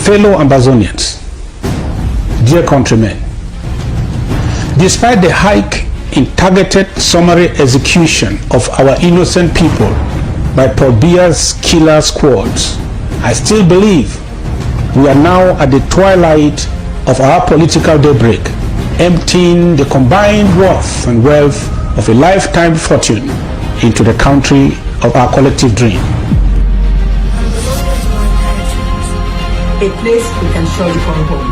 fellow Ambazonians, dear countrymen, despite the hike in targeted summary execution of our innocent people by Paul Biya's killer squads, I still believe we are now at the twilight of our political daybreak, emptying the combined worth and wealth of a lifetime fortune into the country of our collective dream. A place we can surely call home.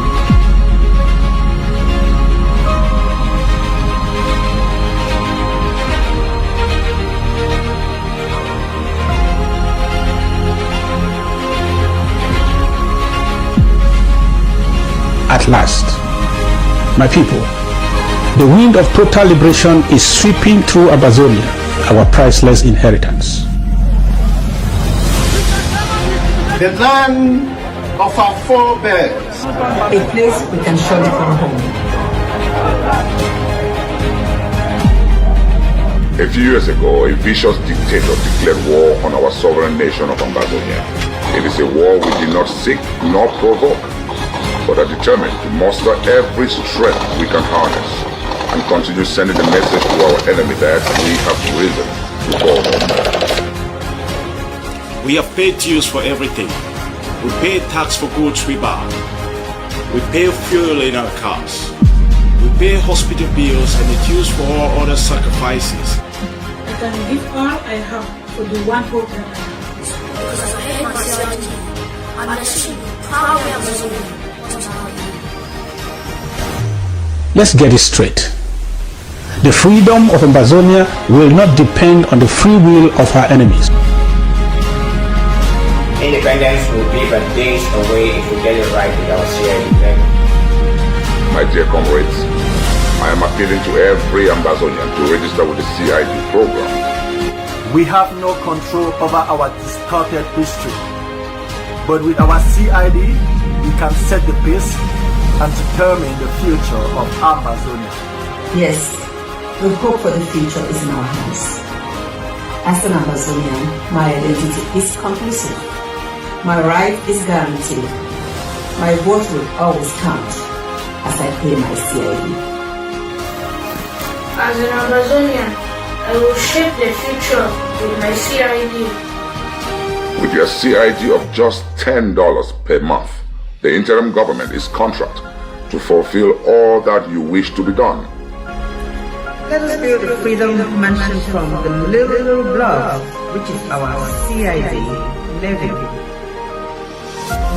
At last, my people, the wind of total liberation is sweeping through Ambazonia, our priceless inheritance. The land of our forebears. A place we can surely call home. A few years ago, a vicious dictator declared war on our sovereign nation of Ambazonia. It is a war we did not seek nor provoke, but are determined to muster every strength we can harness and continue sending the message to our enemy that we have risen to call home. We have paid dues for everything. We pay tax for goods we buy. We pay fuel in our cars. We pay hospital bills and the dues for all other sacrifices. I can give all I have for the one hope that I have. Because I hate my CID. I'm ashamed, proudly Ambazonian. Let's get it straight. The freedom of Ambazonia will not depend on the free will of our enemies. Independence will be but days away if we get it right with our CID. My dear comrades, I am appealing to every Ambazonian to register with the CID program. We have no control over our distorted history, but with our CID, we can set the pace and determine the future of Ambazonia. Yes, the hope for the future is in our hands. As an Ambazonian, my identity is conclusive. My right is guaranteed. My vote will always count as I pay my CID. As an Ambazonian, I will shape the future with my CID. With your CID of just $10 per month, the interim government is contract to fulfill all that you wish to be done. Let us build the freedom mentioned from the little blood, which is our CID levy.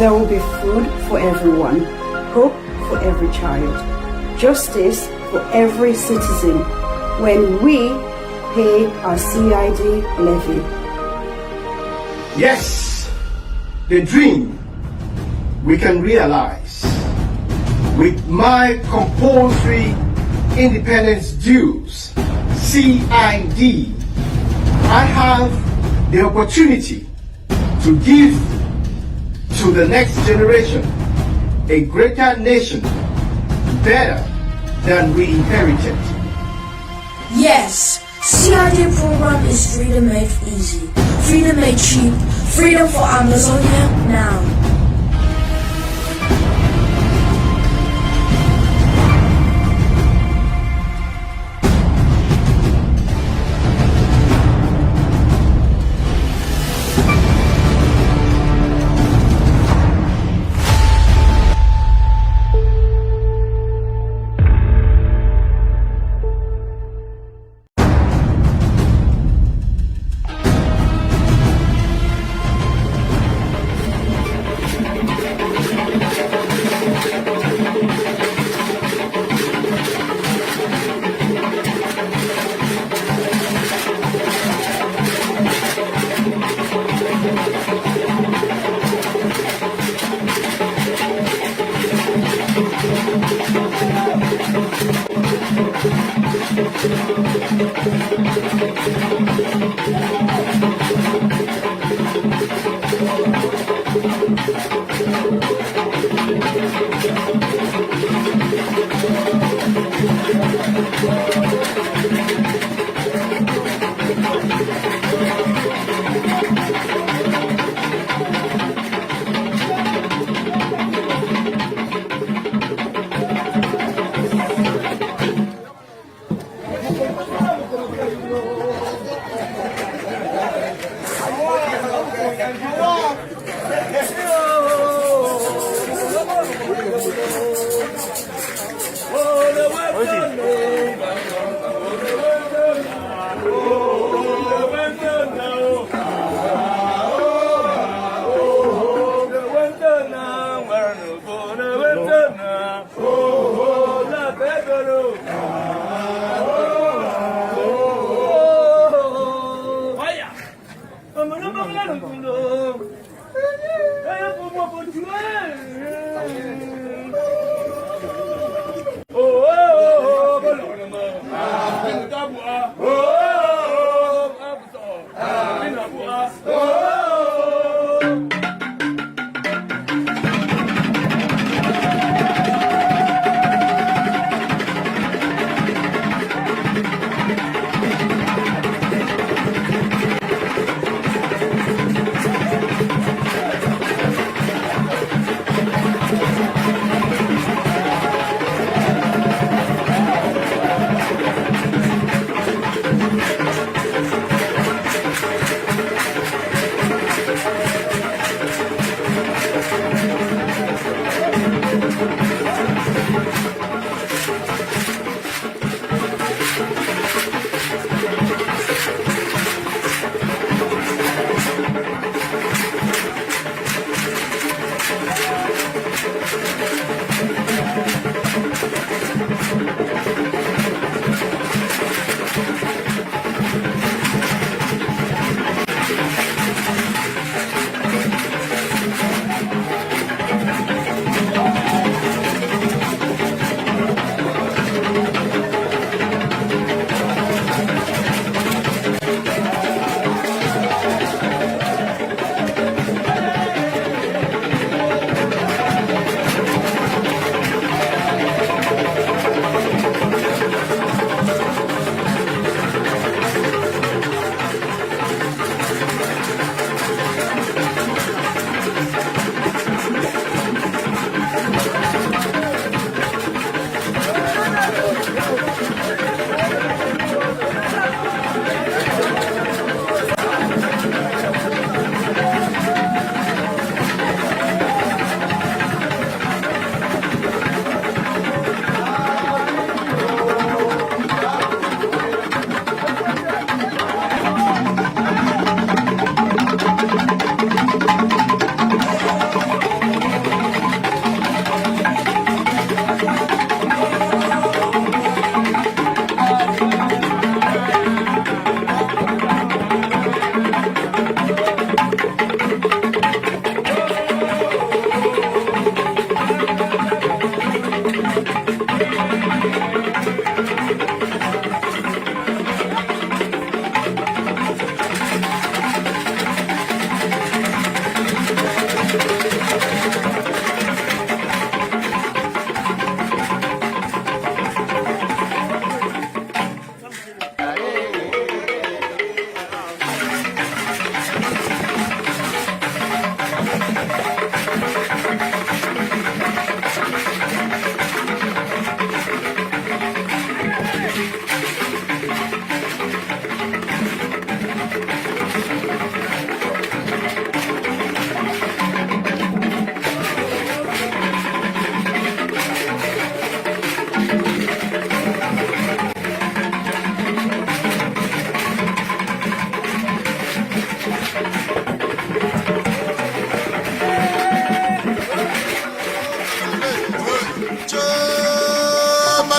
There will be food for everyone, hope for every child, justice for every citizen when we pay our CID levy. Yes, the dream we can realize. With my compulsory independence dues, CID, I have the opportunity to give to the next generation a greater nation, better than we inherited. Yes, CID program is freedom made easy, freedom made cheap, freedom for Amazonia now.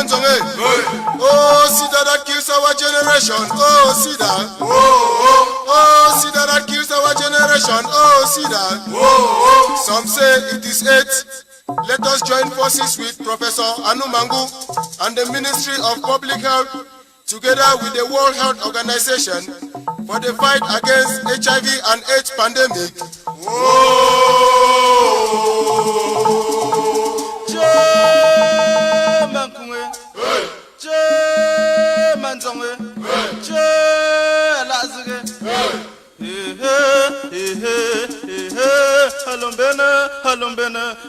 Oh, see that kills our generation. Oh, see that. Oh, see that kills our generation. Oh, see that. Some say it is 8. Let us join forces with Professor Anumangu and the Ministry of Public Health, together with the World Health Organization, for the fight against HIV and AIDS pandemic.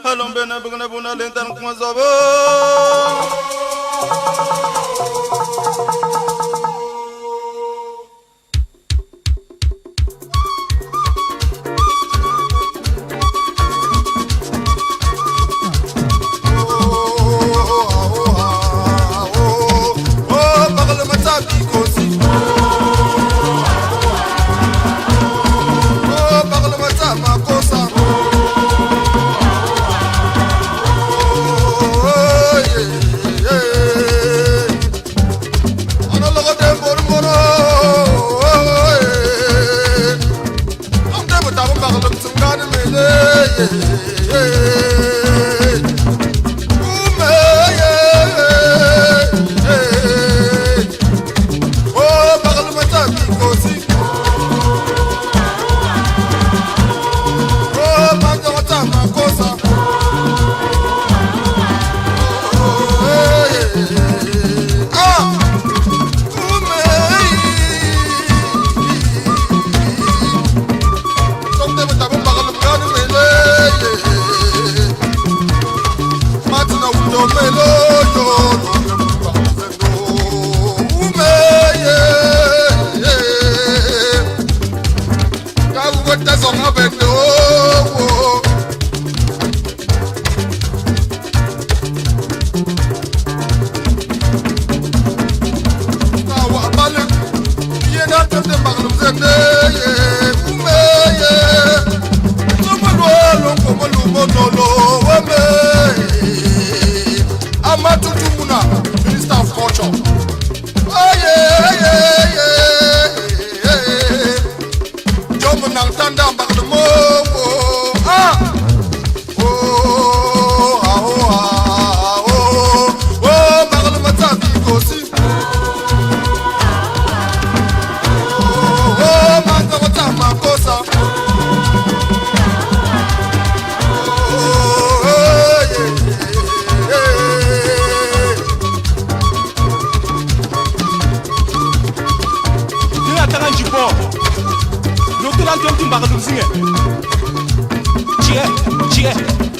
Halombena, bugana buna lentan kumazabo. Minister of Culture. Oh yeah. Again,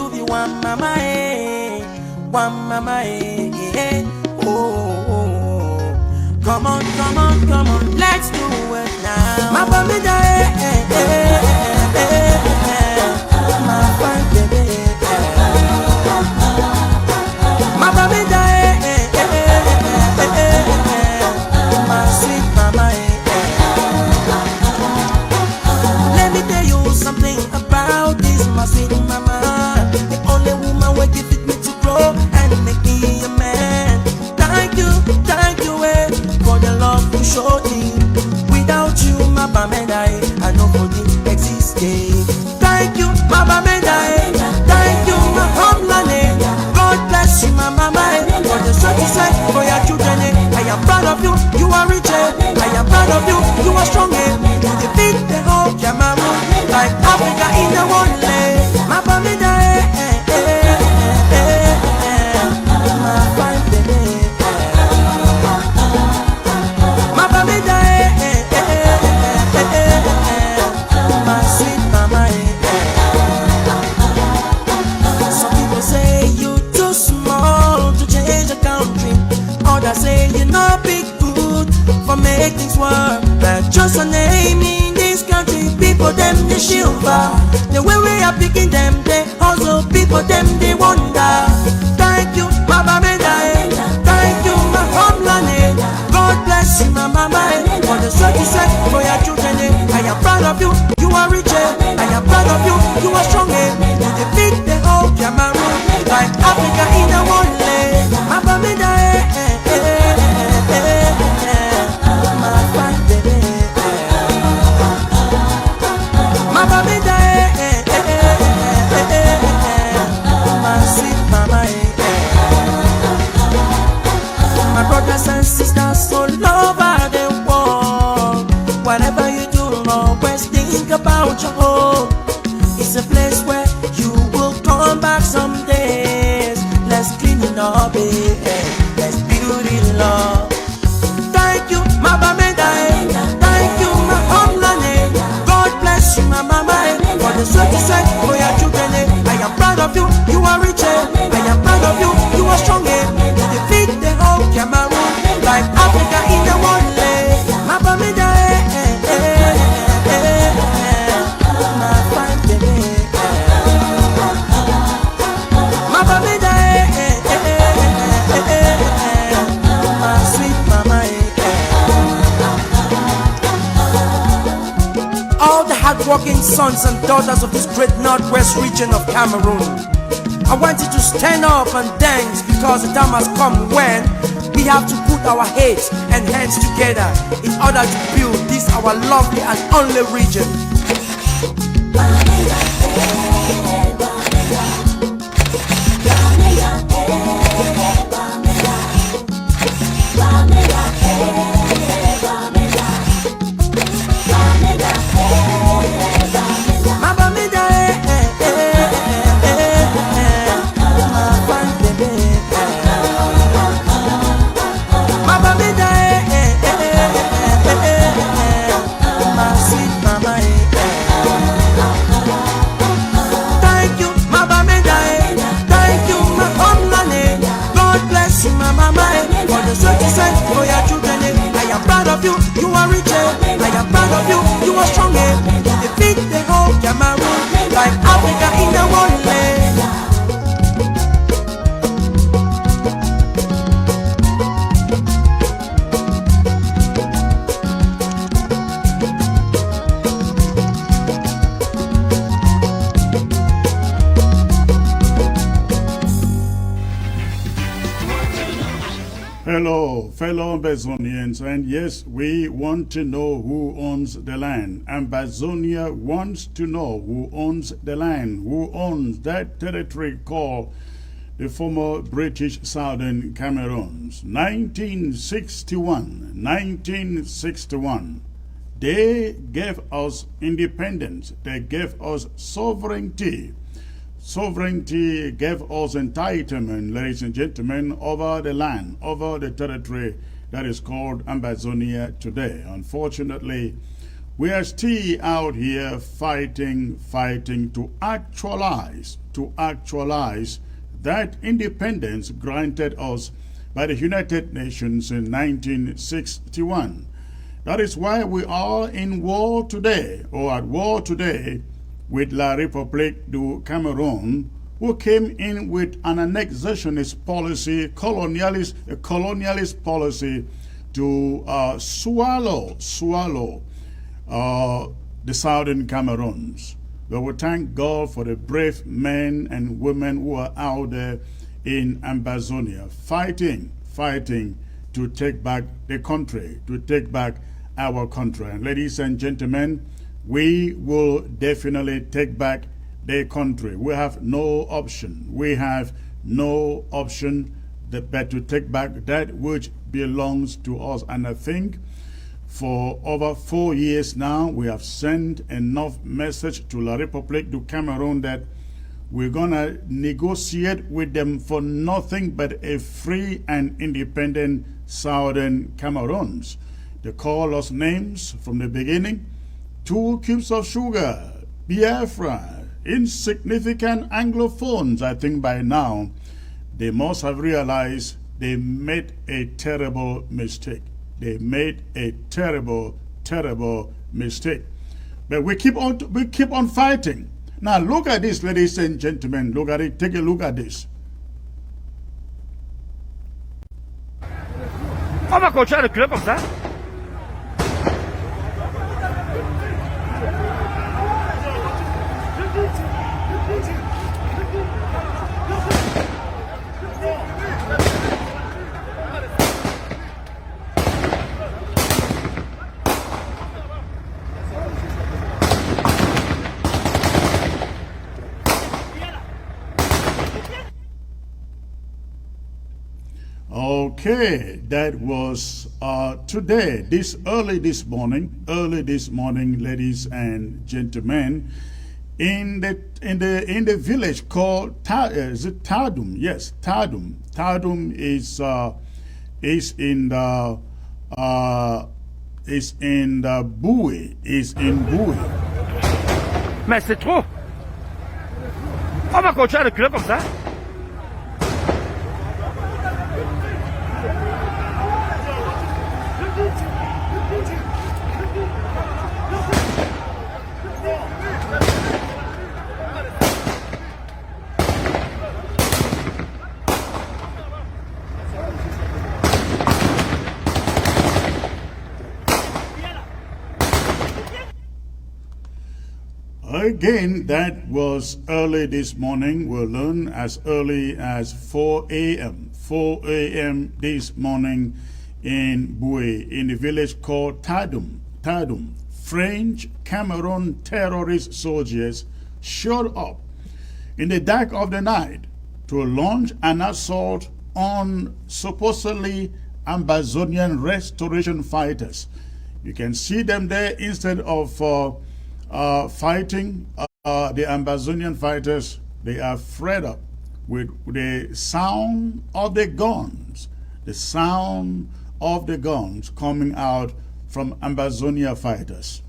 to be one mama, one mama, oh, oh, oh. Come on, come on, come on, let's do it now. My baby, my fine baby, my baby, my sweet mama. Let me tell you something about this, my sweet mama. The only woman who give it me to grow and make me a man. Thank you, for the love you showed me. Without you, my bamedai, I know for the existing. Thank you, my bamedai. Thank you, my homeland. God bless you, my mama. For the strength you said for your children. I am proud of you, you are rich. I am proud of you, you are strong. You defeat the whole Cameroon, like Africa in the one leg. My bamedai, my fine baby. My bamedai, my sweet mama. Some people say you too small to change the country. Others say you're not big good for make things work. But just a name in this country, people them they shiver. The way we are picking them, they also people them they wonder. Thank you, my bamedai. Thank you, my homeland. God bless you, my mama. For the strength you said for your children. I am proud of you, you are rich. I am proud of you, you are strong. You defeat the whole Cameroon, like Africa in the one leg. My bamedai, my fine baby. My bamedai, my sweet mama. My brothers and sisters all over the world, whatever you do, always think about your home. It's a place where you will come back some days. Let's clean it up, let's build it love. Thank you, my bamedai. Thank you, my homeland. God bless you, my mama. For the sweat you said for your children. I am proud of you, you are rich. I am proud of you, you are strong. You defeat the whole Cameroon, like Africa in the one leg. My bamedai, my fine baby. My bamedai, my sweet mama. All the hard-working sons and daughters of this great northwest region of Cameroon, I want you to stand up and dance, because the time has come when we have to put our heads and hands together in order to build this our lovely and only region. For your children, I am proud of you, you are rich. I am proud of you, you are strong. You defeat the whole Cameroon, like Africa in the one leg. Hello, fellow Ambazonians, and yes, we want to know who owns the land. Ambazonia wants to know who owns the land, who owns that territory called the former British Southern Cameroons. 1961, they gave us independence, they gave us sovereignty. Sovereignty gave us entitlement, ladies and gentlemen, over the land, over the territory that is called Ambazonia today. Unfortunately, We are still out here fighting to actualize that independence granted us by the United Nations in 1961. That is why we are in war today, or at war today, with La République du Cameroon, who came in with an annexationist policy, colonialist policy to swallow the southern Cameroons. But we thank God for the brave men and women who are out there in Ambazonia fighting to take back the country, to take back our country. And ladies and gentlemen, we will definitely take back the country. We have no option. We have no option but to take back that which belongs to us. And I think for over 4 years now, we have sent enough message to La République du Cameroon that we're going to negotiate with them for nothing but a free and independent Southern Cameroons. They call us names from the beginning: 2 cubes of sugar, Biafra, insignificant Anglophones. I think by now they must have realized they made a terrible mistake. They made a terrible mistake. But we keep on fighting. Now look at this, ladies and gentlemen. Look at it. Take a look at this. On va continuer le club comme ça. Okay, that was today, early this morning, ladies and gentlemen, in the village called is it Tadum? Yes, Tadum. Tadum is in Boué. Mais c'est trop. On va continuer le club comme ça. Again, that was early this morning. We'll learn as early as 4 a.m. 4 a.m. this morning in Boué, in the village called Tadum. Tadum. French Cameroon terrorist soldiers showed up in the dark of the night to launch an assault on supposedly Ambazonian restoration fighters. You can see them there. Instead of fighting the Ambazonian fighters, they are fed up with the sound of the guns, coming out from Ambazonia fighters.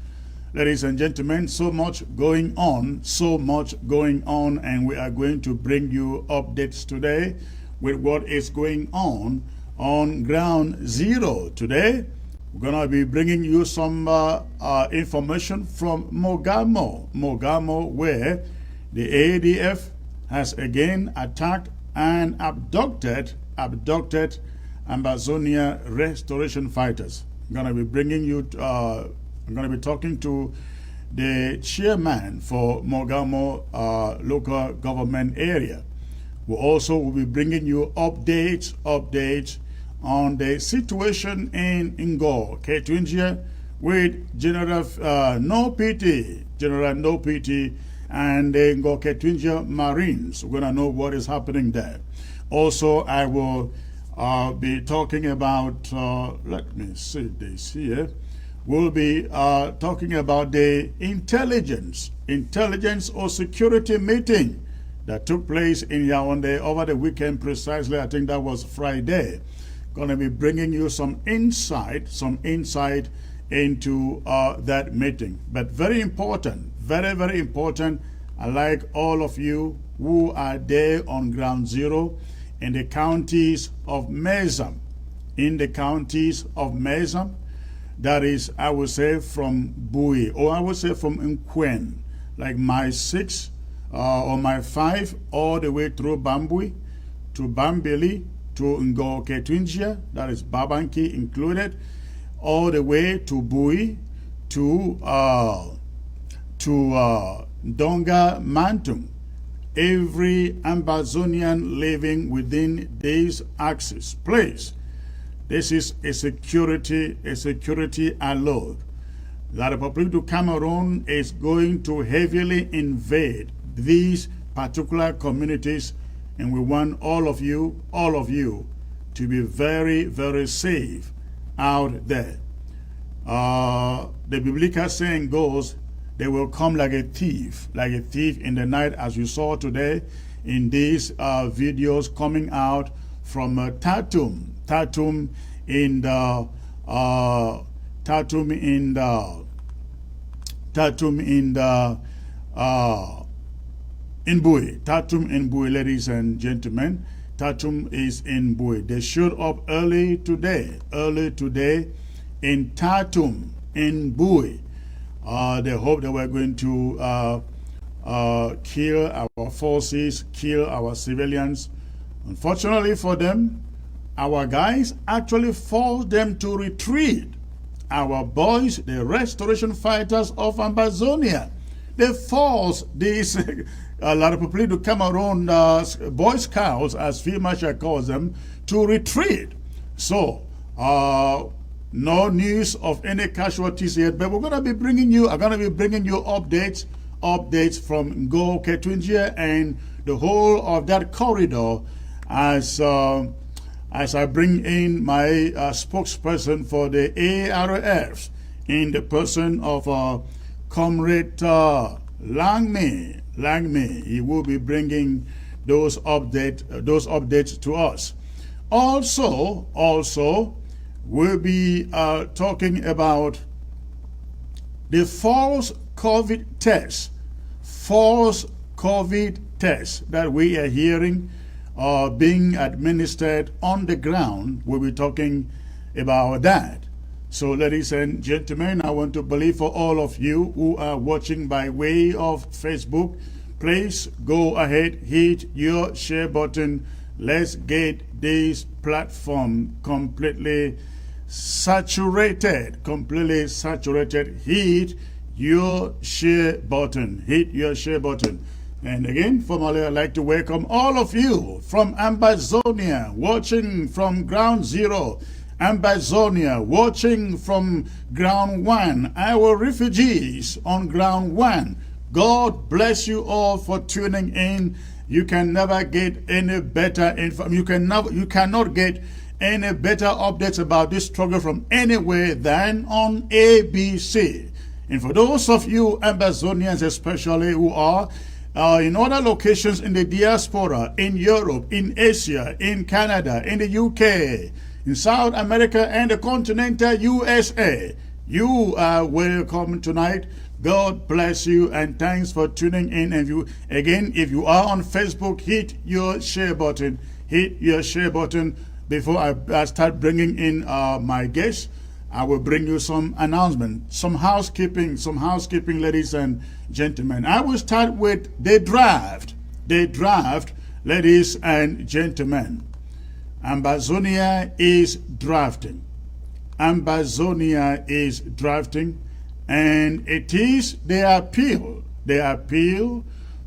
Ladies and gentlemen, so much going on, and we are going to bring you updates today with what is going on ground zero today. We're going to be bringing you some information from Mogamo, where the ADF has again attacked and abducted Ambazonia restoration fighters. I'm going to be bringing you, I'm going to be talking to the chairman for Mogamo local government area. We also will be bringing you updates on the situation in Ngo, Ketunjia, with General No PT and the Ngo Ketunjia Marines. We're going to know what is happening there. Also, I will be talking about, let me see this here. We'll be talking about the intelligence or security meeting that took place in Yaoundé over the weekend precisely. I think that was Friday. Going to be bringing you some insight into that meeting. But very important, very, very important. I like all of you who are there on ground zero in the counties of Mezam. In the counties of Mezam, that is, I would say from Bui, or I would say from Nkwen, like my 6 or my 5, all the way through Bambui, to Bambili, to Ngo-Ketunjia, that is Babanki included, all the way to Bui, to Donga Mantung. Every Ambazonian living within this axis, please. This is a security alert. The Republic of Cameroon is going to heavily invade these particular communities, and we want all of you to be very, very safe out there. The biblical saying goes, they will come like a thief in the night, as you saw today in these videos coming out from Tatum in Bui, ladies and gentlemen. Tatum is in Bui. They showed up early today in Tatum in Bui. They hope that we're going to kill our forces, kill our civilians. Unfortunately for them, our guys actually forced them to retreat. Our boys, the restoration fighters of Ambazonia, they forced these La République du Cameroon Boy Scouts, as Field Marshal calls them, to retreat. So, no news of any casualties yet, but I'm going to be bringing you updates from Ngo-Ketunjia and the whole of that corridor as I bring in my spokesperson for the ARF in the person of Comrade Langme. He will be bringing those updates to us. Also, we'll be talking about the false COVID tests that we are hearing being administered on the ground. We'll be talking about that. So, ladies and gentlemen, I want to believe for all of you who are watching by way of Facebook, please go ahead, hit your share button. Let's get this platform completely saturated. Hit your share button. And again, formally, I'd like to welcome all of you from Ambazonia, watching from ground zero. Ambazonia, watching from ground one. Our refugees on ground one. God bless you all for tuning in. You can never get any better information. You cannot get any better updates about this struggle from anywhere than on ABC. And for those of you Ambazonians especially who are in other locations in the diaspora, in Europe, in Asia, in Canada, in the UK, in South America, and the continental USA, you are welcome tonight. God bless you, and thanks for tuning in. And if you are on Facebook, hit your share button. Before I start bringing in my guests, I will bring you some announcement, some housekeeping, ladies and gentlemen. I will start with the draft, ladies and gentlemen. Ambazonia is drafting, and it is the appeal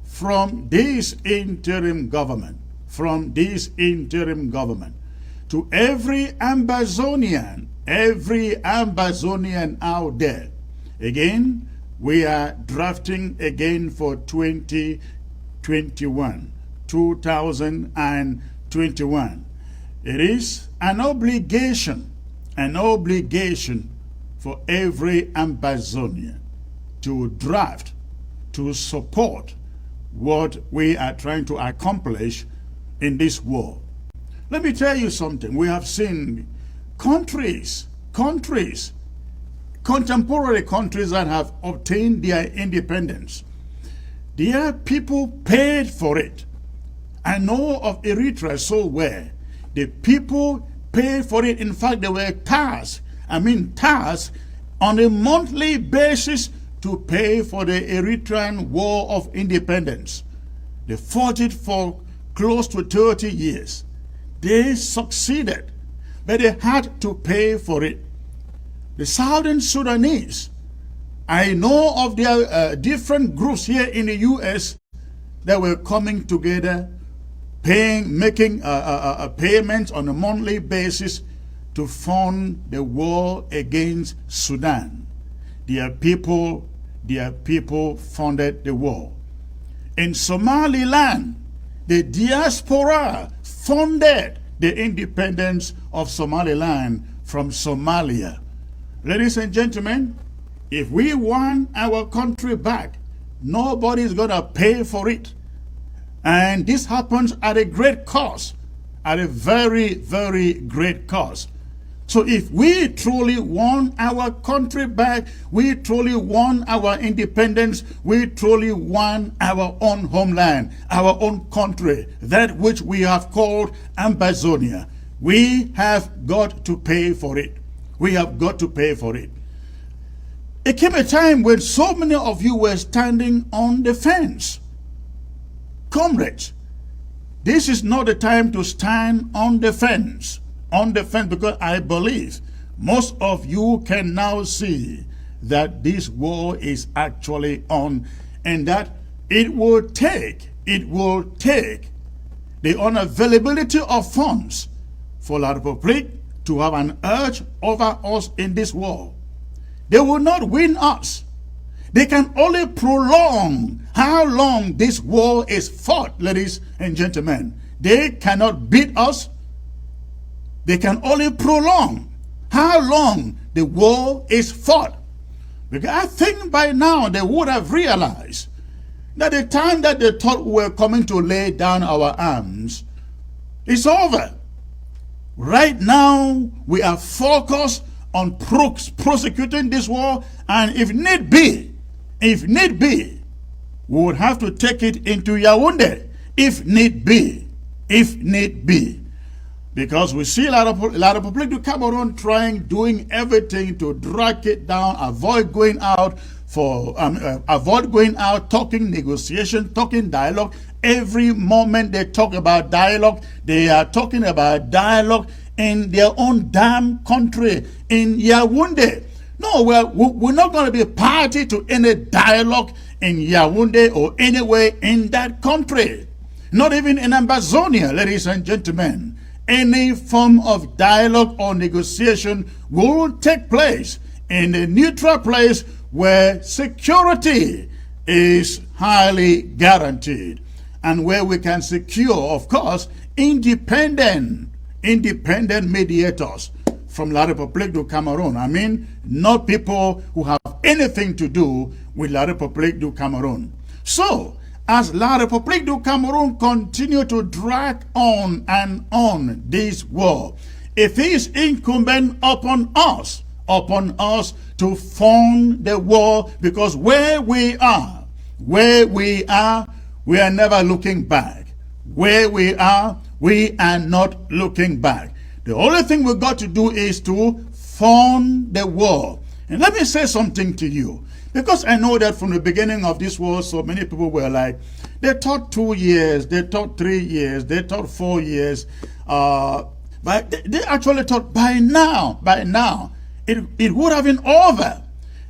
from this interim government, to every Ambazonian out there. Again, we are drafting again for 2021. It is an obligation for every Ambazonian to draft, to support what we are trying to accomplish in this war. Let me tell you something. We have seen countries contemporary countries that have obtained their independence, their people paid for it. I know of Eritrea so well. The people paid for it. In fact, they were tasked on a monthly basis to pay for the Eritrean War of Independence. They fought it for close to 30 years. They succeeded, but they had to pay for it. The Southern Sudanese, I know of their different groups here in the U.S. that were coming together, making payments on a monthly basis to fund the war against Sudan. Their people funded the war. In Somaliland, the diaspora funded the independence of Somaliland from Somalia. Ladies and gentlemen, if we want our country back, nobody's going to pay for it. And this happens at a great cost, at a very, very great cost. So if we truly want our country back, we truly want our independence, we truly want our own homeland, our own country, that which we have called Ambazonia, we have got to pay for it. We have got to pay for it. It came a time when so many of you were standing on the fence. Comrades, this is not the time to stand on the fence. Because I believe most of you can now see that this war is actually on, and that it will take the unavailability of funds for La Republique to have an urge over us in this war. They will not win us. They can only prolong how long this war is fought, ladies and gentlemen. They cannot beat us. They can only prolong how long the war is fought. Because I think by now they would have realized that the time that they thought we were coming to lay down our arms is over. Right now, we are focused on prosecuting this war, and if need be, we would have to take it into Yaoundé, if need be. Because we see La Republique du Cameroon doing everything to drag it down, avoid going out, talking negotiation, talking dialogue. Every moment they talk about dialogue, they are talking about dialogue in their own damn country, in Yaoundé. No, we're not going to be a party to any dialogue in Yaoundé or anywhere in that country. Not even in Ambazonia, ladies and gentlemen. Any form of dialogue or negotiation will take place in a neutral place where security is highly guaranteed, and where we can secure, of course, independent mediators from La Republique du Cameroon. I mean, not people who have anything to do with La Republique du Cameroon. So, as La Republique du Cameroon continue to drag on and on this war, it is incumbent upon us to fund the war, because where we are, we are never looking back. Where we are not looking back. The only thing we got to do is to fund the war. And let me say something to you, because I know that from the beginning of this war, so many people were like, they thought 2 years, they thought 3 years, they thought 4 years, but they actually thought by now, it would have been over.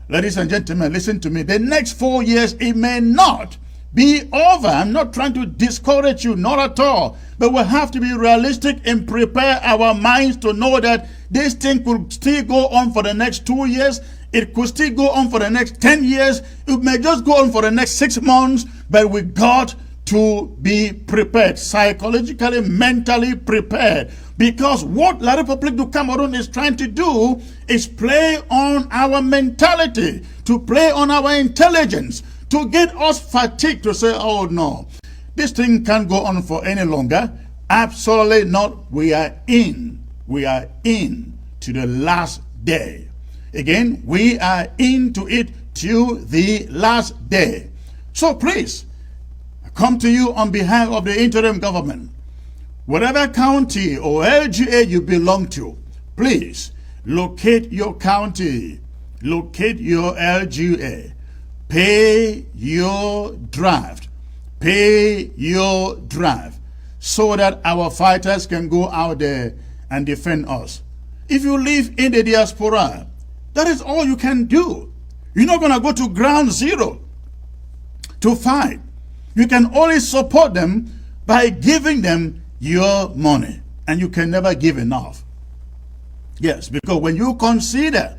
Ladies and gentlemen, listen to me. The next 4 years, it may not be over. I'm not trying to discourage you, not at all. But we have to be realistic and prepare our minds to know that this thing could still go on for the next 2 years. It could still go on for the next 10 years. It may just go on for the next 6 months. But we got to be prepared, psychologically, mentally prepared. Because what La Republique du Cameroon is trying to do is play on our mentality, to play on our intelligence, to get us fatigued, to say, oh no, this thing can't go on for any longer. Absolutely not. We are in to the last day. Again, we are into it till the last day. So please, I come to you on behalf of the interim government. Whatever county or LGA you belong to, please locate your county, locate your LGA, pay your draft, so that our fighters can go out there and defend us. If you live in the diaspora, that is all you can do. You're not going to go to ground zero to fight. You can only support them by giving them your money, and you can never give enough. Yes, because when you consider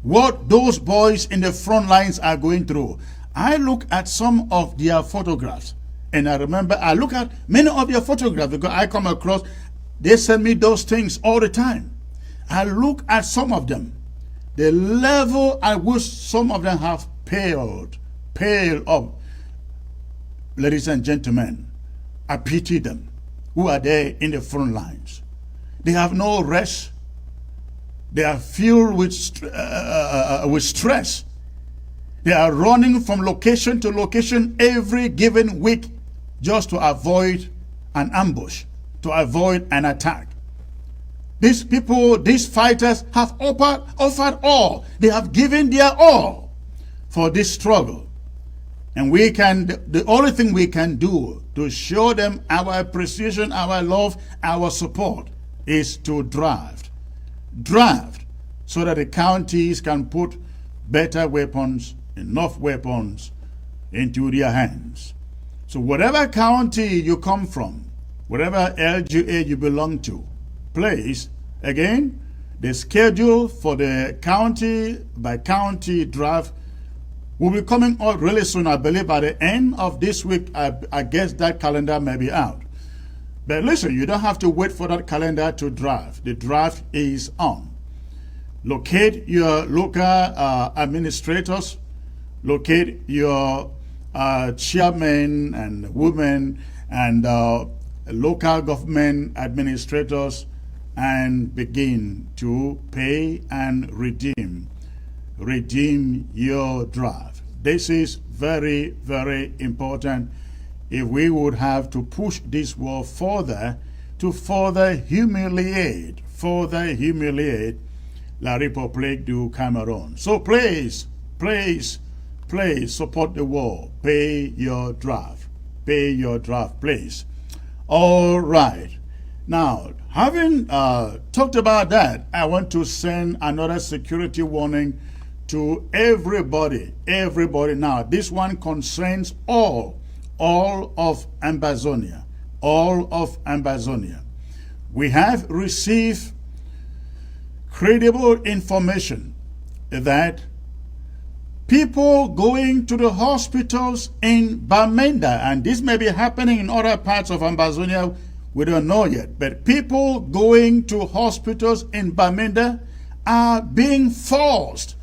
what those boys in the front lines are going through, I look at some of their photographs, and I remember I look at many of their photographs because I come across, they send me those things all the time. I look at some of them, the level at which some of them have paled up. Ladies and gentlemen, I pity them who are there in the front lines. They have no rest. They are filled with stress. They are running from location to location every given week just to avoid an ambush, to avoid an attack. These people, these fighters have offered all. They have given their all for this struggle. And the only thing we can do to show them our appreciation, our love, our support is to draft, so that the counties can put better weapons, enough weapons into their hands. So whatever county you come from, whatever LGA you belong to, please, again, the schedule for the county by county draft will be coming out really soon. I believe by the end of this week, I guess that calendar may be out. But listen, you don't have to wait for that calendar to draft. The draft is on. Locate your local administrators, locate your chairmen and women and local government administrators, and begin to pay and redeem your draft. This is very, very important if we would have to push this war further to further humiliate La République du Cameroon. So please support the war. Pay your draft, please. All right. Now, having talked about that, I want to send another security warning to everybody. Now, this one concerns all of Ambazonia. We have received credible information that people going to the hospitals in Bamenda, and this may be happening in other parts of Ambazonia, we don't know yet, but people going to hospitals in Bamenda are being forced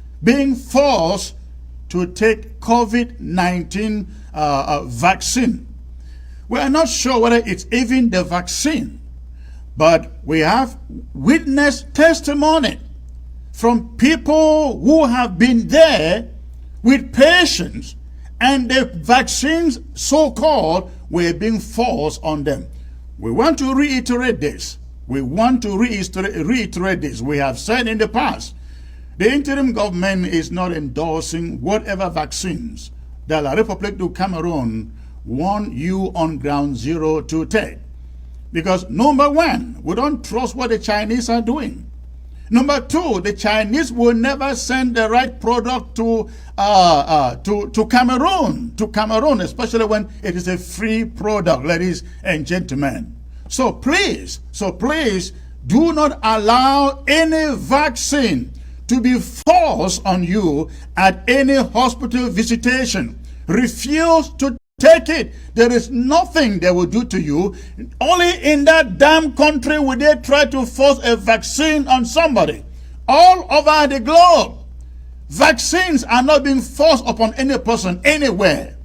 to take COVID-19 vaccine. We are not sure whether it's even the vaccine, but we have witnessed testimony from people who have been there with patients, and the vaccines, so-called, were being forced on them. We want to reiterate this. We have said in the past, the interim government is not endorsing whatever vaccines that La République du Cameroon want you on ground zero to take. Because number one, we don't trust what the Chinese are doing. Number two, the Chinese will never send the right product to Cameroon, especially when it is a free product, ladies and gentlemen. So please, do not allow any vaccine to be forced on you at any hospital visitation. Refuse to take it. There is nothing they will do to you. Only in that damn country will they try to force a vaccine on somebody. All over the globe, vaccines are not being forced upon any person anywhere.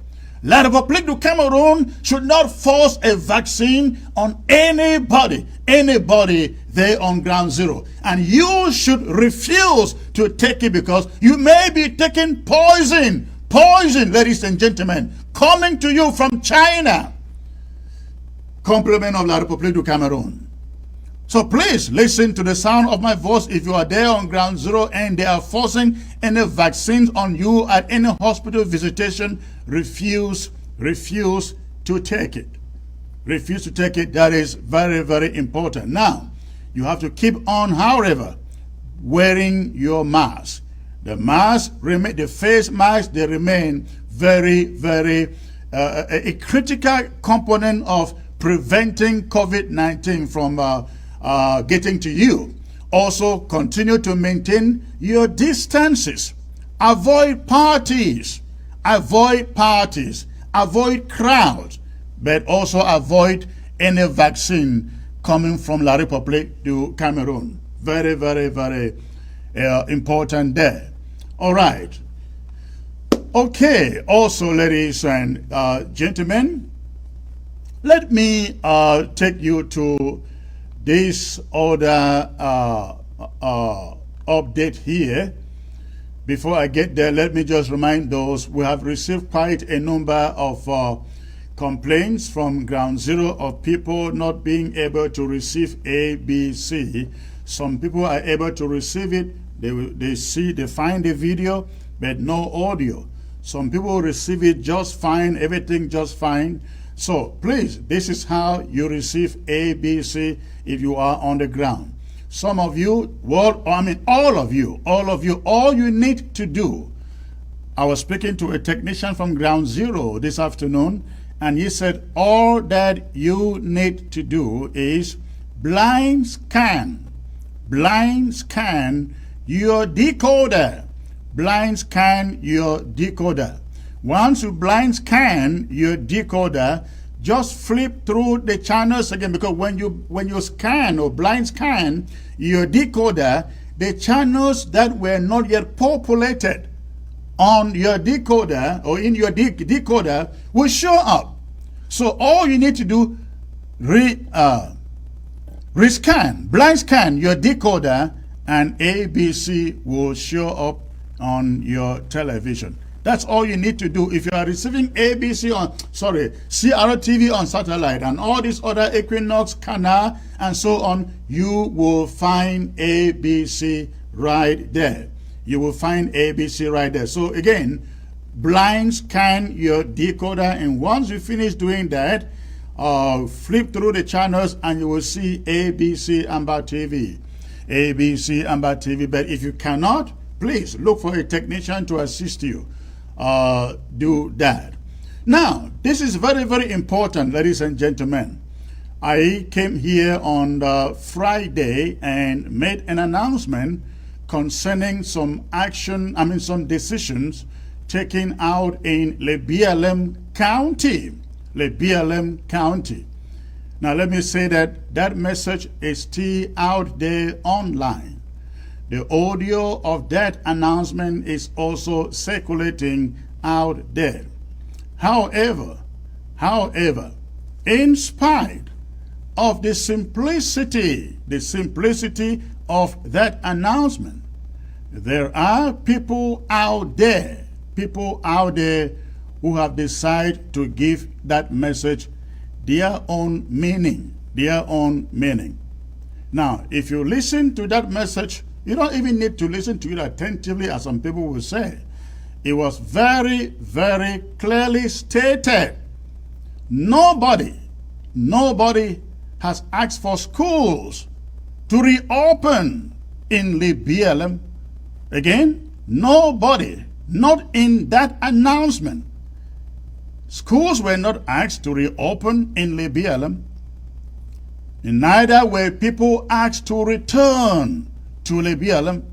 La République du Cameroon should not force a vaccine on anybody there on ground zero. And you should refuse to take it because you may be taking poison, ladies and gentlemen, coming to you from China. Compliment of La République du Cameroon. So please listen to the sound of my voice. If you are there on ground zero and they are forcing any vaccines on you at any hospital visitation, refuse to take it. Refuse to take it. That is very, very important. Now, you have to keep on, however, wearing your mask. The mask, the face mask, they remain very, very a critical component of preventing COVID-19 from getting to you. Also, continue to maintain your distances. Avoid parties, avoid crowds, but also avoid any vaccine coming from La République du Cameroon. Very, very, very important there. All right. Okay. Also, ladies and gentlemen, let me take you to this other update here. Before I get there, let me just remind those we have received quite a number of complaints from ground zero of people not being able to receive ABC. Some people are able to receive it. They find the video, but no audio. Some people receive it just fine, everything just fine. So please, this is how you receive ABC if you are on the ground. Some of you, well, I mean all of you, all you need to do. I was speaking to a technician from ground zero this afternoon, and he said all that you need to do is blind scan your decoder. Blind scan your decoder. Once you blind scan your decoder, just flip through the channels again, because when you scan or blind scan your decoder, the channels that were not yet populated on your decoder or in your decoder will show up. So all you need to do, blind scan your decoder, and ABC will show up on your television. That's all you need to do. If you are receiving CRTV on satellite and all these other Equinox, Canal, and so on, you will find ABC right there. You will find ABC right there. So again, blind scan your decoder, and once you finish doing that, flip through the channels and you will see ABC Amber TV. ABC Amber TV. But if you cannot, please look for a technician to assist you. Do that. Now, this is very, very important, ladies and gentlemen. I came here on Friday and made an announcement concerning some decisions taken out in Lebialem County. Lebialem County. Now, let me say that message is still out there online. The audio of that announcement is also circulating out there. However, in spite of the simplicity of that announcement, there are people out there who have decided to give that message their own meaning. Now, if you listen to that message, you don't even need to listen to it attentively, as some people will say. It was very, very clearly stated. Nobody has asked for schools to reopen in Lebialem. Again, nobody, not in that announcement. Schools were not asked to reopen in Lebialem. And neither were people asked to return to Lebialem.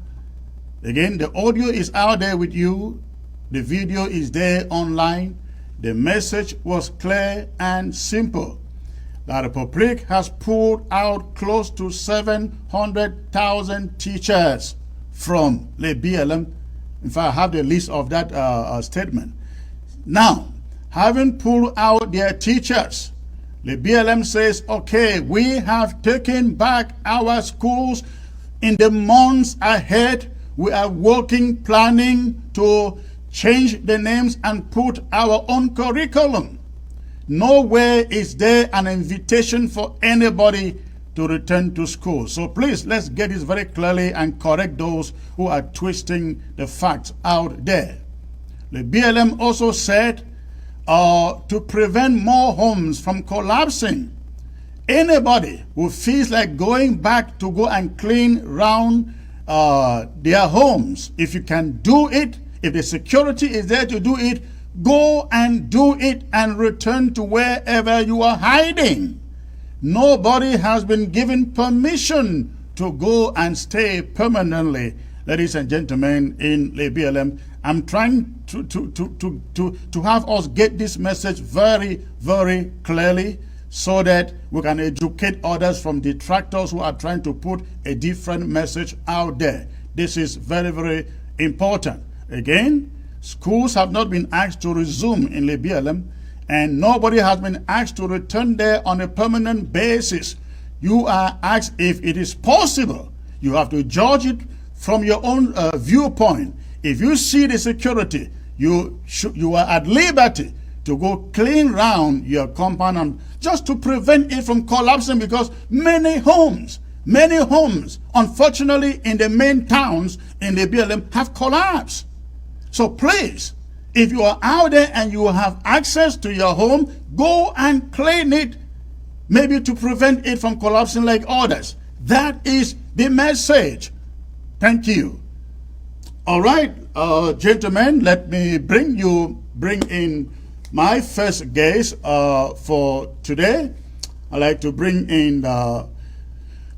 Again, the audio is out there with you. The video is there online. The message was clear and simple. The Republic has pulled out close to 700,000 teachers from Lebialem. In fact, I have the list of that statement. Now, having pulled out their teachers. The BLM says, okay, we have taken back our schools. In the months ahead, we are working, planning to change the names and put our own curriculum. Nowhere is there an invitation for anybody to return to school. So please, let's get this very clearly and correct those who are twisting the facts out there. The BLM also said to prevent more homes from collapsing. Anybody who feels like going back to go and clean around their homes, if you can do it, if the security is there to do it, go and do it and return to wherever you are hiding. Nobody has been given permission to go and stay permanently, ladies and gentlemen, in the BLM. I'm trying to have us get this message very, very clearly so that we can educate others from detractors who are trying to put a different message out there. This is very, very important. Again, schools have not been asked to resume in the BLM, and nobody has been asked to return there on a permanent basis. You are asked if it is possible. You have to judge it from your own viewpoint. If you see the security, you are at liberty to go clean round your compound and just to prevent it from collapsing, because many homes, unfortunately, in the main towns in the BLM have collapsed. So please, if you are out there and you have access to your home, go and clean it, maybe to prevent it from collapsing like others. That is the message. Thank you. All right, gentlemen, let me bring in my first guest for today. I'd like to bring in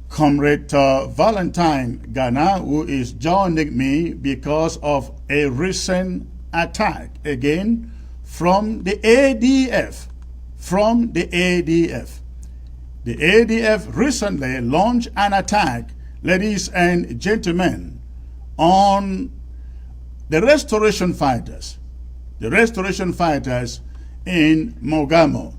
Comrade Valentine Ghana, who is joining me because of a recent attack again from the ADF. The ADF recently launched an attack, ladies and gentlemen, on the restoration fighters. The restoration fighters in Mogamo.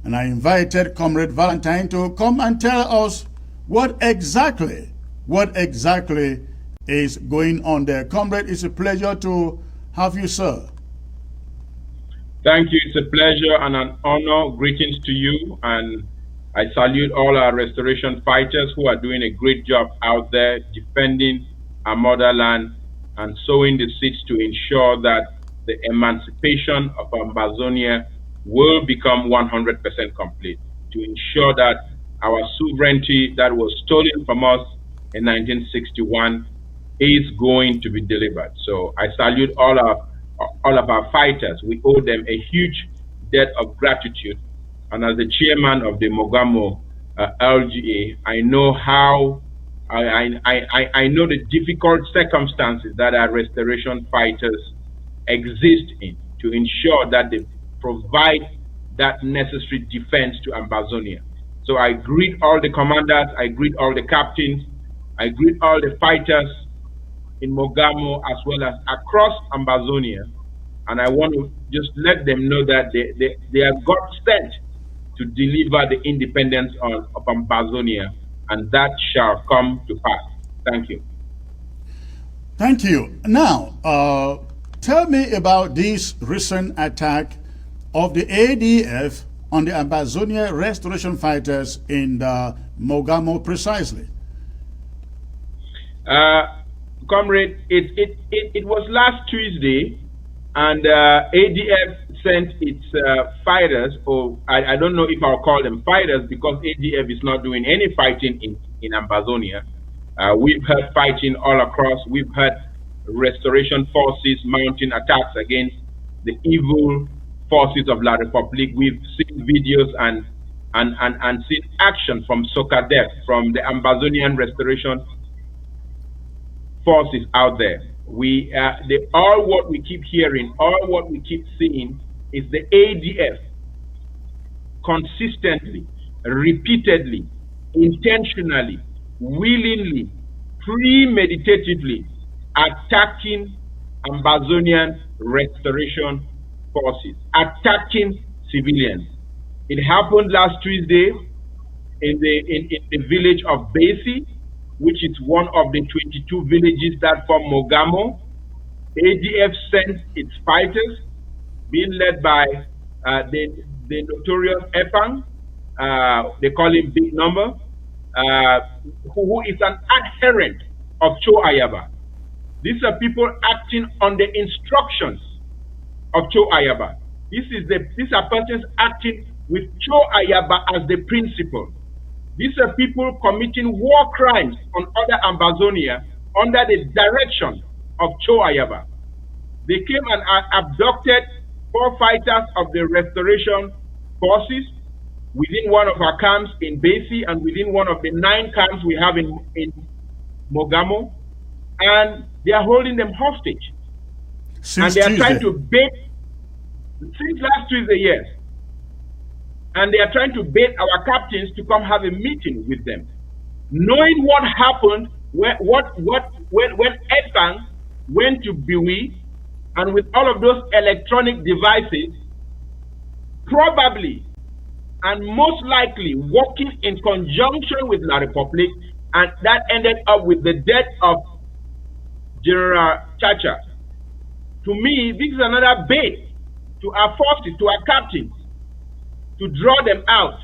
And I invited Comrade Valentine to come and tell us what exactly is going on there. Comrade, it's a pleasure to have you, sir. Thank you. It's a pleasure and an honor. Greetings to you, and I salute all our restoration fighters who are doing a great job out there defending our motherland and sowing the seeds to ensure that the emancipation of Ambazonia will become 100% complete, to ensure that our sovereignty that was stolen from us in 1961 is going to be delivered. So I salute all of our fighters. We owe them a huge debt of gratitude. And as the chairman of the Mogamo LGA, I know how I know the difficult circumstances that our restoration fighters exist in to ensure that they provide that necessary defense to Ambazonia. So I greet all the commanders, I greet all the captains, I greet all the fighters in Mogamo as well as across Ambazonia. And I want to just let them know that they are God sent to deliver the independence of Ambazonia, and that shall come to pass. Thank you. Thank you. Now, tell me about this recent attack of the ADF on the Ambazonia restoration fighters in Mogamo precisely. Comrade, it was last Tuesday, and ADF sent its fighters, or I don't know if I'll call them fighters, because ADF is not doing any fighting in Ambazonia. We've heard fighting all across. We've heard restoration forces mounting attacks against the evil forces of La Republique. We've seen videos and seen action from SOCADEF, from the Ambazonian restoration forces out there. All what we keep hearing, all what we keep seeing is the ADF consistently, repeatedly, intentionally, willingly, premeditatively attacking Ambazonian restoration forces attacking civilians. It happened last Tuesday in the village of Basi, which is one of the 22 villages that form Mogamo. ADF sent its fighters, being led by the notorious Epang, they call him Big Number, who is an adherent of Cho Ayaba. These are people acting on the instructions of Cho Ayaba. These are persons acting with Cho Ayaba as the principal. These are people committing war crimes on other Ambazonia under the direction of Cho Ayaba. They came and abducted 4 fighters of the restoration forces within one of our camps in Basi and within one of the 9 camps we have in Mogamo, and they are holding them hostage. And they are trying to bait, since last Tuesday, yes. And they are trying to bait our captains to come have a meeting with them. Knowing what happened when Epang went to Biwi, and with all of those electronic devices, probably and most likely working in conjunction with La Republique, and that ended up with the death of General Chacha. To me, this is another bait to our forces, to our captains, to draw them out,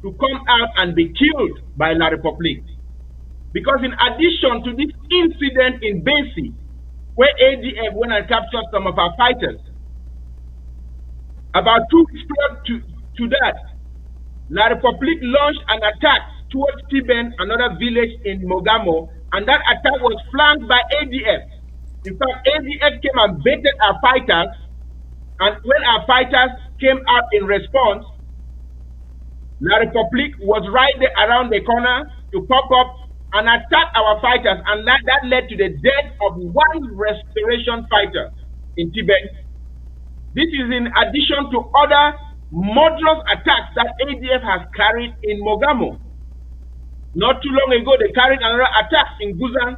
to come out and be killed by La Republique. Because in addition to this incident in Basi, where ADF went and captured some of our fighters, about 2 weeks prior to that, La Republique launched an attack towards Tiben, another village in Mogamo, and that attack was flanked by ADF. In fact, ADF came and baited our fighters, and when our fighters came out in response, La Republique was right there around the corner to pop up and attack our fighters, and that led to the death of 1 restoration fighter in Tibet. This is in addition to other murderous attacks that ADF has carried in Mogamo. Not too long ago, they carried another attack in Guzan,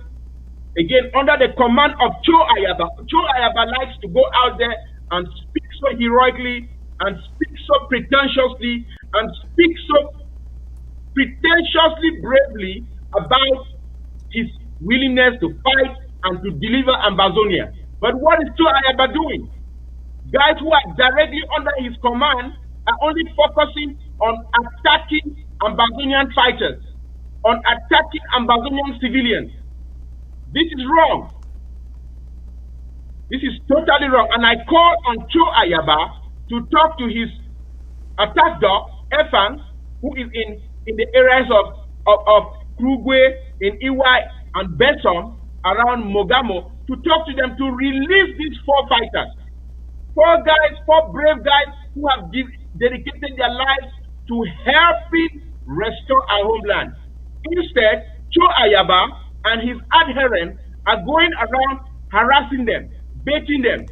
again under the command of Cho Ayaba. Cho Ayaba likes to go out there and speak so heroically, and speak so pretentiously, and speak so pretentiously bravely about his willingness to fight and to deliver Ambazonia. But what is Cho Ayaba doing? Guys who are directly under his command are only focusing on attacking Ambazonian fighters, on attacking Ambazonian civilians. This is wrong. This is totally wrong. And I call on Cho Ayaba to talk to his attack dog, Efan, who is in the areas of Krugwe, in Iwai, and Besom, around Mogamo, to talk to them to release these 4 fighters. 4 guys, 4 brave guys who have dedicated their lives to helping restore our homeland. Instead, Cho Ayaba and his adherents are going around harassing them, baiting them.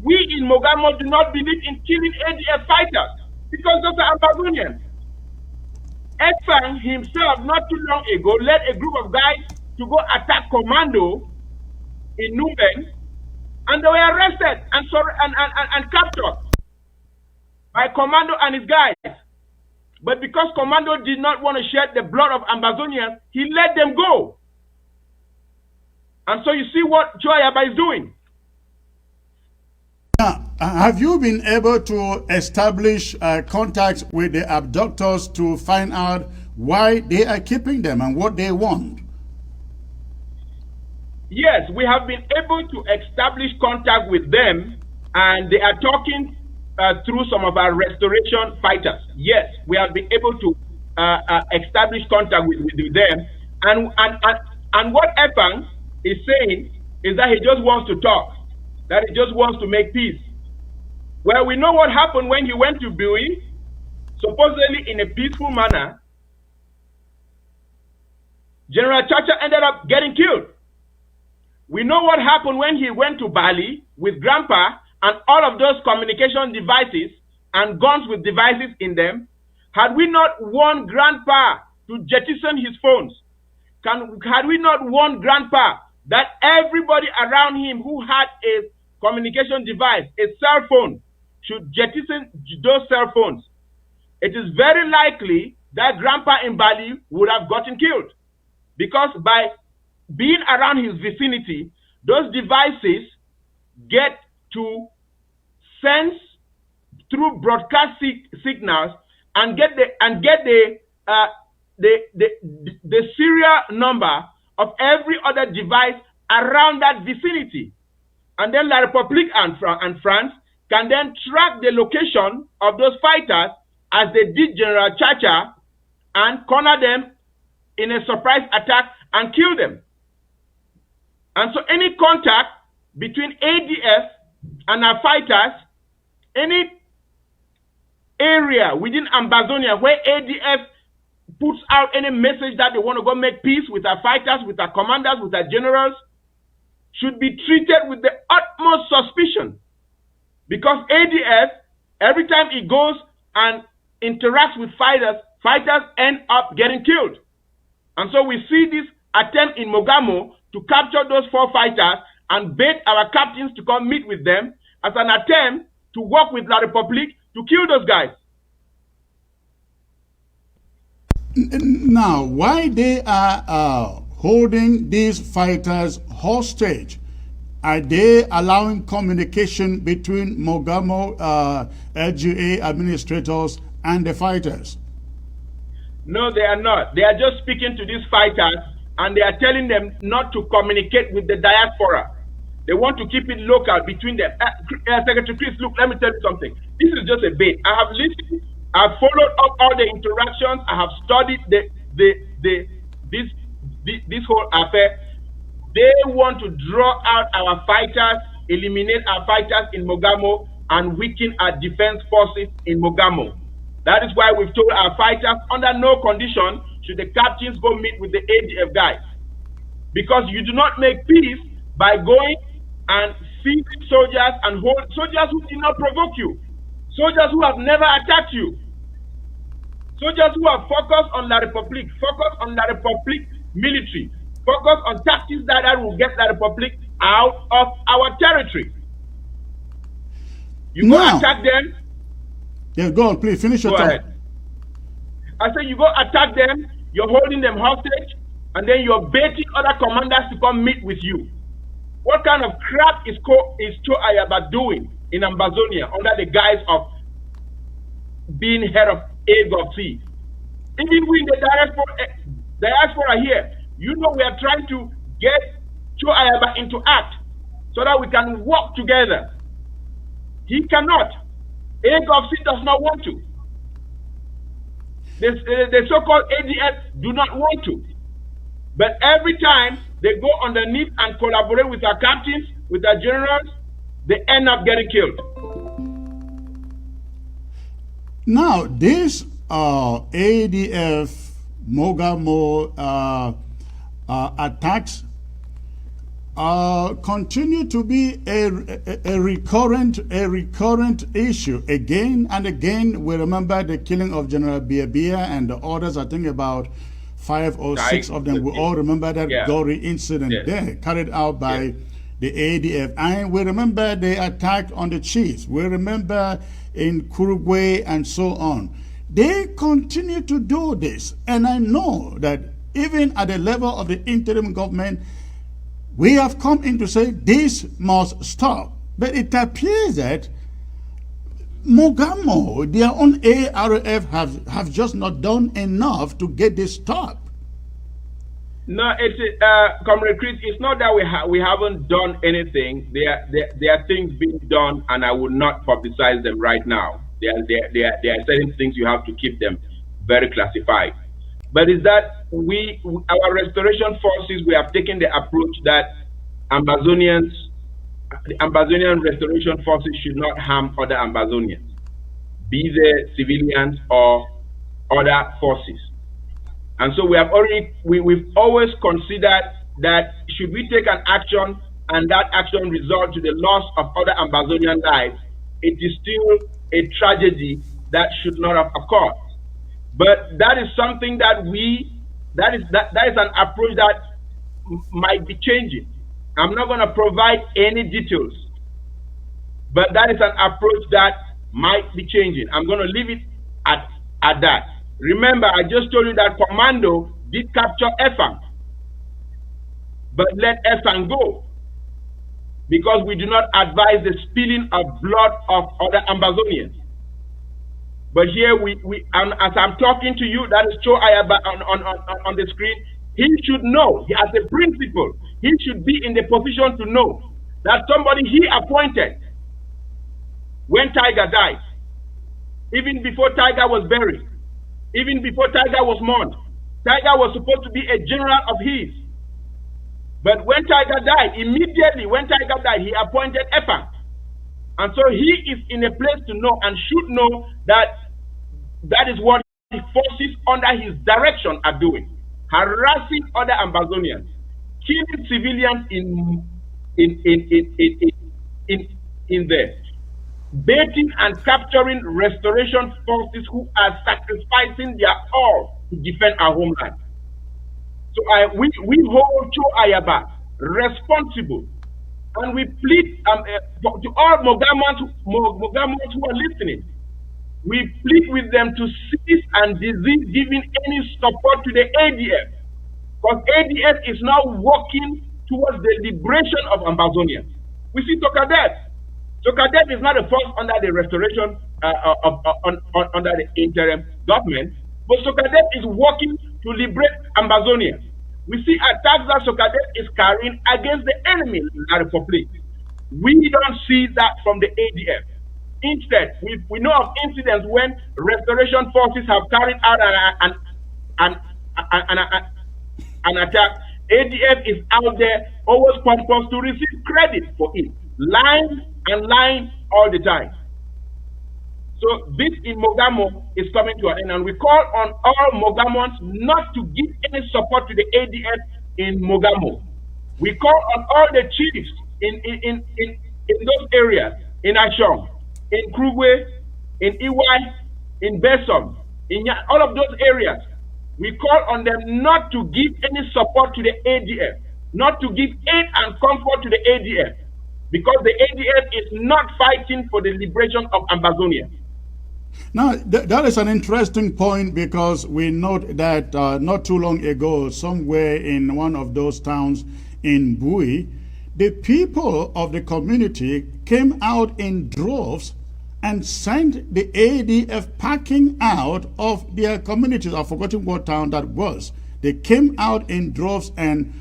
We in Mogamo do not believe in killing ADF fighters because those are Ambazonians. Ekfang himself, not too long ago, led a group of guys to go attack Commando in Nuben, and they were arrested and captured by Commando and his guys. But because Commando did not want to shed the blood of Ambazonians, he let them go. And so you see what Cho Ayaba is doing. Now, have you been able to establish contacts with the abductors to find out why they are keeping them and what they want? Yes, we have been able to establish contact with them, and they are talking through some of our restoration fighters. Yes, we have been able to establish contact with them. And what Epang is saying is that he just wants to talk, that he just wants to make peace. Well, we know what happened when he went to Biwi, supposedly in a peaceful manner. General Chacha ended up getting killed. We know what happened when he went to Bali with Grandpa and all of those communication devices and guns with devices in them. Had we not warned Grandpa to jettison his phones, had we not warned Grandpa that everybody around him who had a communication device, a cell phone, should jettison those cell phones, it is very likely that Grandpa in Bali would have gotten killed. Because by being around his vicinity, those devices get to sense through broadcast signals and get the serial number of every other device around that vicinity. And then La République and France can then track the location of those fighters as they did General Chacha and corner them in a surprise attack and kill them. And so any contact between ADF and our fighters, any area within Ambazonia where ADF puts out any message that they want to go make peace with our fighters, with our commanders, with our generals, should be treated with the utmost suspicion. Because ADF, every time it goes and interacts with fighters, fighters end up getting killed. And so we see this attempt in Mogamo to capture those 4 fighters and bait our captains to come meet with them as an attempt to work with La République to kill those guys. Now, why they are holding these fighters hostage? Are they allowing communication between Mogamo LGA administrators and the fighters? No, they are not. They are just speaking to these fighters and they are telling them not to communicate with the diaspora. They want to keep it local between them. Secretary Chris, look, let me tell you something. This is just a bait. I have listened, I've followed up all the interactions, I have studied this whole affair. They want to draw out our fighters, eliminate our fighters in Mogamo, and weaken our defense forces in Mogamo. That is why we've told our fighters, under no condition should the captains go meet with the ADF guys. Because you do not make peace by going and seizing soldiers and hold soldiers who did not provoke you, soldiers who have never attacked you, soldiers who are focused on La République, focused on La République military, focused on tactics that will get La République out of our territory. You go attack them. Yeah, go on, please finish your go talk. Ahead. I say you go attack them, you're holding them hostage, and then you're baiting other commanders to come meet with you. What kind of crap is Cho Ayaba doing in Ambazonia under the guise of being head of AGOC? Even we in the diaspora here, you know we are trying to get Cho Ayaba into act so that we can work together. He cannot. AGOC does not want to. The so-called ADF do not want to. But every time they go underneath and collaborate with our captains, with our generals, they end up getting killed. Now, this ADF Mogamo attacks continue to be a recurrent issue. Again and again, we remember the killing of General Biabia and the others. I think about 5 or 6 of them. We all remember that gory incident there carried out by the ADF. And we remember the attack on the chiefs. We remember in Kurugwe and so on. They continue to do this. And I know that even at the level of the interim government, we have come in to say this must stop. But it appears that Mogamo, their own ARF, have just not done enough to get this stopped. No, Comrade Chris, it's not that we haven't done anything. There are things being done, and I will not publicize them right now. There are certain things you have to keep them very classified. But is that our restoration forces, we have taken the approach that the Ambazonian restoration forces should not harm other Ambazonians, be they civilians or other forces. And so we've always considered that should we take an action and that action result to the loss of other Ambazonian lives, it is still a tragedy that should not have occurred. But that is something that that is an approach that might be changing. I'm not going to provide any details But that is an approach that might be changing. I'm going to leave it at that. Remember, I just told you that Commando did capture Efang, but let Efang go, because we do not advise the spilling of blood of other Ambazonians. But here as I'm talking to you, that is Cho Ayaba on the screen. He should know, as a principal, he should be in the position to know that somebody he appointed when Tiger died, even before Tiger was buried, even before Tiger was mourned, Tiger was supposed to be a general of his. But when Tiger died, immediately when Tiger died, he appointed Efang. And so he is in a place to know and should know that that is what the forces under his direction are doing. Harassing other Ambazonians, killing civilians in there, baiting and capturing restoration forces who are sacrificing their all to defend our homeland. So we hold Cho Ayaba responsible, and we plead to all Mogamans who are listening. We plead with them to cease and desist giving any support to the ADF, because ADF is now working towards the liberation of Ambazonians. We see Tokadev. Tokadev is not a force under the restoration under the interim government, but Tokadev is working to liberate Ambazonia. We see attacks that Tokadev is carrying against the enemy in the Republic. We don't see that from the ADF. Instead, we know of incidents when restoration forces have carried out an attack. ADF is out there always pompous to receive credit for it, lying all the time. So this in Mogamo is coming to an end, and we call on all Mogamans not to give any support to the ADF in Mogamo. We call on all the chiefs in those areas, in Ashong, in Krugwe, in Iwai, in Besom, all of those areas. We call on them not to give any support to the ADF, not to give aid and comfort to the ADF, because the ADF is not fighting for the liberation of Ambazonia. Now, that is an interesting point, because we note that not too long ago, somewhere in one of those towns in Bui, the people of the community came out in droves and sent the ADF packing out of their communities. I've forgotten what town that was. They came out in droves and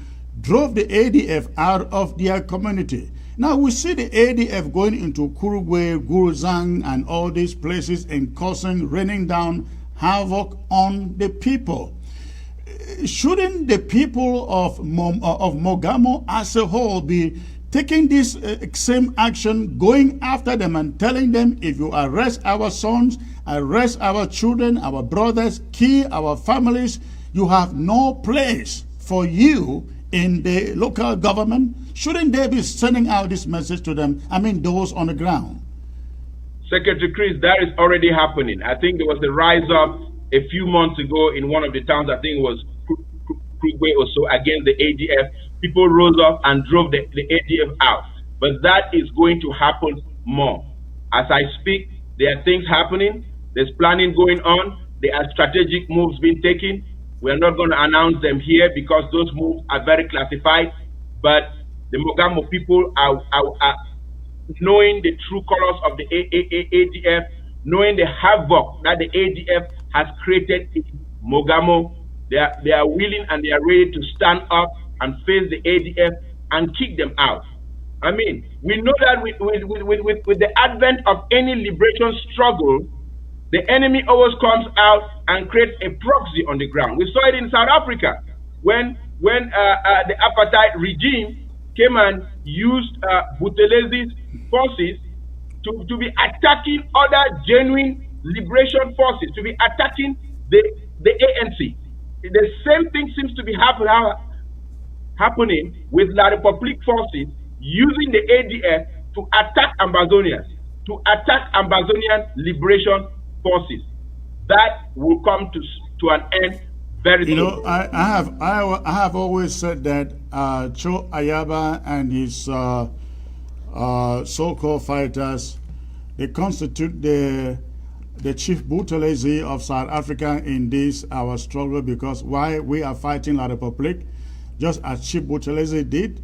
drove the ADF out of their community. Now we see the ADF going into Kurugwe, Guruzang, and all these places and causing, raining down havoc on the people. Shouldn't the people of Mogamo as a whole be taking this same action, going after them and telling them, if you arrest our sons, arrest our children, our brothers, kill our families, you have no place for you in the local government? Shouldn't they be sending out this message to them? I mean, those on the ground. Secretary Chris, that is already happening. I think there was a rise up a few months ago in one of the towns, I think it was Krugwe or so, against the ADF. People rose up and drove the ADF out. But that is going to happen more. As I speak, there are things happening. There's planning going on. There are strategic moves being taken. We're not going to announce them here because those moves are very classified. But the Mogamo people are knowing the true colors of the ADF, knowing the havoc that the ADF has created in Mogamo. They are willing and they are ready to stand up and face the ADF and kick them out. I mean, we know that with the advent of any liberation struggle, the enemy always comes out and creates a proxy on the ground. We saw it in South Africa when the apartheid regime came and used Buthelez's forces to be attacking other genuine liberation forces, to be attacking the ANC. The same thing seems to be happening with La Republique forces using the ADF to attack Ambazonians, to attack Ambazonian liberation forces. That will come to an end very soon. You know, I have always said that Cho Ayaba and his so-called fighters. They constitute the chief Buthelezi of South Africa in this our struggle, because why we are fighting La Republique, just as Chief Buthelezi did,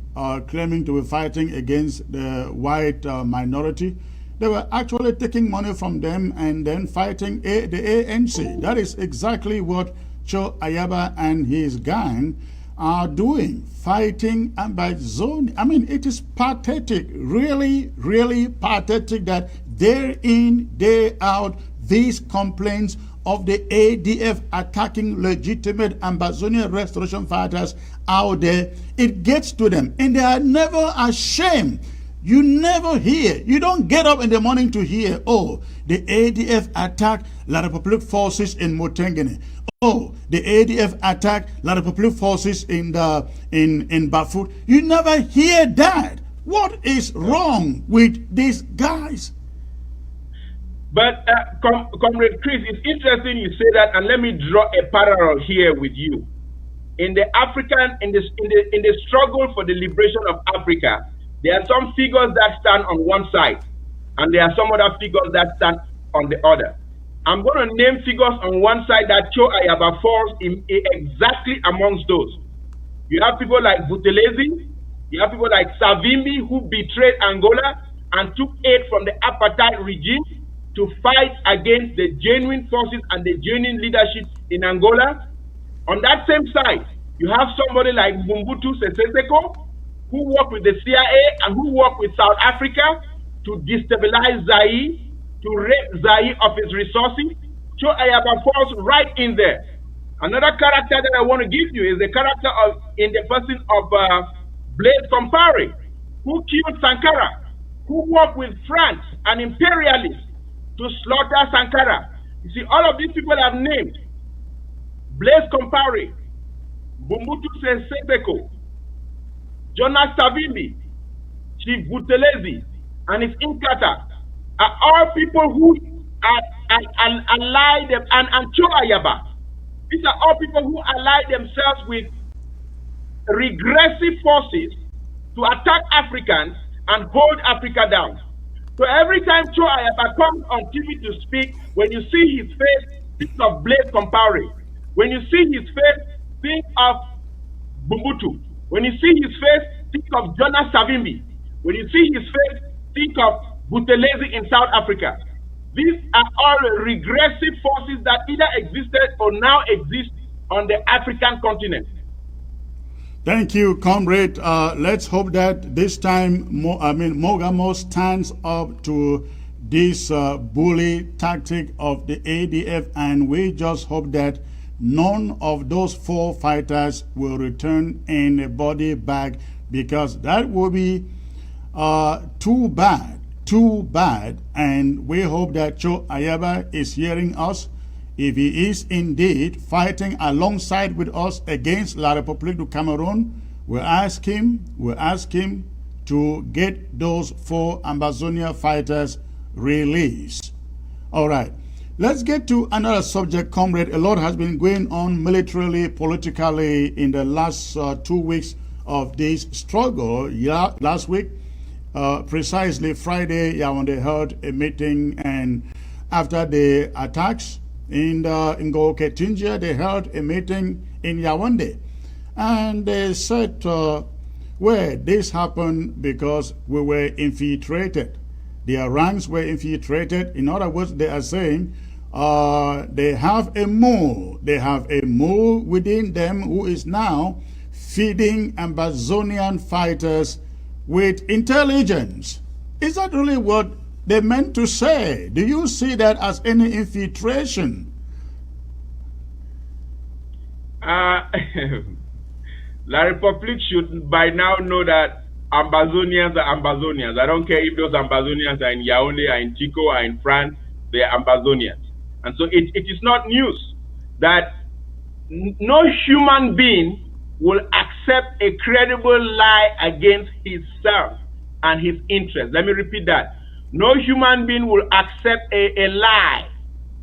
claiming to be fighting against the white minority. They were actually taking money from them and then fighting the ANC. That is exactly what Cho Ayaba and his gang are doing, fighting Ambazonian. I mean, it is pathetic, really, really pathetic that day in, day out, these complaints of the ADF attacking legitimate Ambazonian restoration fighters out there, it gets to them, and they are never ashamed. You never hear, you don't get up in the morning to hear, oh, the ADF attacked La Republique forces in Motengene. Oh, the ADF attacked La Republique forces in Bafut. You never hear that. What is wrong with these guys? But Comrade Chris, it's interesting you say that, and let me draw a parallel here with you. In the struggle for the liberation of Africa, there are some figures that stand on one side, and there are some other figures that stand on the other. I'm going to name figures on one side that Cho Ayaba falls exactly amongst those. You have people like Buthelezi, you have people like Savimbi, who betrayed Angola and took aid from the apartheid regime to fight against the genuine forces and the genuine leadership in Angola. On that same side, you have somebody like Mobutu Sese Seko, who worked with the CIA and who worked with South Africa to destabilize Zaire, to rape Zaire of its resources. Cho Ayaba falls right in there. Another character that I want to give you is the character in the person of Blaise Compaoré, who killed Sankara, who worked with France and imperialists to slaughter Sankara. You see, all of these people I've named: Blaise Compaoré, Mobutu Sese Seko, Jonas Savimbi, Chief Buthelezi, and his Inkatha are all people who are allied them, and Cho Ayaba. These are all people who ally themselves with regressive forces to attack Africans and hold Africa down. So every time Cho Ayaba comes on TV to speak, when you see his face, think of Blaise Compaoré. When you see his face, think of Mobutu. When you see his face, think of Jonas Savimbi. When you see his face, think of Buthelezi in South Africa. These are all regressive forces that either existed or now exist on the African continent. Thank you, comrade. Let's hope that this time, Mogamo stands up to this bully tactic of the ADF, and we just hope that none of those 4 fighters will return in a body bag, because that will be too bad, and we hope that Cho Ayaba is hearing us. If he is indeed fighting alongside with us against La République du Cameroon, we'll ask him to get those 4 Ambazonia fighters released. All right, let's get to another subject, comrade. A lot has been going on militarily, politically in the last 2 weeks of this struggle. Last week, precisely Friday, Yaoundé held a meeting, and after the attacks in Ngo-Ketinjia, they held a meeting in Yaoundé, and they said, well, this happened because we were infiltrated. Their ranks were infiltrated. In other words, they are saying they have a mole. They have a mole within them who is now feeding Ambazonian fighters with intelligence. Is that really what they meant to say? Do you see that as any infiltration? La République should by now know that Ambazonians are Ambazonians. I don't care if those Ambazonians are in Yaoundé, are in Chico, are in France, they are Ambazonians. And so it is not news that no human being will accept a credible lie against himself and his interest. Let me repeat that. No human being will accept a lie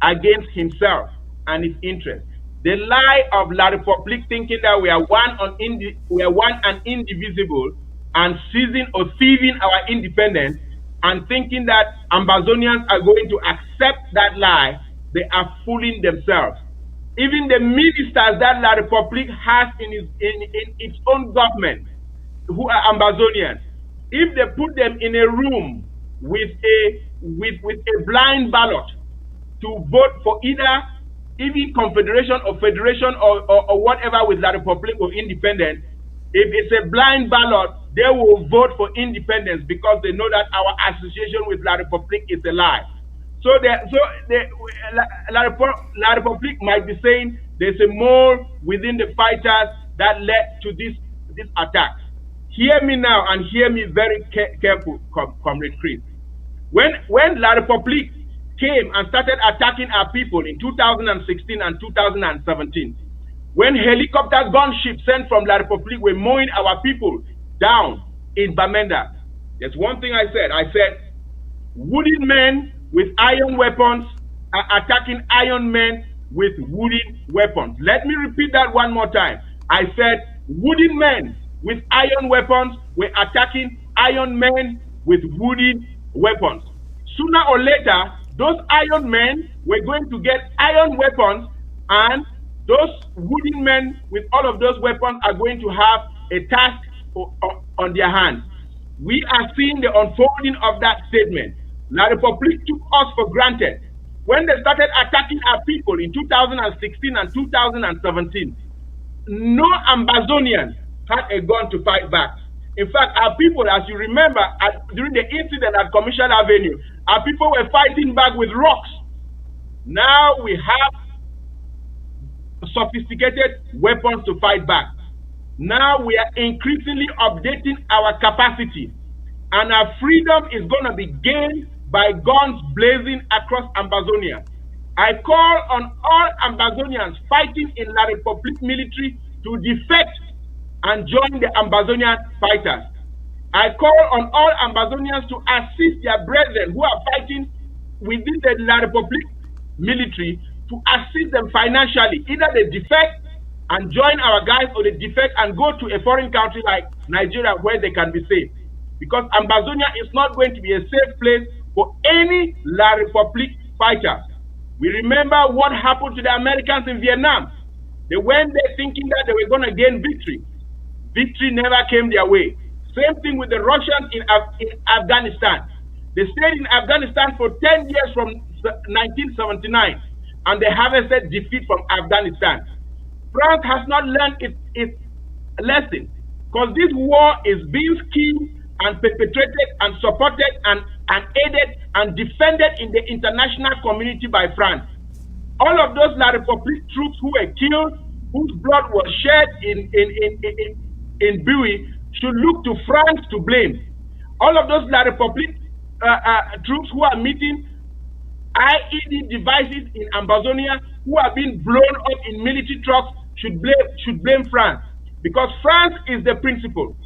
against himself and his interest. The lie of La République thinking that we are one and indivisible and seizing or thieving our independence and thinking that Ambazonians are going to accept that lie, they are fooling themselves. Even the ministers that La Republic has in its own government, who are Ambazonians, if they put them in a room with a blind ballot to vote for either even confederation or federation or whatever with La Republic or independence, if it's a blind ballot, they will vote for independence because they know that our association with La Republic is a lie. So La Republic might be saying there's a mole within the fighters that led to this attack. Hear me now and hear me very careful, Comrade Chris. When La Republic came and started attacking our people in 2016 and 2017, when helicopter gunships sent from La Republic were mowing our people down in Bamenda, there's one thing I said. I said, wooden men with iron weapons are attacking iron men with wooden weapons. Let me repeat that one more time. I said, wooden men with iron weapons were attacking iron men with wooden weapons. Sooner or later, those iron men were going to get iron weapons, and those wooden men with all of those weapons are going to have a task on their hands. We are seeing the unfolding of that statement. La Republic took us for granted. When they started attacking our people in 2016 and 2017, no Ambazonian had a gun to fight back. In fact, our people, as you remember, during the incident at Commercial Avenue, our people were fighting back with rocks. Now we have sophisticated weapons to fight back. Now we are increasingly updating our capacity, and our freedom is going to be gained by guns blazing across Ambazonia. I call on all Ambazonians fighting in La Republic military to defect and join the Ambazonian fighters. I call on all Ambazonians to assist their brethren who are fighting within the La Republic military, to assist them financially. Either they defect and join our guys, or they defect and go to a foreign country like Nigeria where they can be safe. Because Ambazonia is not going to be a safe place for any La Republic fighter. We remember what happened to the Americans in Vietnam. They went there thinking that they were going to gain victory. Victory never came their way. Same thing with the Russians in Afghanistan. They stayed in Afghanistan for 10 years from 1979, and they harvested defeat from Afghanistan. France has not learned its lesson, because this war is being schemed and perpetrated and supported and aided and defended in the international community by France. All of those La Republic troops who were killed, whose blood was shed in Bui, should look to France to blame. All of those La Republic troops who are meeting IED devices in Ambazonia, who are being blown up in military trucks, should blame France, because France is the principal.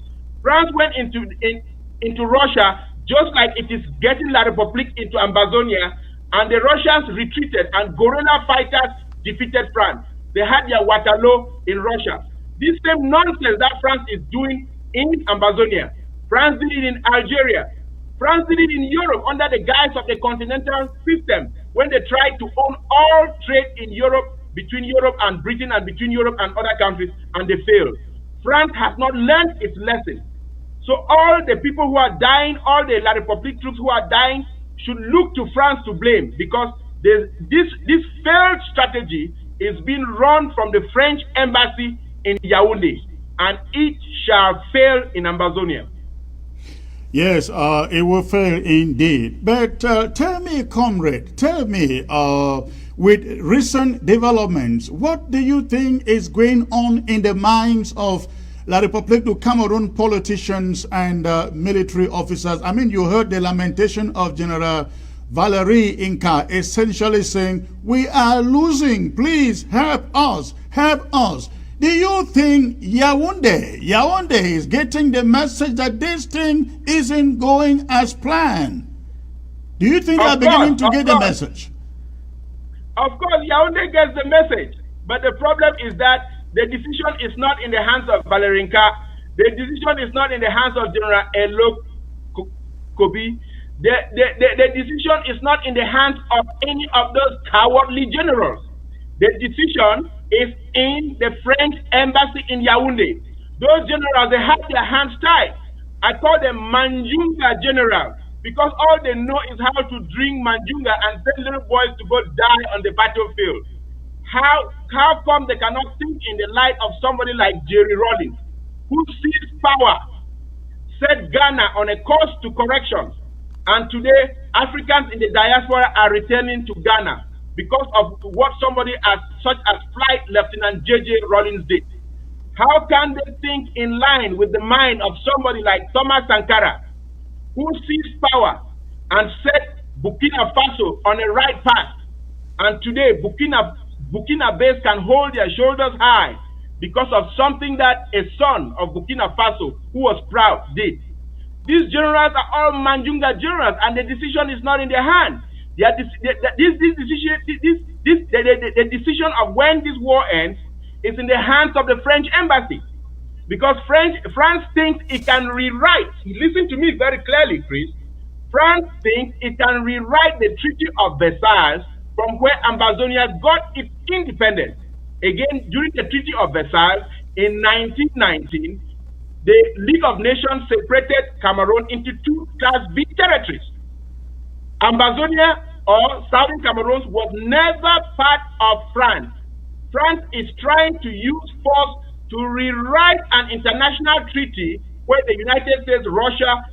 France went into Russia just like it is getting La Republic into Ambazonia, and the Russians retreated and guerrilla fighters defeated France. They had their Waterloo in Russia. This same nonsense that France is doing in Ambazonia, France did it in Algeria. France did it in Europe under the guise of the continental system, when they tried to own all trade in Europe, between Europe and Britain, and between Europe and other countries, and they failed. France has not learned its lesson. So all the people who are dying, all the La Republic troops who are dying, should look to France to blame, because this failed strategy is being run from the French embassy in Yaoundé, and it shall fail in Ambazonia. Yes, it will fail indeed. But tell me, comrade, with recent developments, what do you think is going on in the minds of La République du Cameroon politicians and military officers? I mean, you heard the lamentation of General Valerie Inca essentially saying, we are losing, please help us, help us. Do you think Yaoundé is getting the message that this thing isn't going as planned? Do you think they're beginning to get the message? Of course, Yaoundé gets the message. But the problem is that the decision is not in the hands of Valerie Inca. The decision is not in the hands of General Elo Kobi. The decision is not in the hands of any of those cowardly generals. The decision is in the French embassy in Yaoundé. Those generals, they have their hands tied. I call them Manjunga generals because all they know is how to drink Manjunga and send little boys to go die on the battlefield. How come they cannot think in the light of somebody like Jerry Rawlings, who seized power, set Ghana on a course to correction, and today Africans in the diaspora are returning to Ghana because of what somebody such as Flight Lieutenant J.J. Rawlings did. How can they think in line with the mind of somebody like Thomas Sankara, who seized power and set Burkina Faso on a right path, and today Burkina Base can hold their shoulders high because of something that a son of Burkina Faso, who was proud, did. These generals are all Manjunga generals, and the decision is not in their hand. The decision of when this war ends is in the hands of the French embassy, because France thinks it can rewrite. Listen to me very clearly, Chris. France thinks it can rewrite the Treaty of Versailles from where Ambazonia got its independence. Again, during the Treaty of Versailles in 1919, the League of Nations separated Cameroon into two Class B territories. Ambazonia, or Southern Cameroon, was never part of France. France is trying to use force to rewrite an international treaty where the United States, Russia,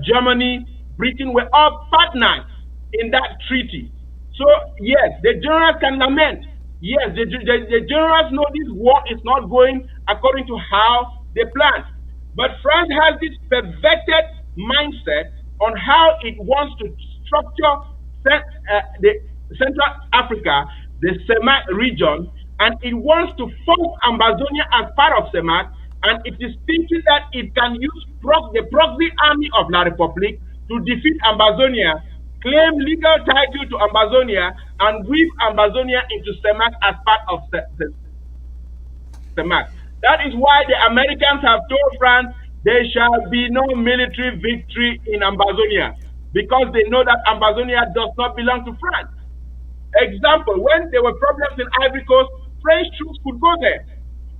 Germany, Britain were all partners in that treaty. So, yes, the generals can lament. Yes, the generals know this war is not going according to how they planned. But France has this perverted mindset on how it wants to structure the Central Africa, the CEMAC region, and it wants to force Ambazonia as part of CEMAC, and it is thinking that it can use the proxy army of La République to defeat Ambazonia, claim legal title to Ambazonia, and weave Ambazonia into CEMAC as part of CEMAC. That is why the Americans have told France there shall be no military victory in Ambazonia, because they know that Ambazonia does not belong to France. Example, when there were problems in Ivory Coast, French troops could go there.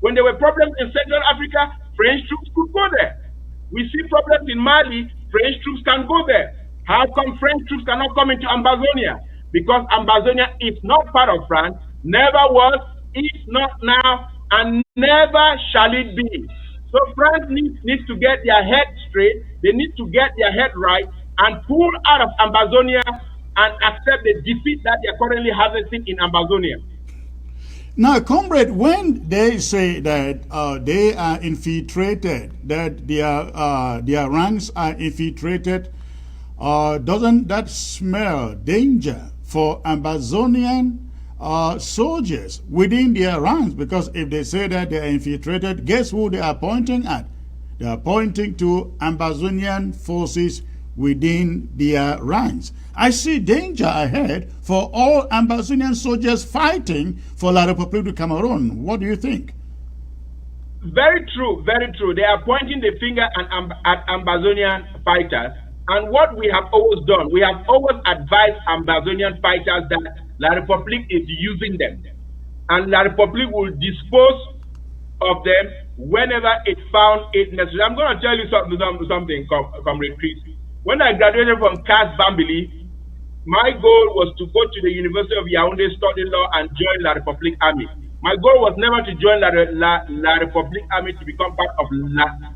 When there were problems in Central Africa, French troops could go there. We see problems in Mali, French troops can go there. How come French troops cannot come into Ambazonia? Because Ambazonia is not part of France, never was, is not now, and never shall it be. So France needs to get their head straight, they need to get their head right, and pull out of Ambazonia and accept the defeat that they are currently harvesting in Ambazonia. Now, comrade, when they say that they are infiltrated, that their ranks are infiltrated, doesn't that smell danger for Ambazonian soldiers within their ranks? Because if they say that they are infiltrated, guess who they are pointing at? They are pointing to Ambazonian forces within their ranks. I see danger ahead for all Ambazonian soldiers fighting for La République du Cameroon. What do you think? Very true, very true. They are pointing the finger at Ambazonian fighters. And what we have always done, we have always advised Ambazonian fighters that La République is using them. And La République will dispose of them whenever it found it necessary. I'm going to tell you something, Comrade Chris. When I graduated from CAS Bambili, my goal was to go to the University of Yaoundé, study law, and join La République Army. My goal was never to join La République Army to become part of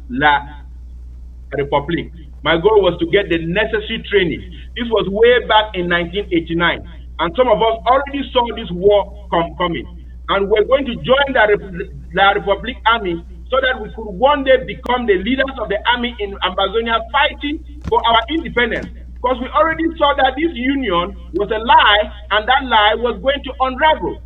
La République. My goal was to get the necessary training. This was way back in 1989. And some of us already saw this war coming. And we're going to join La République Army so that we could one day become the leaders of the army in Ambazonia fighting for our independence. Because we already saw that this union was a lie, and that lie was going to unravel.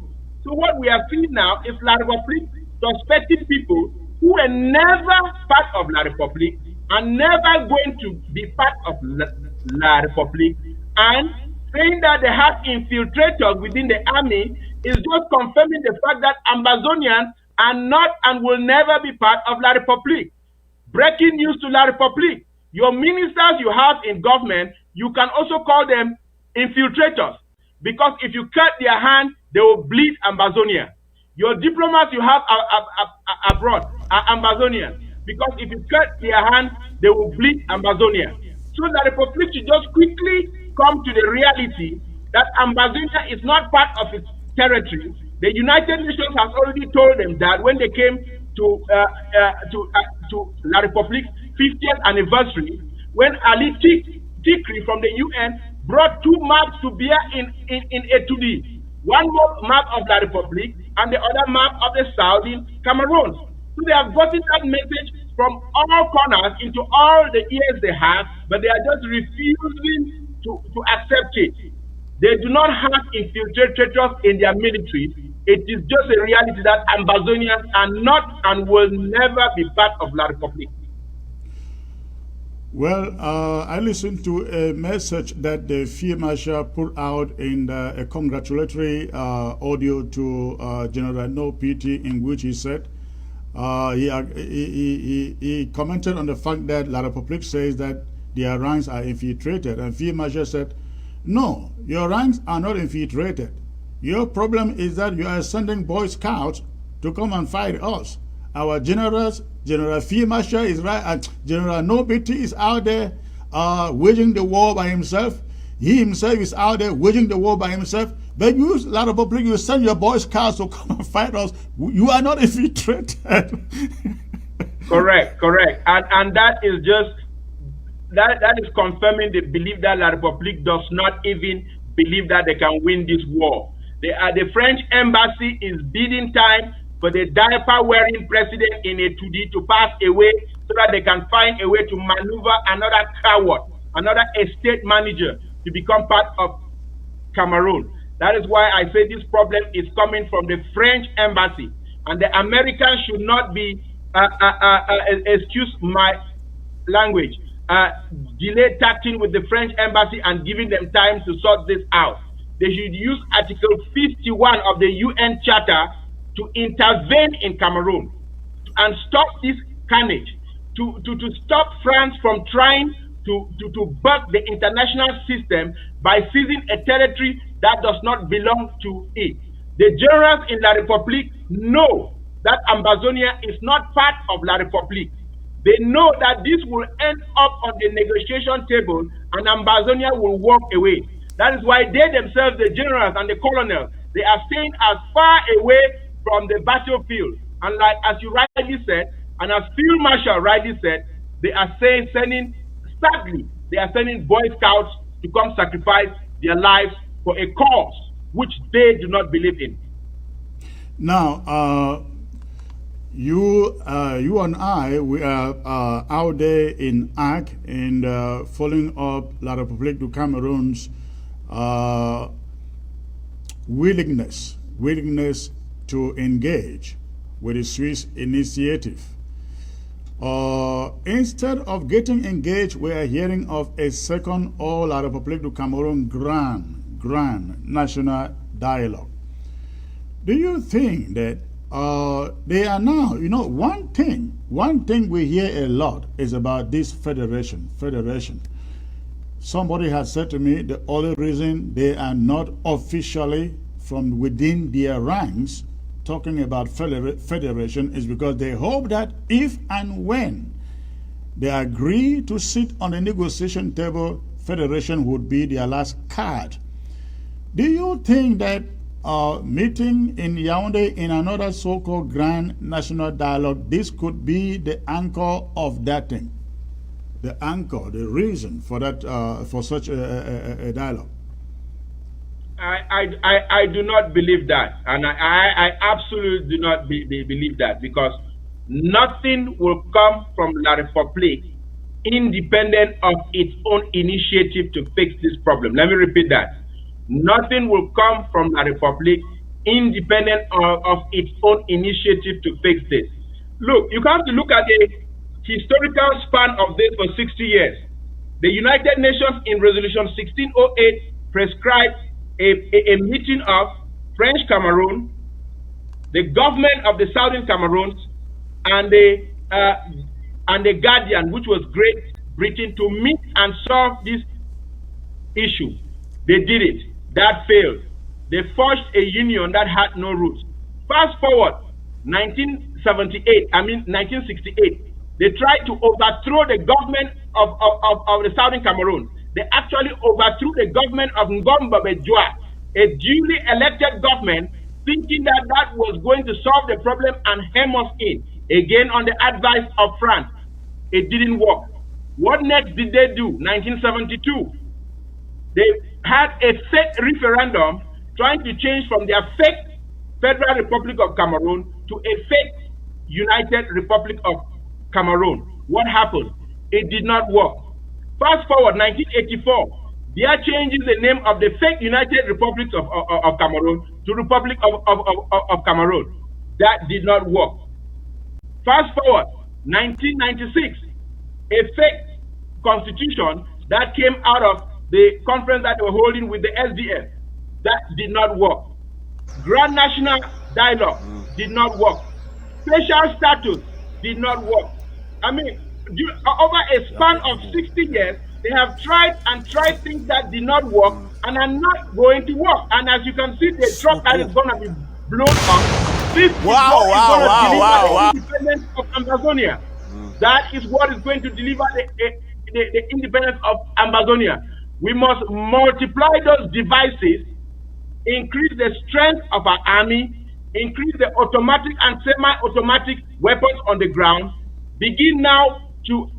So what we are seeing now is La République suspecting people who were never part of La République and never going to be part of La République, and saying that they have infiltrators within the army is just confirming the fact that Ambazonians are not and will never be part of La République. Breaking news to La Republique. Your ministers you have in government, you can also call them infiltrators. Because if you cut their hand, they will bleed Ambazonian. Your diplomats you have abroad are Ambazonian. Because if you cut their hand, they will bleed Ambazonian. So La Republique should just quickly come to the reality that Ambazonia is not part of its territory. The United Nations has already told them that when they came to La Republique's 50th anniversary, when Ali Tikri from the UN brought two maps to bear in Etude, one map of La Republique and the other map of the South in Cameroon. So they have gotten that message from all corners into all the ears they have, but they are just refusing to accept it. They do not have infiltrators in their military. It is just a reality that Ambazonians are not and will never be part of La Republique. Well, I listened to a message that the Field Marshal put out in a congratulatory audio to General No PT, in which he said he commented on the fact that La Republique says that their ranks are infiltrated, and Field Marshal said, "No, your ranks are not infiltrated. Your problem is that you are sending Boy Scouts to come and fight us. Our generals, General Field Marshal is right, and General Nobity is out there waging the war by himself. He himself is out there waging the war by himself. But you, La Republique, you send your Boy Scouts to come and fight us. You are not infiltrated." Correct. And that is just, that is confirming the belief that La Republique does not even believe that they can win this war. The French embassy is bidding time for the diaper-wearing president in Etude to pass away so that they can find a way to maneuver another coward, another estate manager to become part of Cameroon. That is why I say this problem is coming from the French embassy. And the Americans should not be, excuse my language, delay tacting with the French embassy and giving them time to sort this out. They should use Article 51 of the UN Charter to intervene in Cameroon and stop this carnage, to stop France from trying to buck the international system by seizing a territory that does not belong to it. The generals in La Republique know that Ambazonia is not part of La Republique. They know that this will end up on the negotiation table and Ambazonia will walk away. That is why they themselves, the generals and the colonels, they are staying as far away from the battlefield. And like as you rightly said, and as Field Marshal rightly said, they are sending Boy Scouts to come sacrifice their lives for a cause which they do not believe in. Now, you and I, we are out there in ACK and following up La Republique du Cameroon's willingness to engage with the Swiss initiative. Instead of getting engaged, we are hearing of a second La Republique du Cameroon grand national dialogue. Do you think that they are now, one thing we hear a lot is about this federation. Somebody has said to me the only reason they are not officially from within their ranks talking about federation is because they hope that if and when they agree to sit on the negotiation table, federation would be their last card. Do you think that meeting in Yaoundé in another so-called grand national dialogue, this could be the anchor of that thing? The anchor, the reason for that, for such a dialogue? I do not believe that, and I absolutely do not believe that, because nothing will come from La Republique independent of its own initiative to fix this problem. Let me repeat that. Nothing will come from La Republique independent of its own initiative to fix this. Look, you have to look at the historical span of this for 60 years. The United Nations in Resolution 1608 prescribed a meeting of French Cameroon, the government of the Southern Cameroon, and the and the Guardian, which was Great Britain, to meet and solve this issue. They did it. That failed. They forged a union that had no roots. Fast forward, 1968, they tried to overthrow the government of the Southern Cameroon. They actually overthrew the government of Ngomba Bejua, a duly elected government, thinking that that was going to solve the problem and hem us in, again on the advice of France. It didn't work. What next did they do? 1972. They had a fake referendum trying to change from their fake Federal Republic of Cameroon to a fake United Republic of Cameroon. What happened? It did not work. Fast forward, 1984, they are changing the name of the fake United Republic of Cameroon to Republic of Cameroon. That did not work. Fast forward, 1996, a fake constitution that came out of the conference that they were holding with the SDF. That did not work. Grand National Dialogue did not work. Special status did not work. I mean, over a span of 60 years, they have tried and tried things that did not work and are not going to work. And as you can see, the truck that is going to be blown up. This is what is going to deliver the independence of Ambazonia. That is what is going to deliver the independence of Ambazonia. We must multiply those devices, increase the strength of our army, increase the automatic and semi-automatic weapons on the ground, begin now to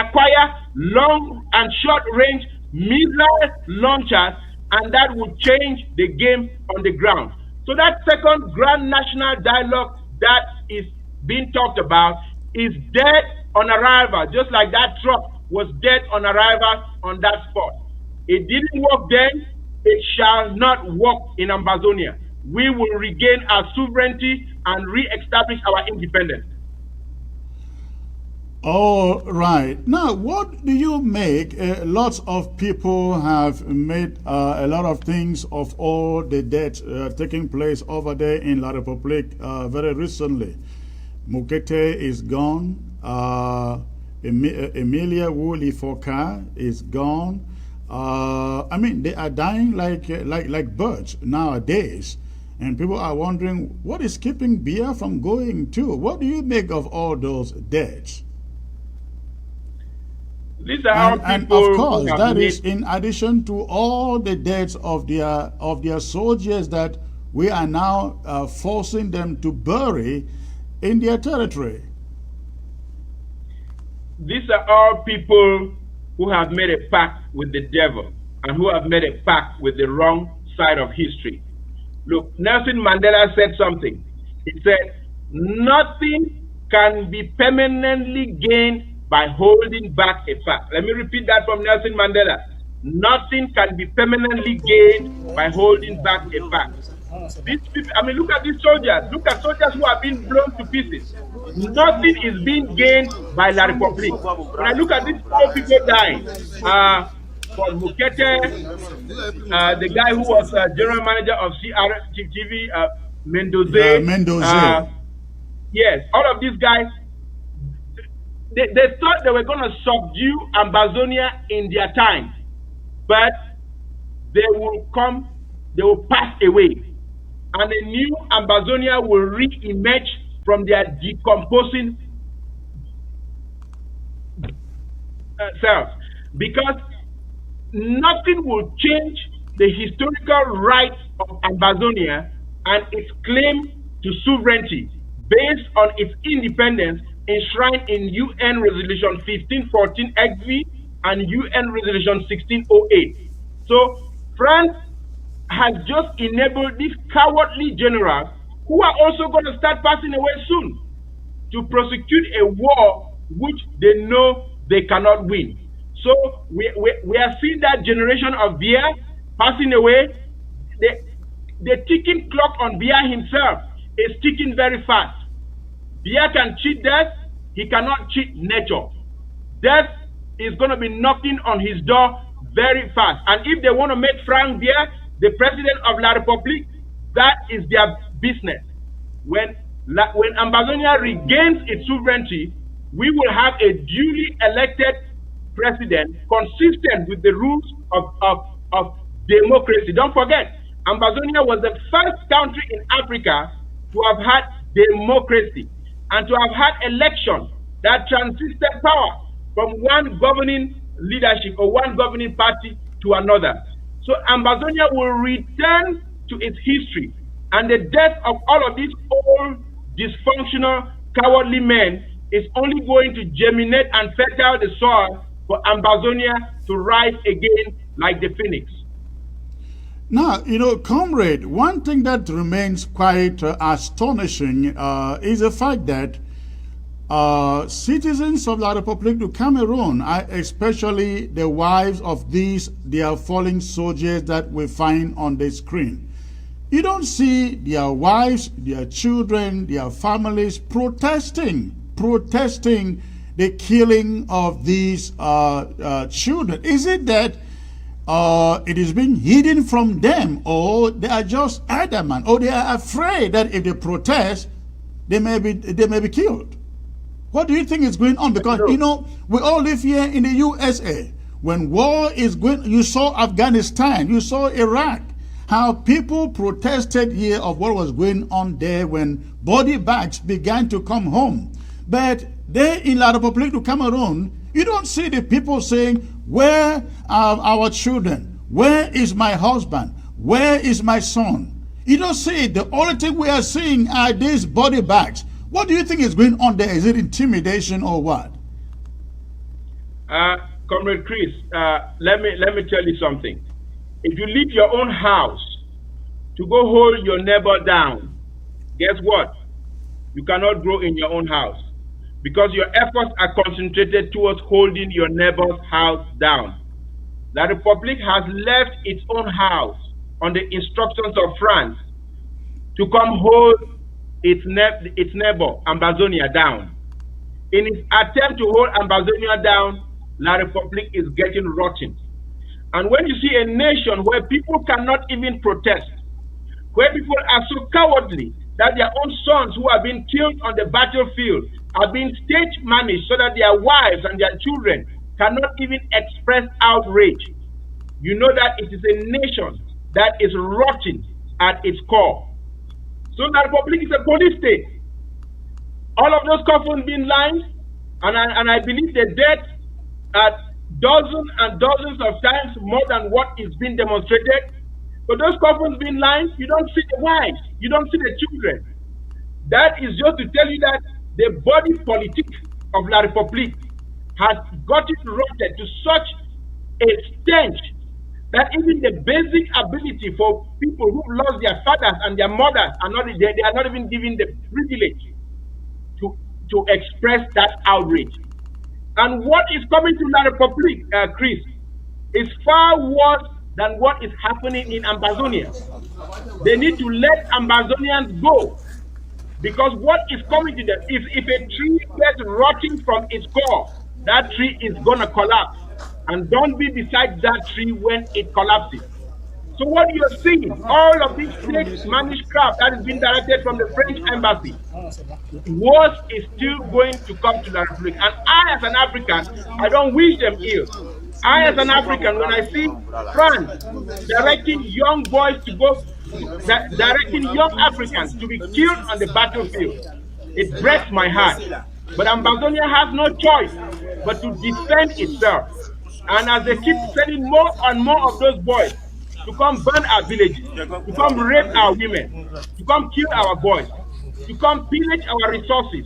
acquire long and short range missile launchers, and that will change the game on the ground. So that second Grand National Dialogue that is being talked about is dead on arrival, just like that truck was dead on arrival on that spot. It didn't work then, it shall not work in Ambazonia. We will regain our sovereignty and re-establish our independence. All right. Now, what do you make? Lots of people have made a lot of things of all the deaths taking place over there in La République very recently. Mukete is gone. Emilia Wuli Foka is gone. I mean, they are dying like birds nowadays. And people are wondering, what is keeping Biya from going too? What do you make of all those deaths? These are and of course, that is in addition to all the deaths of their soldiers that we are now forcing them to bury in their territory. These are all people who have made a pact with the devil and who have made a pact with the wrong side of history. Look, Nelson Mandela said something. He said, nothing can be permanently gained by holding back a fact. Let me repeat that from Nelson Mandela. Nothing can be permanently gained by holding back a fact. These people, I mean, look at these soldiers. Look at soldiers who are being blown to pieces. Nothing is being gained by La République. When I look at these four people dying, from Mukete, the guy who was general manager of CRTV, Mendoza. Yes, all of these guys, they thought they were going to subdue Ambazonia in their time, but they will pass away, and a new Ambazonia will re-emerge from their decomposing selves, because nothing will change the historical right of Ambazonia and its claim to sovereignty based on its independence enshrined in UN Resolution 1514 XV and UN Resolution 1608. So France has just enabled these cowardly generals, who are also going to start passing away soon, to prosecute a war which they know they cannot win. So we are seeing that generation of Biya passing away. The ticking clock on Biya himself is ticking very fast. Biya can cheat death, he cannot cheat nature. Death is going to be knocking on his door very fast. And if they want to make Frank Biya the president of La République, that is their business. When When Ambazonia regains its sovereignty, we will have a duly elected president consistent with the rules of democracy. Don't forget, Ambazonia was the first country in Africa to have had democracy and to have had elections that transisted power from one governing leadership or one governing party to another. So Ambazonia will return to its history, and the death of all of these old, dysfunctional, cowardly men is only going to germinate and fertile the soil for Ambazonia to rise again like the phoenix. Now, comrade, one thing that remains quite astonishing is the fact that citizens of La République du Cameroon, especially the wives of their fallen soldiers that we find on the screen, you don't see their wives, their children, their families protesting the killing of these children. Is it that it is being hidden from them, or they are just adamant, or they are afraid that if they protest, they may be killed? What do you think is going on? Because, we all live here in the USA. When war is going, you saw Afghanistan, you saw Iraq, how people protested here of what was going on there when body bags began to come home. But there in La République du Cameroon, you don't see the people saying, where are our children? Where is my husband? Where is my son? You don't see it. The only thing we are seeing are these body bags. What do you think is going on there? Is it intimidation or what? Comrade Chris, let me tell you something. If you leave your own house to go hold your neighbor down, guess what? You cannot grow in your own house, because your efforts are concentrated towards holding your neighbor's house down. La République has left its own house on the instructions of France to come hold its neighbor, Ambazonia, down. In its attempt to hold Ambazonia down, La République is getting rotten. And when you see a nation where people cannot even protest, where people are so cowardly that their own sons who have been killed on the battlefield are being stage managed so that their wives and their children cannot even express outrage, you know that it is a nation that is rotting at its core. So La République is a police state. All of those coffins being lined, and I believe the death at dozens and dozens of times more than what is being demonstrated. But those coffins being lined, you don't see the wives, you don't see the children. That is just to tell you that the body politic of La République has got it rotted to such a stench that even the basic ability for people who lost their fathers and their mothers are not, they are not even given the privilege to express that outrage. And what is coming to La République, Chris, is far worse than what is happening in Ambazonia. They need to let Ambazonians go, because what is coming to them, if a tree gets rotting from its core, that tree is going to collapse. And don't be beside that tree when it collapses. So what you're seeing, all of this fake managed craft that is being directed from the French embassy, worse is still going to come to La République. And I, as an African, I don't wish them ill. I, as an African, when I see France directing young boys to go, directing young Africans to be killed on the battlefield, it breaks my heart. But Ambazonia has no choice but to defend itself. And as they keep sending more and more of those boys to come burn our villages, to come rape our women, to come kill our boys, to come pillage our resources,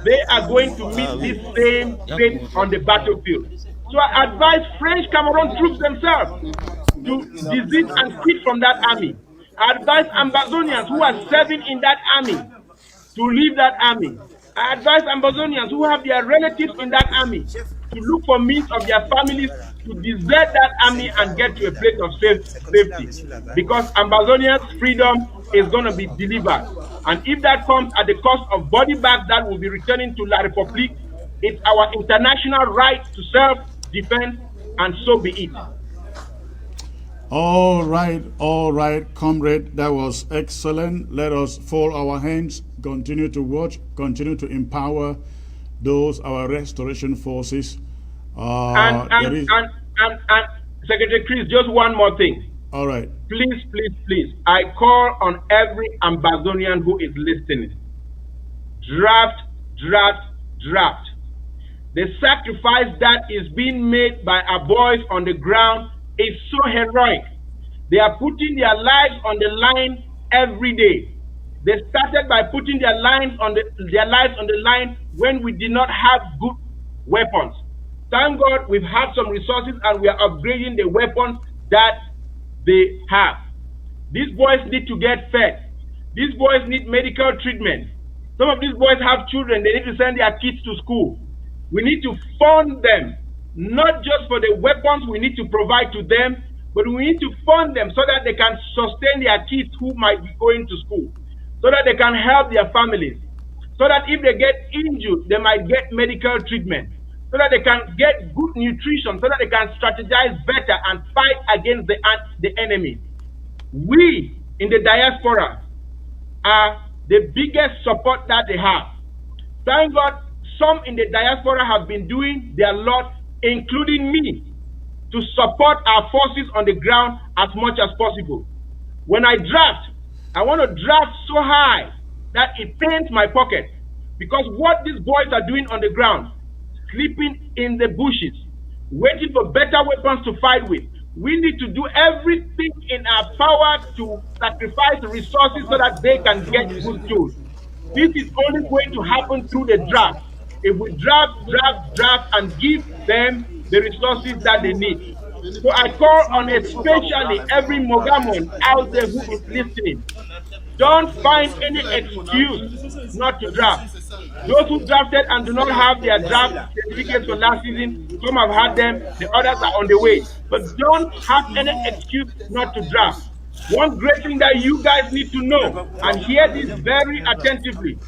they are going to meet this same fate on the battlefield. So I advise French Cameroon troops themselves to desist and quit from that army. I advise Ambazonians who are serving in that army to leave that army. I advise Ambazonians who have their relatives in that army to look for means of their families to desert that army and get to a place of safety. Because Ambazonians' freedom is going to be delivered. And if that comes at the cost of body bags that will be returning to La République, it's our international right to self-defense, and so be it. All right, comrade. That was excellent. Let us fold our hands, continue to watch, continue to empower those, our restoration forces. And Secretary Chris, just one more thing. All right. Please. I call on every Ambazonian who is listening. Draft. The sacrifice that is being made by our boys on the ground is so heroic. They are putting their lives on the line every day. They started by putting their lives on the line when we did not have good weapons. Thank God we've had some resources and we are upgrading the weapons that they have. These boys need to get fed. These boys need medical treatment. Some of these boys have children. They need to send their kids to school. We need to fund them, not just for the weapons we need to provide to them, but we need to fund them so that they can sustain their kids who might be going to school, so that they can help their families, so that if they get injured, they might get medical treatment, so that they can get good nutrition, so that they can strategize better and fight against the enemy. We in the diaspora are the biggest support that they have. Thank God some in the diaspora have been doing their lot, including me, to support our forces on the ground as much as possible. When I draft, I want to draft so high that it pains my pocket, because what these boys are doing on the ground, sleeping in the bushes, waiting for better weapons to fight with, we need to do everything in our power to sacrifice resources so that they can get good tools. This is only going to happen through the draft. If we draft, and give them the resources that they need. So I call on especially every Mogamon out there who is listening. Don't find any excuse not to draft. Those who drafted and do not have their draft certificates for last season, some have had them, the others are on the way. But don't have any excuse not to draft. One great thing that you guys need to know, and hear this very attentively,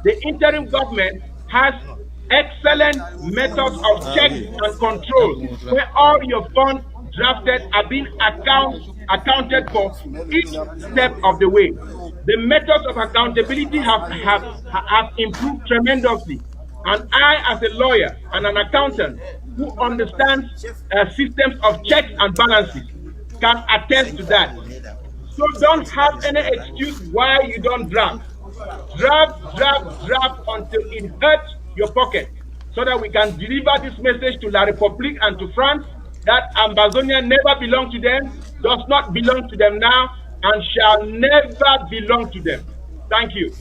the interim government has excellent methods of checks and controls where all your funds drafted are being accounted for each step of the way. The methods of accountability have improved tremendously. And I, as a lawyer and an accountant who understands systems of checks and balances, can attest to that. So don't have any excuse why you don't draft. Draft until it hurts your pocket, so that we can deliver this message to La République and to France that Ambazonia never belonged to them, does not belong to them now, and shall never belong to them. Thank you.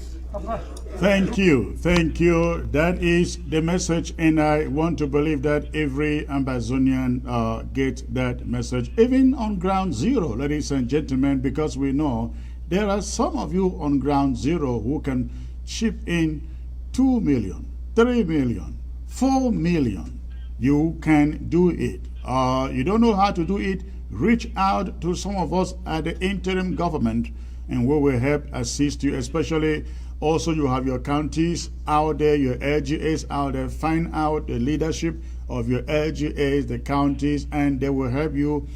Thank you. That is the message, and I want to believe that every Ambazonian gets that message, even on ground zero, ladies and gentlemen, because we know there are some of you on ground zero who can chip in 2 million, 3 million, 4 million. You can do it. You don't know how to do it, reach out to some of us at the interim government, and we will help assist you. Especially also, you have your counties out there, your LGAs out there. Find out the leadership of your LGAs, the counties, and they will help you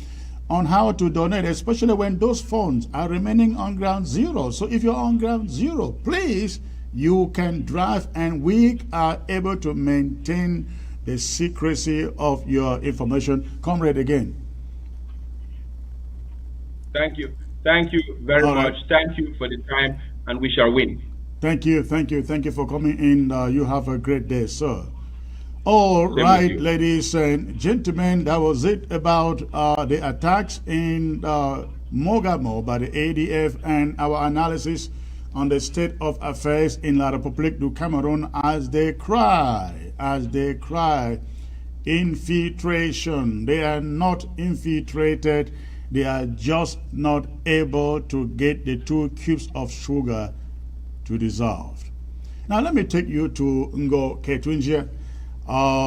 on how to donate, especially when those funds are remaining on ground zero. So if you're on ground zero, please, you can drive, and we are able to maintain the secrecy of your information. Comrade, again. Thank you very much. Thank you for the time, and we shall win. Thank you for coming in. You have a great day, sir. All right, ladies and gentlemen, that was it about the attacks in Mogamo by the ADF and our analysis on the state of affairs in La République du Cameroon as they cry infiltration. They are not infiltrated. They are just not able to get the 2 cubes of sugar to dissolve. Now let me take you to Ngo Ketunjia,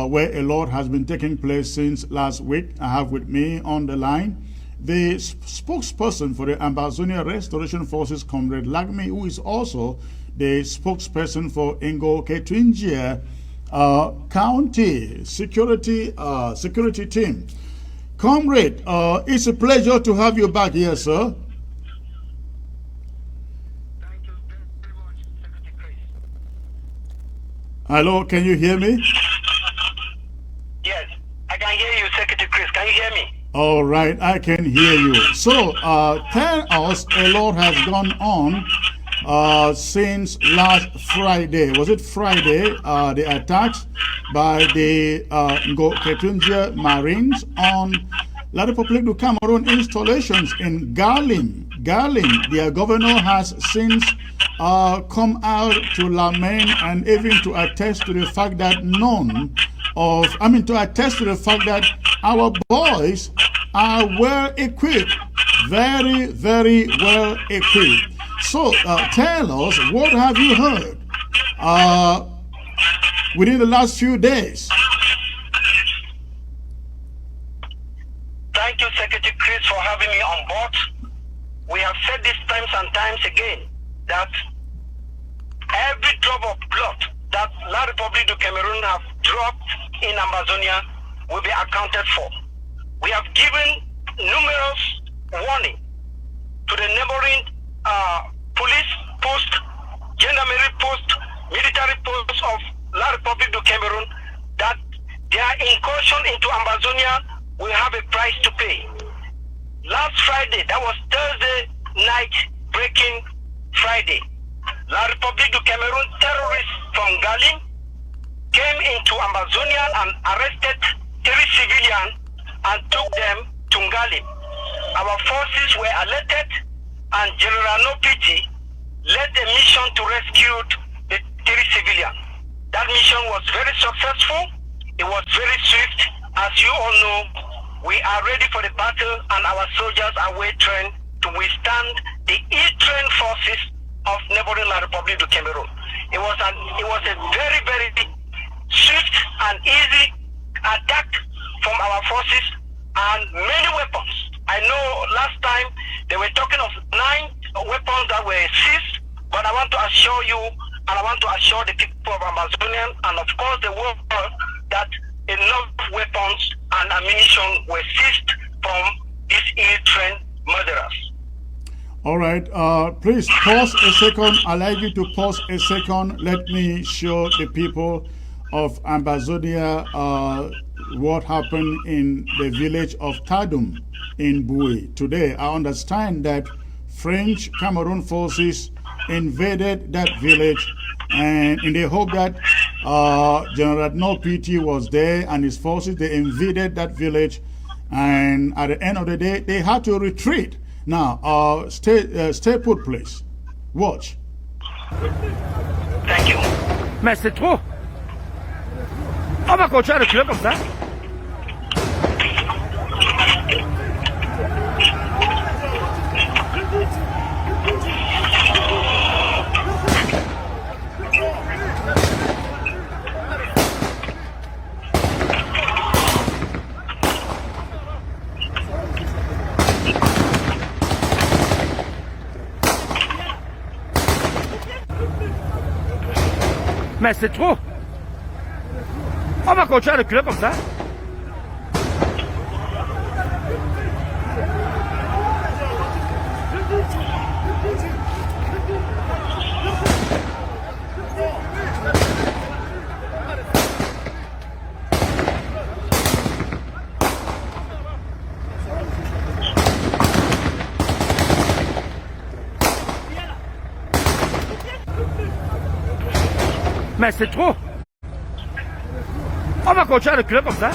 where a lot has been taking place since last week. I have with me on the line the spokesperson for the Ambazonian Restoration Forces, Comrade Lagmi, who is also the spokesperson for Ngo Ketunjia County security team. Comrade, it's a pleasure to have you back here, sir. Hello, can you hear me? Yes, I can hear you, Secretary Chris. Can you hear me? All right, I can hear you. So, tell us, a lot has gone on since last Friday. Was it Friday? The attacks by the Ketunjia Marines on La République du Cameroon installations in Galim. Their governor has since come out to lament and even to attest to the fact that our boys are well equipped, very, very well equipped. So tell us, what have you heard within the last few days? Thank you, Secretary Chris, for having me on board. We have said this times and times again that every drop of blood that La République du Cameroon have dropped in Ambazonia will be accounted for. We have given numerous warning to the neighboring police post, gendarmerie post, military posts of La République du Cameroon that their incursion into Ambazonia will have a price to pay. Last Friday, that was Thursday night, breaking Friday, La République du Cameroon terrorists from Galim came into Ambazonia and arrested 3 civilians and took them to Galim. Our forces were alerted and General Nopiti led a mission to rescue the 3 civilians. That mission was very successful. It was very swift. As you all know, we are ready for the battle and our soldiers are well trained to withstand the ill-trained forces of neighboring La République du Cameroon. It was a very, very swift and easy attack from our forces and many weapons. I know last time they were talking of 9 weapons that were seized, but I want to assure you and I want to assure the people of Ambazonian and of course the world that enough weapons and ammunition were seized from these ill-trained murderers. All right, please pause a second. I'd like you to pause a second. Let me show the people of Ambazonia what happened in the village of Tadum in Bui. Today, I understand that French Cameroon forces invaded that village and in the hope that General No PT was there and his forces, they invaded that village, and at the end of the day, they had to retreat. Now, stay put, please. Watch. Thank you. Mais c'est trop. On va continuer à reculer comme ça. Mais c'est trop. On va continuer à reculer comme ça. Mais c'est trop. On va continuer à reculer comme ça.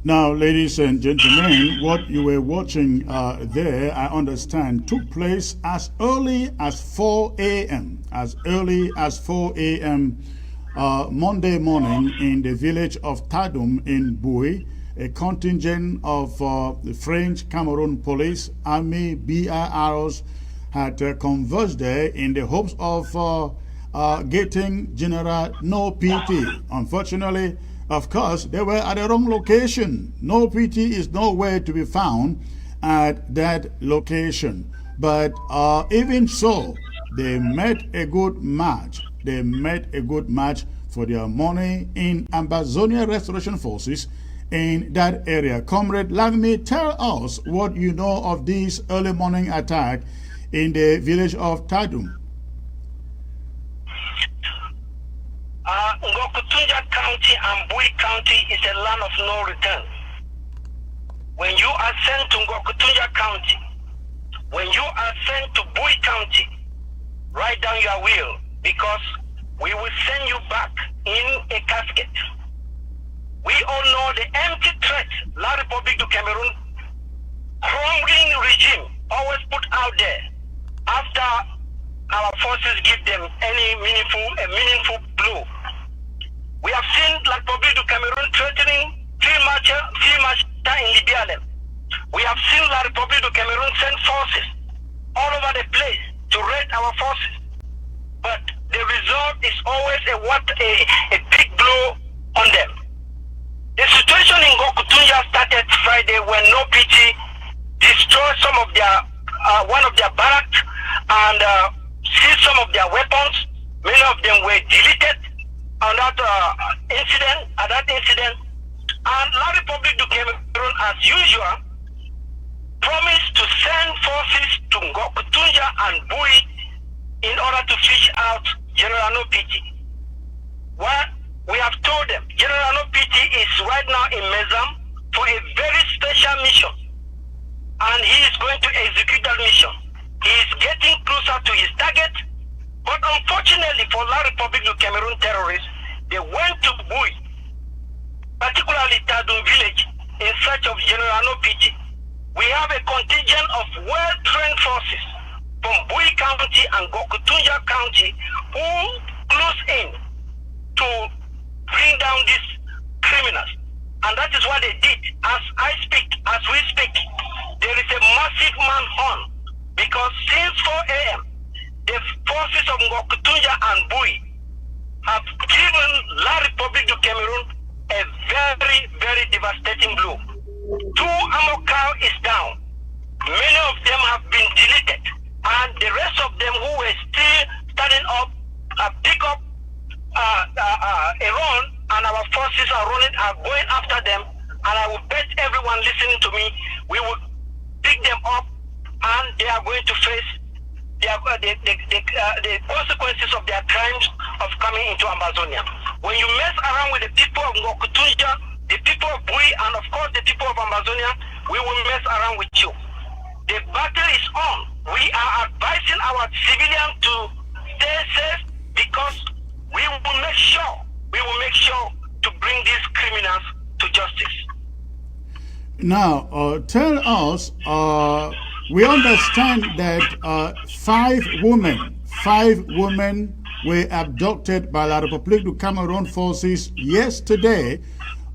Now, ladies and gentlemen, what you were watching there, I understand, took place as early as 4 a.m. As early as 4 a.m. Monday morning in the village of Tadum in Bui. A contingent of the French Cameroon Police, Army, BIRs had converged there in the hopes of getting General No PT. Unfortunately, Of course, they were at the wrong location. No PT is nowhere to be found at that location. But even so, they made a good match. They made a good match for their money in Ambazonian Restoration Forces in that area. Comrade Lavmi, tell us what you know of this early morning attack in the village of Tadum. Ngokutunja County and Bui County is a land of no return. When you are sent to Ngokutunja County, when you are sent to Bui County, write down your will, because we will send you back in a casket. We all know the empty threat La République du Cameroon crumbling regime always put out there after our forces give them any meaningful blow. We have seen La République du Cameroon threatening field marcher in Libya. We have seen La République du Cameroon send forces all over the place to raid our forces. But the result is always a big blow on them. The situation in Ngokutunja started Friday when no PT destroyed some of their one of their barracks and seized some of their weapons. Many of them were deleted on that incident. At that incident, and La République du Cameroon, as usual, promised to send forces to Ngokutunja and Bui in order to fish out General No PT. What we have told them, General No PT is right now in Mezam for a very special mission, and he is going to execute that mission. He is getting closer to his target, but unfortunately for La République du Cameroon terrorists, they went to Bui, particularly Tadum village, in search of General No PT. We have a contingent of well-trained forces from Bui County and Ngokutunja County who close in to bring down these criminals. And that is what they did. As we speak, there is a massive manhunt because since 4 a.m., the forces of Ngokutunja and Bui have given La République du Cameroon a very, very devastating blow. 2 Amokau is down. Many of them have been deleted. And the rest of them who were still standing up pick up a run, and our forces are going after them. And I will bet everyone listening to me, we will pick them up, and they are going to face the consequences of their crimes of coming into Ambazonia. When you mess around with the people of Ngokutunja, the people of Bui, and of course the people of Ambazonia, we will mess around with you. The battle is on. We are advising our civilians to stay safe because we will make sure to bring these criminals to justice. Now, tell us, we understand that 5 women were abducted by La République du Cameroon forces yesterday,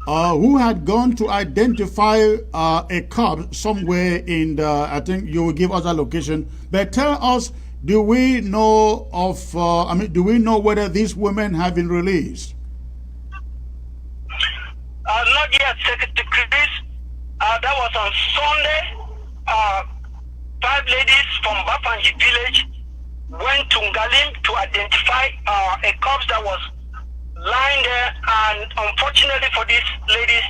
who had gone to identify a corpse somewhere in the, I think you will give us a location, but tell us, do we know whether these women have been released? Not yet, Secretary Chris. That was on Sunday. 5 ladies from Bafanji village went to Ngalim to identify a corpse that was lying there, and unfortunately for these ladies,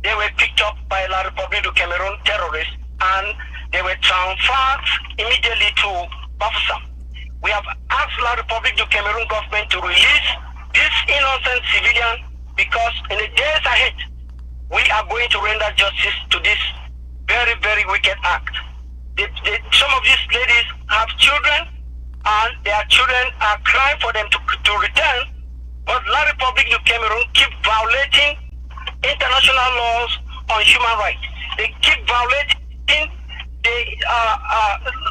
they were picked up by La République du Cameroon terrorists, and they were transferred immediately to Bafoussam. We have asked La République du Cameroon government to release these innocent civilians because in the days ahead, we are going to render justice to this very, very wicked act. Some of these ladies have children, and their children are crying for them to return. But La République du Cameroon keep violating international laws on human rights. They keep violating the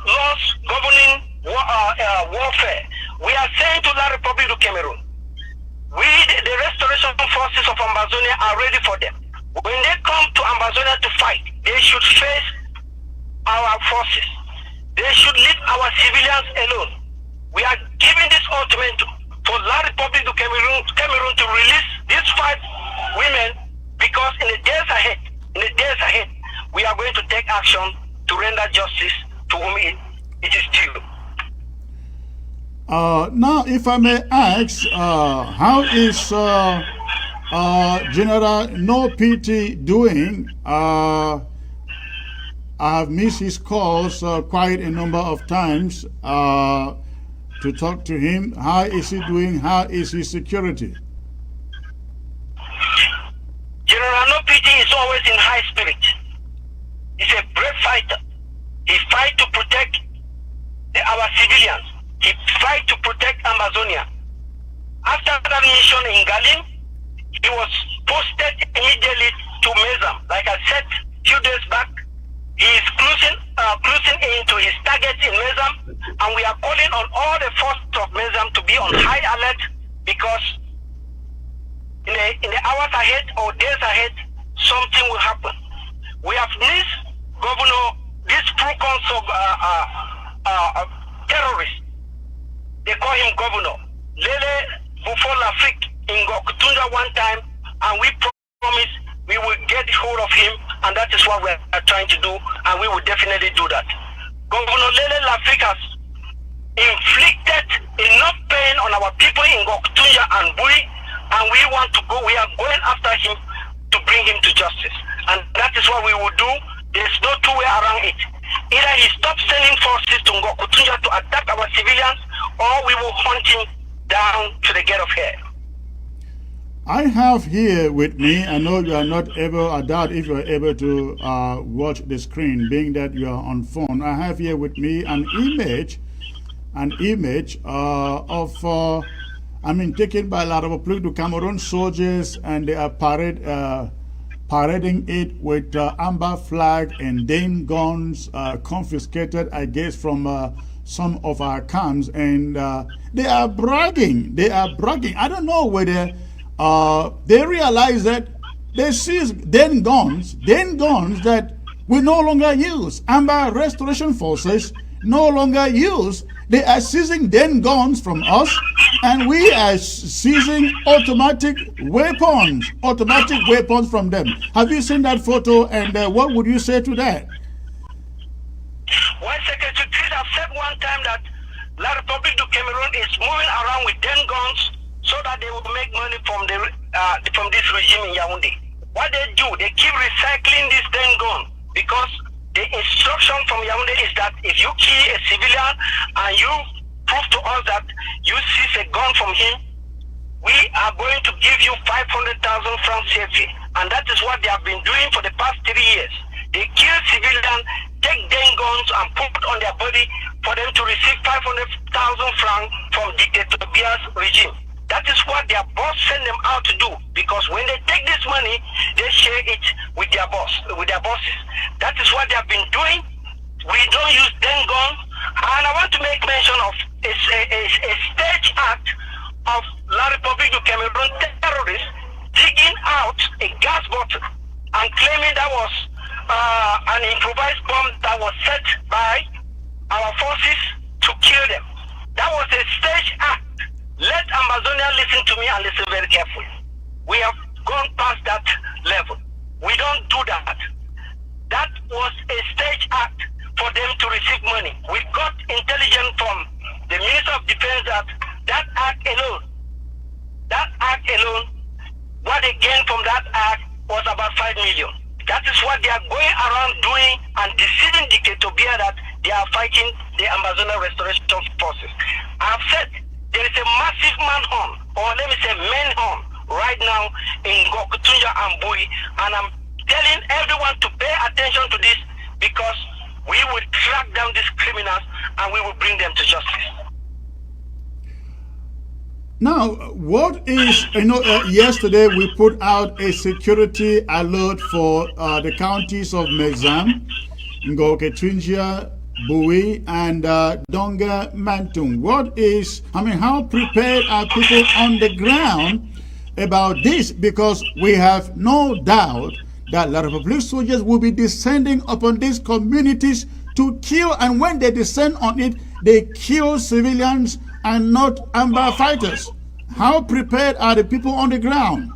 laws governing warfare. We are saying to La République du Cameroon, the restoration forces of Ambazonia are ready for them. When they come to Ambazonia to fight, they should face our forces. They should leave our civilians alone. We are giving this ultimatum for La République du Cameroon to release these 5 fight women, because in the days ahead, we are going to take action to render justice to whom it is due. Now, if I may ask, how is General No Pity doing? I have missed his calls quite a number of times to talk to him. How is he doing? How is his security? General No Pity is always in high spirit. He's a brave fighter. He fights to protect our civilians. He fights to protect Ambazonian. After that mission in Galim, he was posted immediately to Mezam. Like I said a few days back, he is closing into his targets in Mezam, and we are calling on all the forces of Mezam to be on high alert, because in the hours ahead or days ahead, something will happen. We have missed this pro-consul terrorist. They call him Governor Lele Bufol Lafrik in Gokutunja one time, and we promise we will get hold of him, and that is what we are trying to do, and we will definitely do that. Governor Lele Lafrik has inflicted enough pain on our people in Gokutunja and Bui, and we are going after him to bring him to justice, and that is what we will do. There's no two way around it. Either he stops sending forces to Ngokutunja to attack our civilians, or we will hunt him down to the gate of hell. I have here with me, I know you are not able, I doubt if you are able to watch the screen, being that you are on phone. I have here with me an image of, taken by a lot of political Cameroon soldiers, and they are parading it with amber flag and Dane guns confiscated, I guess, from some of our camps, and they are bragging. I don't know whether they realize that they seized Dane guns that we no longer use. Amber Restoration Forces no longer use. They are seizing Dane guns from us, and we are seizing automatic weapons from them. Have you seen that photo, and what would you say to that? Well, Secretary, I've said one time that La Republique du Cameroon is moving around with 10 guns so that they will make money from this regime in Yaoundé. What they do, they keep recycling these 10 guns, because the instruction from Yaoundé is that if you kill a civilian and you prove to us that you seize a gun from him, we are going to give you 500,000 francs CFA. And that is what they have been doing for the past 3 years. They kill civilians, take their guns and put on their body for them to receive 500,000 francs from Dictator Bia's regime. That is what their boss send them out to do, because when they take this money, they share it with their bosses. That is what they have been doing. We don't use them guns. And I want to make mention of a stage act of La Republique du Cameroon terrorists digging out a gas bottle and claiming that was an improvised bomb that was set by our forces to kill them. That was a stage act. Let Ambazonian listen to me and listen very carefully. We have gone past that level. We don't do that. That was a stage act for them to receive money. We got intelligence from the Minister of Defense that act alone, what they gained from that act was about 5 million. That is what they are going around doing and deceiving Dictator Bia that they are fighting the Ambazonian Restoration Forces. I've said there is a massive manhunt, or let me say manhunt, right now in Gokutunja and Bui, and I'm telling everyone to pay attention to this, because we will track down these criminals and we will bring them to justice. Now, what is, yesterday we put out a security alert for the counties of Mezam, Ngoketunjia, Bui, and Donga Mantung. How prepared are people on the ground about this? Because we have no doubt that La Republique soldiers will be descending upon these communities to kill, and when they descend on it, they kill civilians and not amber fighters. How prepared are the people on the ground?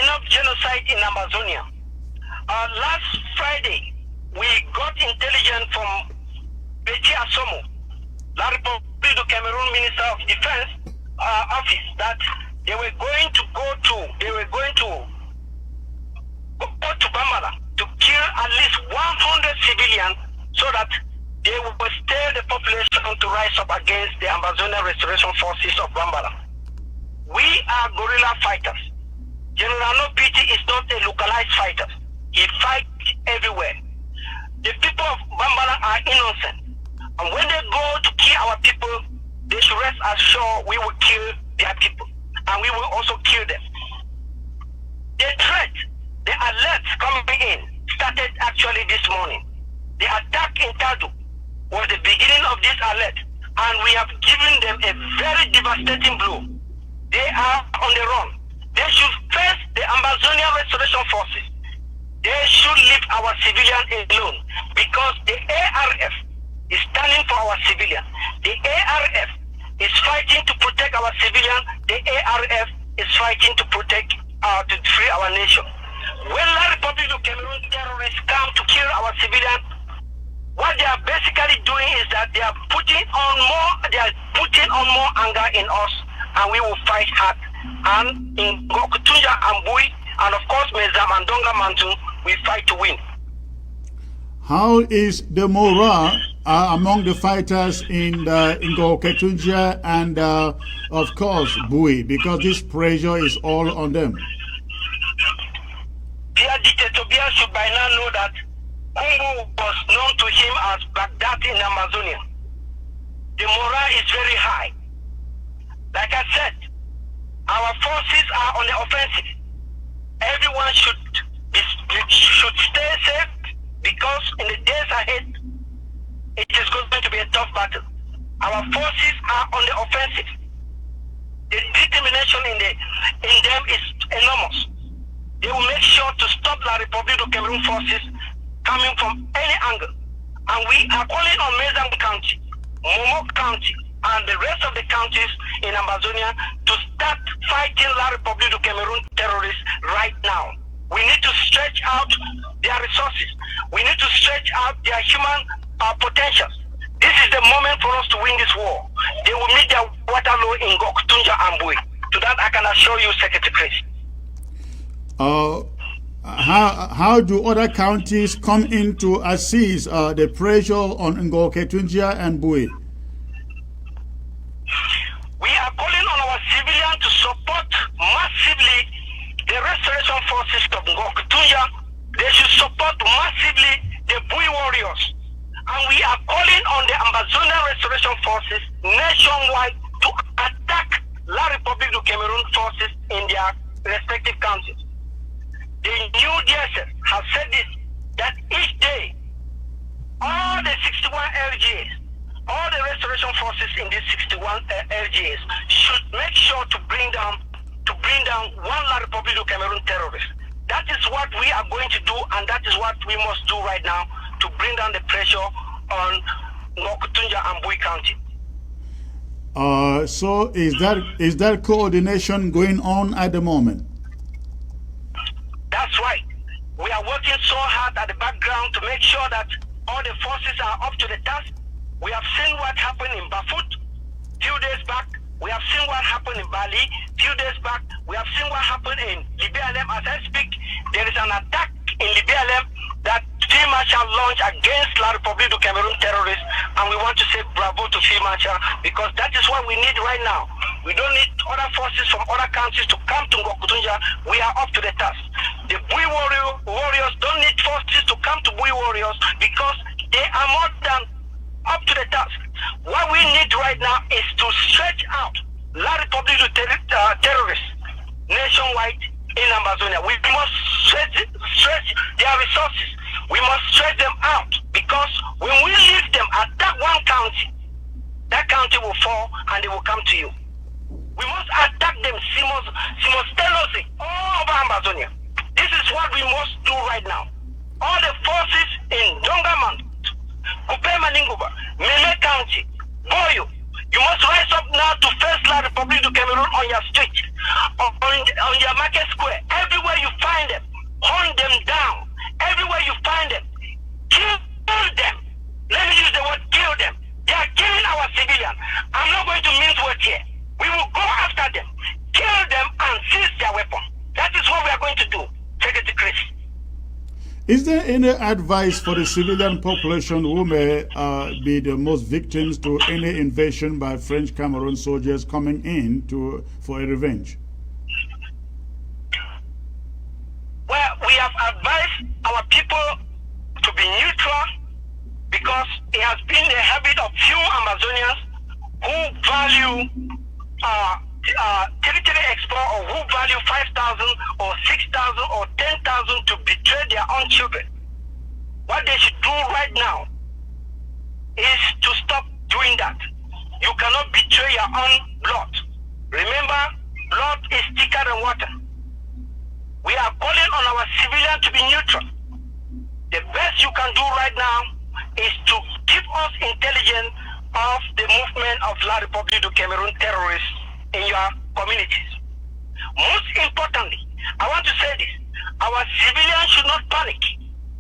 enough genocide in Ambazonia. Last Friday, we got intelligence from Betty Asomo, La Republic of Cameroon Minister of Defense office, that they were going to go to Bambala to kill at least 100 civilians so that they will stir the population to rise up against the Ambazonian Restoration Forces of Bambala. We are guerrilla fighters. General Nopiti is not a localized fighter. He fights everywhere. The people of Bambala are innocent. And when they go to kill our people, they should rest assured we will kill their people. And we will also kill them. The threat, the alerts coming in, started actually this morning. The attack in Tadu was the beginning of this alert. And we have given them a very devastating blow. They are on the run. They should face the Ambazonian Restoration Forces. They should leave our civilians alone, because the ARF is standing for our civilians. The ARF is fighting to protect our civilians. The ARF is fighting to protect, to free our nation. When the Republic of Cameroon terrorists come to kill our civilians, what they are basically doing is that they are putting on more anger in us, and we will fight hard. And in Gokutunja and Bui, and of course Mezam and Donga Mantu, we fight to win. How is the morale among the fighters in Gokutunja and of course Bui, because this pressure is all on them? Dear Dictator Biya should by now know that Kungu was known to him as Baghdad in Amazonia. The morale is very high. Like I said, our forces are on the offensive. Everyone should stay safe, because in the days ahead, it is going to be a tough battle. Our forces are on the offensive. The determination in them is enormous. They will make sure to stop the Republic of Cameroon forces coming from any angle. And we are calling on Mezam County, Momo County, and the rest of the counties in Amazonia to start fighting La Republic of Cameroon terrorists right now. We need to stretch out their resources. We need to stretch out their human potentials. This is the moment for us to win this war. They will meet their Waterloo in Gokutunja and Bui. To that I can assure you, Secretary Chris. How do other counties come in to assist the pressure on Gokutunja and Bui? We are calling on our civilians to support massively the restoration forces of Gokutunja. They should support massively the Bui warriors. And we are calling on the Ambazonian Restoration Forces nationwide to attack La Republic of Cameroon forces in their respective counties. The new DSS has said this, that each day, all the 61 LGAs, all the restoration forces in these 61 LGAs should make sure to bring down one La Republic of Cameroon terrorist. That is what we are going to do, and that is what we must do right now to bring down the pressure on Gokutunja and Bui County. So is that coordination going on at the moment? That's right. We are working so hard at the background to make sure that all the forces are up to the task. We have seen what happened in Bafut few days back. We have seen what happened in Bali few days back. We have seen what happened in Libialem. As I speak, there is an attack in Libialem that Field Marshal launched against La Republic of Cameroon terrorists, and we want to say bravo to Field Marshal, because that is what we need right now. We don't need other forces from other countries to come to Gokutunja. We are up to the task. The Bui warriors don't need forces to come to Bui warriors, because they are more than up to the task. What we need right now is to stretch out La Republic of terrorists nationwide in Amazonia. We must stretch their resources. We must stretch them out, because when we leave them, attack one county, that county will fall and they will come to you. We must attack them simultaneously all over Amazonia. This is what we must do right now. All the forces in Dongaman, Kupema Ninguba, Mele County, Boyo, you must rise up now to face La Republic of Cameroon Cameroon on your street, on your market square, everywhere you find them, hunt them down. Everywhere you find them, kill them. Let me use the word kill them. They are killing our civilians. I'm not going to mince words here. We will go after them, kill them, and seize their weapon. That is what we are going to do, Secretary Chris. Is there any advice for the civilian population who may be the most victims to any invasion by French Cameroon soldiers coming in for a revenge? Well, we have advised our people to be neutral because it has been the habit of few Ambazonians who value territory export or who value 5,000 or 6,000 or 10,000 to betray their own children. What they should do right now is to stop doing that. You cannot betray your own blood. Remember, blood is thicker than water. We are calling on our civilians to be neutral. The best you can do right now is to keep us intelligent of the movement of La République du Cameroun terrorists in your communities. Most importantly, I want to say this, our civilians should not panic,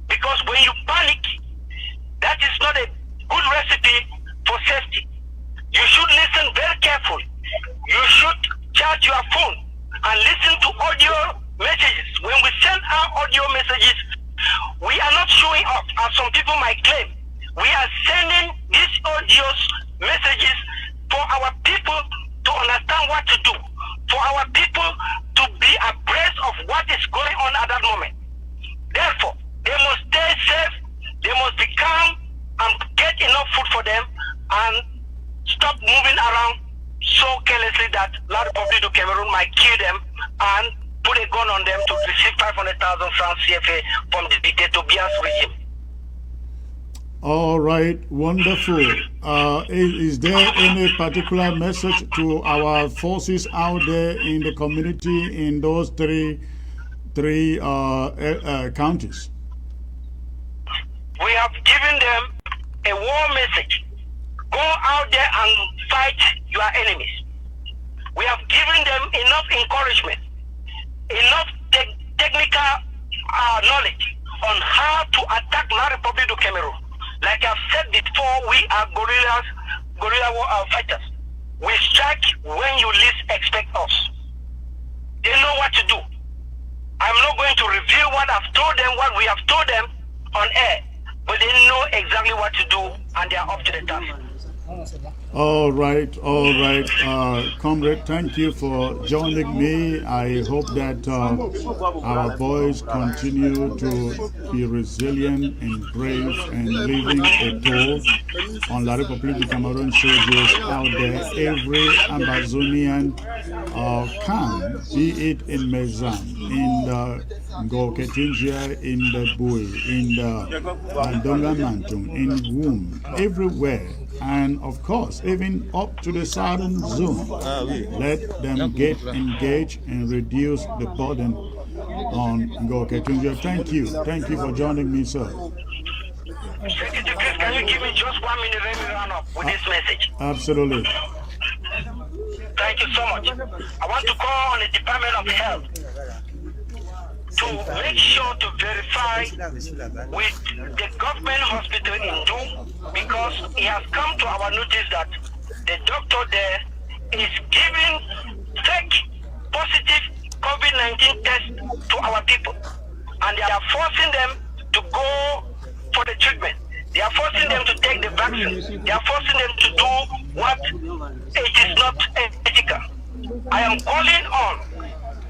because when you panic, that is not a good recipe for safety. You should listen very carefully. You should charge your phone and listen to audio messages. When we send our audio messages, we are not showing up, as some people might claim. We are sending these audio messages for our people to understand what to do, for our people to be abreast of what is going on at that moment. Therefore, they must stay safe, they must be calm and get enough food for them and stop moving around so carelessly that La République du Cameroon might kill them and put a gun on them to receive 500,000 francs CFA from the dictator Bia's regime. All right, wonderful. Is there any particular message to our forces out there in the community in those three counties? We have given them a war message. Go out there and fight your enemies. We have given them enough encouragement, enough technical knowledge on how to attack La République du Cameroon. Like I've said before, we are guerrilla fighters. We strike when you least expect us. They know what to do. I'm not going to reveal what I've told them, what we have told them on air, but they know exactly what to do and they are up to the task. All right. Comrade, thank you for joining me. I hope that our boys continue to be resilient and brave and leaving a toll on La République du Cameroun soldiers out there. Every Ambazonian camp, be it in Mezan, in the Ngoketinjia, in the Bui, in the Dongamantung, in Womb, everywhere. And of course, even up to the southern zone, let them get engaged and reduce the burden on Ngoketunja. Thank you for joining me, sir. Secretary Chris, can you give me just 1 minute, let me run up with this message? Absolutely. Thank you so much. I want to call on the Department of Health to make sure to verify with the government hospital in Doum, because it has come to our notice that the doctor there is giving fake positive COVID-19 tests to our people, and they are forcing them to go for the treatment. They are forcing them to take the vaccine. They are forcing them to do what it is not ethical. I am calling on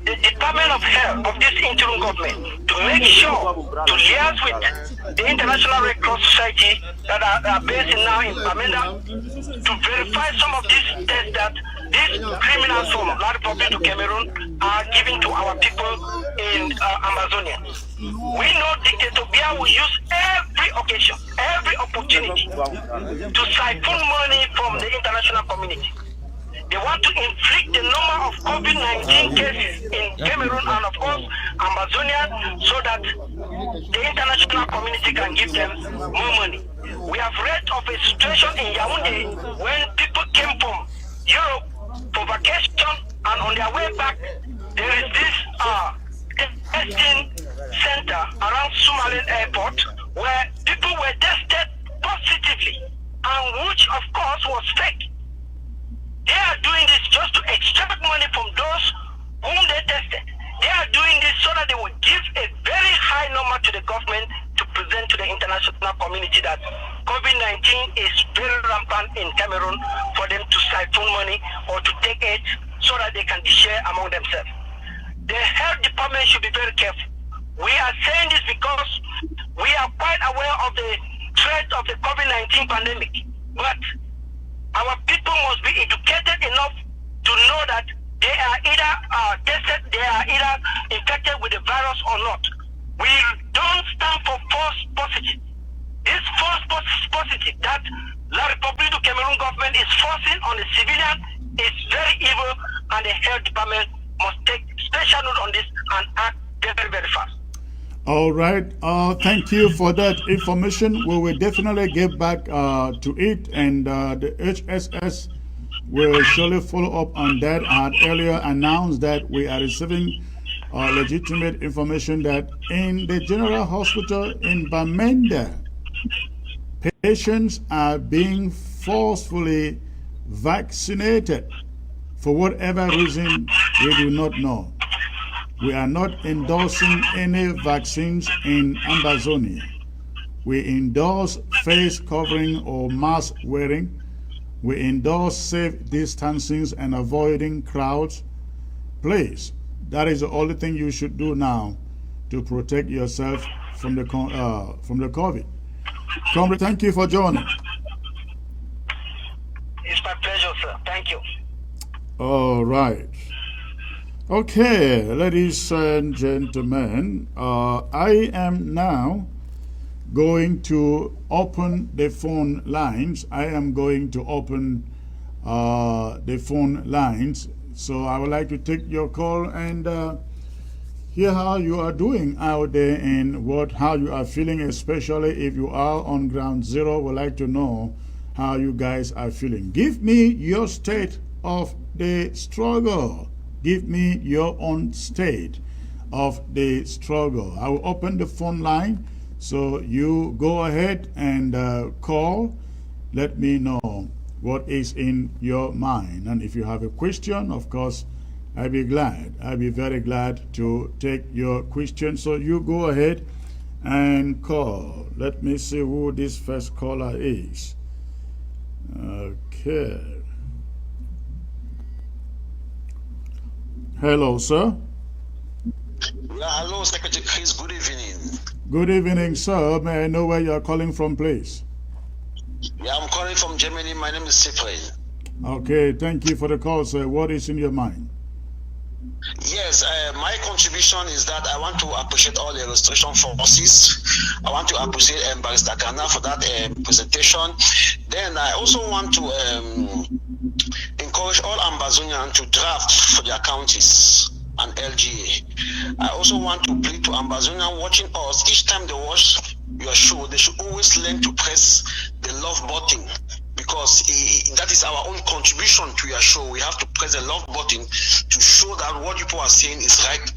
the Department of Health of this interim government to make sure to liaise with the International Red Cross Society that are based now in Bamenda to verify some of these tests that these criminals from La République du Cameroon are giving to our people in Ambazonian. We know Dictator Bia will use every occasion, every opportunity to siphon money from the international community. They want to inflict the number of COVID-19 cases in Cameroon and of course Ambazonian so that the international community can give them more money. We have read of a situation in Yaoundé when people came from Europe for vacation And on their way back, there is this testing center around Somaliland Airport where people were tested positively, and which of course was fake. They are doing this just to extract money from those whom they tested. They are doing this so that they will give a very high number to the government to present to the international community that COVID-19 is very rampant in Cameroon, for them to siphon money or to take it so that they can share among themselves. The health department should be very careful. We are saying this because we are quite aware of the threat of the COVID-19 pandemic, but our people must be educated enough to know that they are either tested, they are either infected with the virus or not. We don't stand for false positive. This false positive that La République du Cameroon government is forcing on the civilian is very evil, and the health department must take special note on this and act very, very fast. All right. Thank you for that information. We will definitely get back to it, and the HSS will surely follow up on that. I had earlier announced that we are receiving legitimate information that in the General Hospital in Bamenda, patients are being forcefully vaccinated for whatever reason we do not know. We are not endorsing any vaccines in Ambazonian. We endorse face covering or mask wearing. We endorse safe distancing and avoiding crowds. Please, that is the only thing you should do now to protect yourself from the COVID. Comrade, thank you for joining. It's my pleasure, sir. Thank you. All right. Okay, ladies and gentlemen, I am now going to open the phone lines. I am going to open the phone lines. So I would like to take your call and hear how you are doing out there and how you are feeling, especially if you are on ground zero. Would like to know how you guys are feeling. Give me your state of the struggle. Give me your own state of the struggle. I will open the phone line, so you go ahead and call. Let me know what is in your mind. And if you have a question, of course, I'd be very glad to take your question. So you go ahead and call. Let me see who this first caller is. Okay. Hello, sir. Yeah, hello, Secretary Chris. Good evening. Good evening, sir. May I know where you are calling from, please? Yeah, I'm calling from Germany. My name is Cyprian. Okay, thank you for the call, sir. What is in your mind? Yes, my contribution is that I want to appreciate all the restoration forces. I want to appreciate Barrister Ghana for that presentation. Then I also want to encourage all Ambazonians to draft for their counties and LGA. I also want to plead to Ambazonians watching us, each time they watch your show, they should always learn to press the love button, because that is our own contribution to your show. We have to press the love button to show that what people are saying is right.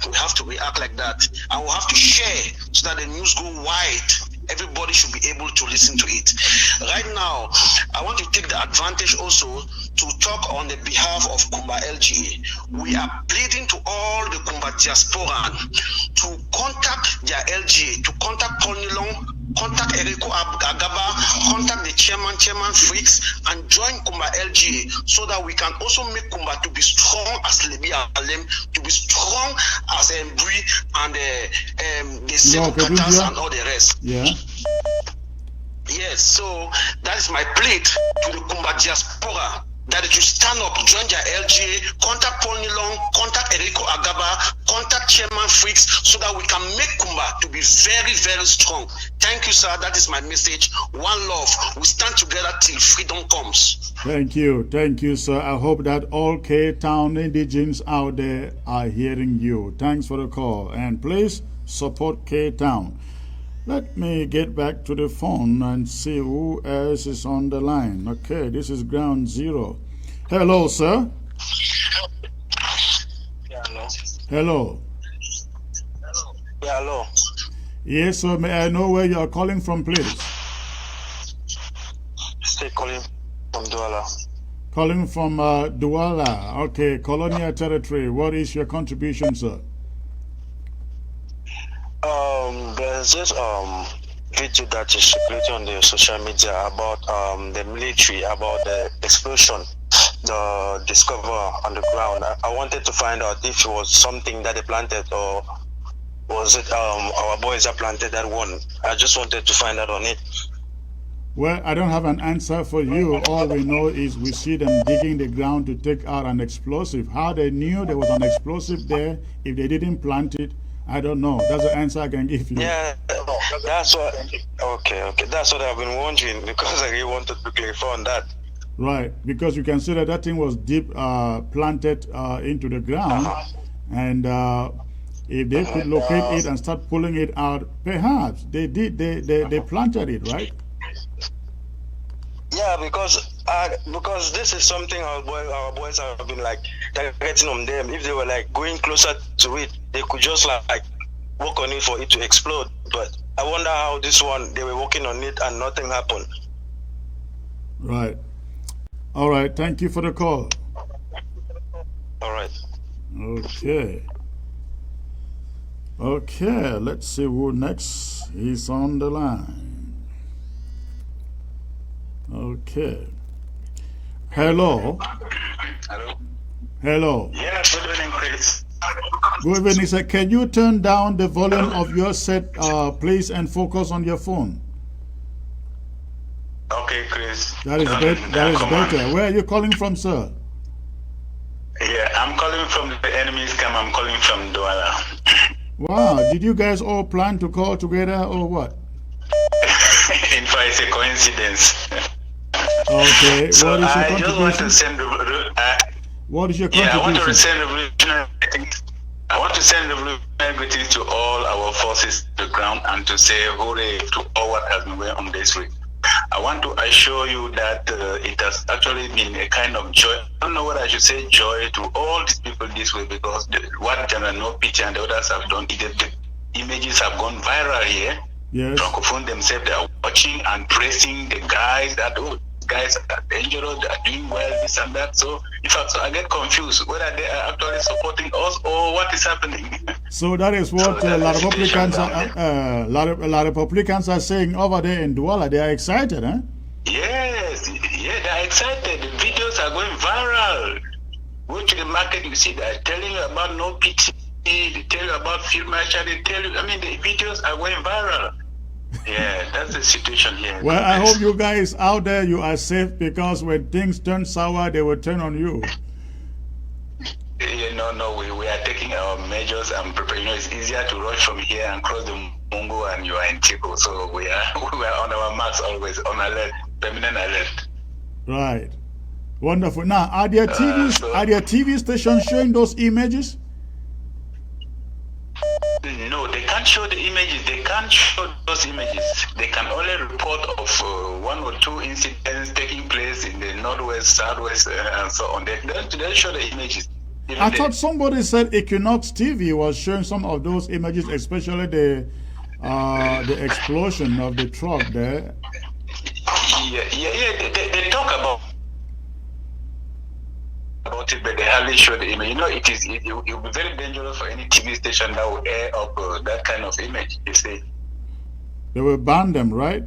We have to react like that, and we have to share so that the news go wide. Everybody should be able to listen to it. Right now, I want to take the advantage also to talk on the behalf of Kumba LGA. We are pleading to all the Kumba diaspora to contact their LGA, to contact Paul Nilong, contact Eriko Agaba, contact the chairman Freaks, and join Kumba LGA so that we can also make Kumba to be strong as Lebi Alem, to be strong as Mbui and the Seven Katas and all the rest. Yeah. Yes, so that is my plea to the Kumba diaspora, that they should stand up, join their LGA, contact Paul Nilong, contact Eriko Agaba, contact Chairman Freaks, so that we can make Kumba to be very, very strong. Thank you, sir. That is my message. One love. We stand together till freedom comes. Thank you, sir. I hope that all K-Town indigenes out there are hearing you. Thanks for the call, and please support K-Town. Let me get back to the phone and see who else is on the line. Okay, this is Ground Zero. Hello, sir. Hello. Yeah, hello. Yes, sir. May I know where you are calling from, please? Still calling from Douala. Calling from Douala. Okay, colonial territory. What is your contribution, sir? There's this video that is circulating on the social media about the military, about the explosion, the discover on the ground. I wanted to find out if it was something that they planted, or was it our boys that planted that one. I just wanted to find out on it. Well, I don't have an answer for you. All we know is we see them digging the ground to take out an explosive. How they knew there was an explosive there if they didn't plant it, I don't know. That's the answer I can give you. Yeah, that's what. Okay. That's what I've been wondering, because I really wanted to clarify on that. Right, because you can see that that thing was deep planted into the ground, and if they could locate it and start pulling it out, perhaps they did. They planted it, right? Yeah, because this is something our boys have been like targeting on them. If they were like going closer to it, they could just like work on it for it to explode. But I wonder how this one, they were working on it and nothing happened. Right. All right. Thank you for the call. All right. Okay. Okay. Let's see who next is on the line. Okay. Hello. Hello. Yeah, good evening, Chris. Good evening, sir. Can you turn down the volume of your set, please, and focus on your phone? Okay, Chris. That is better. Where are you calling from, sir? Yeah, I'm calling from the enemy's camp. I'm calling from Douala. Wow. Did you guys all plan to call together or what? In fact, it's a coincidence. Okay. So what is your I just want to send. What is your contribution? Yeah, I want to send revolutionary greetings. I want to send revolutionary greetings to all our forces to the ground and to say hooray to all what has been going on this week. I want to assure you that it has actually been a kind of joy. I don't know what I should say, joy to all these people this way, because what General No Pity and the others have done, the images have gone viral here. Yes. Francophone themselves, they are watching and praising the guys that, oh, guys are dangerous, they are doing well, this and that. So, in fact, so I get confused whether they are actually supporting us or what is happening. So that is what La Republicans are saying over there in Douala. They are excited, huh? Yes, yeah, they are excited. The videos are going viral. Go to the market, you see, they are telling you about No Pity, they tell you about Field Marshal, they tell you, I mean, the videos are going viral. Yeah, that's the situation here. Well, I hope you guys out there, you are safe, because when things turn sour, they will turn on you. Yeah, no, we are taking our measures and preparing. You know, it's easier to rush from here and cross the Mungo and you are in Chico. So we are on our marks, always on alert, permanent alert. Right. Wonderful. Now, are there TV stations showing those images? No, they can't show the images. They can't show those images. They can only report of one or two incidents taking place in the northwest, southwest, and so on. They don't show the images. I thought somebody said Equinox TV was showing some of those images, especially the explosion of the truck there. Yeah. They talk about it, but they hardly show the image. You know, it will be very dangerous for any TV station that will air up that kind of image. You see, they will ban them, right?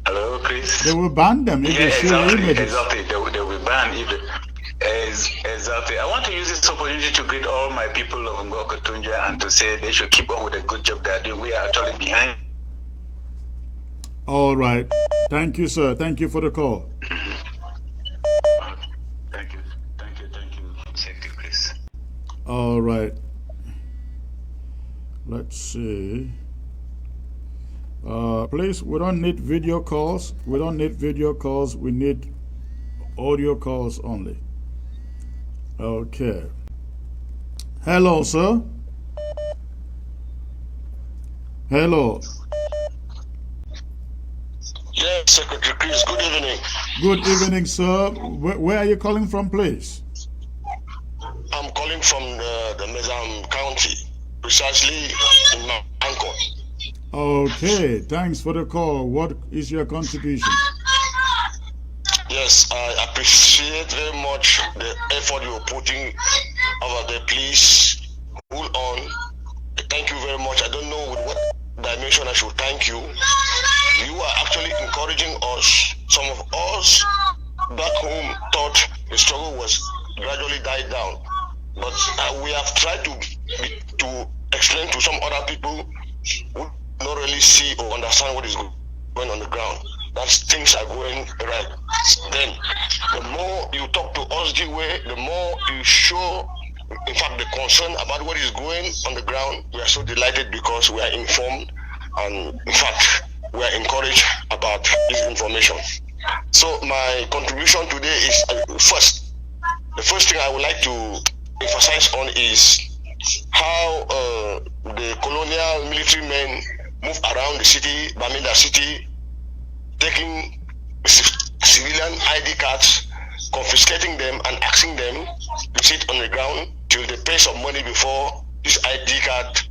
Hello, Chris. They will ban them if they show images. Exactly. They will ban if exactly. I want to use this opportunity to greet all my people of Ngokotunja and to say they should keep on with the good job they are doing. We are actually behind. All right. Thank you, sir. Thank you for the call. Thank you. Thank you, Chris. All right. Let's see. Please, we don't need video calls. We need audio calls only. Okay. Hello, sir. Hello. Yes, Secretary Chris. Good evening. Good evening, sir. Where are you calling from, please? I'm from the Mezam County, precisely in my Anchor. Okay, thanks for the call. What is your contribution? Yes, I appreciate very much the effort you're putting over there. Please hold on. Thank you very much. I don't know with what dimension I should thank you. You are actually encouraging us. Some of us back home thought the struggle was gradually died down, but we have tried to explain to some other people who don't really see or understand what is going on the ground. That things are going right. Then, the more you talk to us the way, the more you show, in fact, the concern about what is going on the ground. We are so delighted because we are informed, and in fact, we are encouraged about this information. So my contribution today is the first thing I would like to emphasize on is how the colonial military men move around the city, Bamenda city, taking civilian ID cards, confiscating them and asking them to sit on the ground till they pay some money before this ID card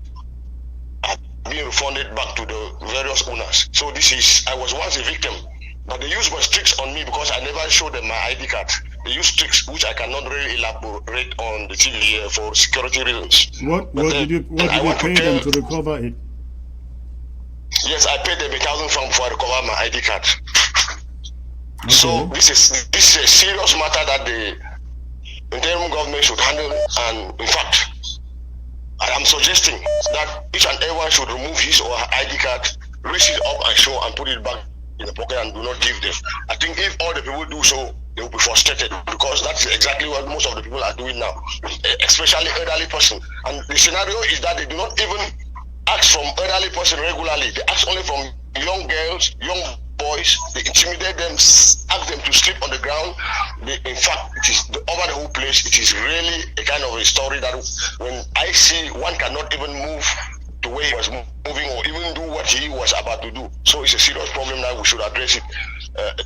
are being refunded back to the various owners. So I was once a victim, but they used tricks on me because I never showed them my ID card. They used tricks which I cannot really elaborate on the TV here for security reasons. What did you pay them to recover it? Yes, I paid them 1,000 francs before I recover my ID card. Okay. So this is a serious matter that the interim government should handle, and in fact, I am suggesting that each and everyone should remove his or her ID card, raise it up and show and put it back in the pocket and do not give them. I think if all the people do so, they will be frustrated because that's exactly what most of the people are doing now, especially elderly person. And the scenario is that they do not even ask from elderly person regularly. They ask only from young girls, young boys. They intimidate them, ask them to sleep on the ground. In fact, it is over the whole place. It is really a kind of a story that when I see one cannot even move the way he was moving or even do what he was about to do. So it's a serious problem that we should address it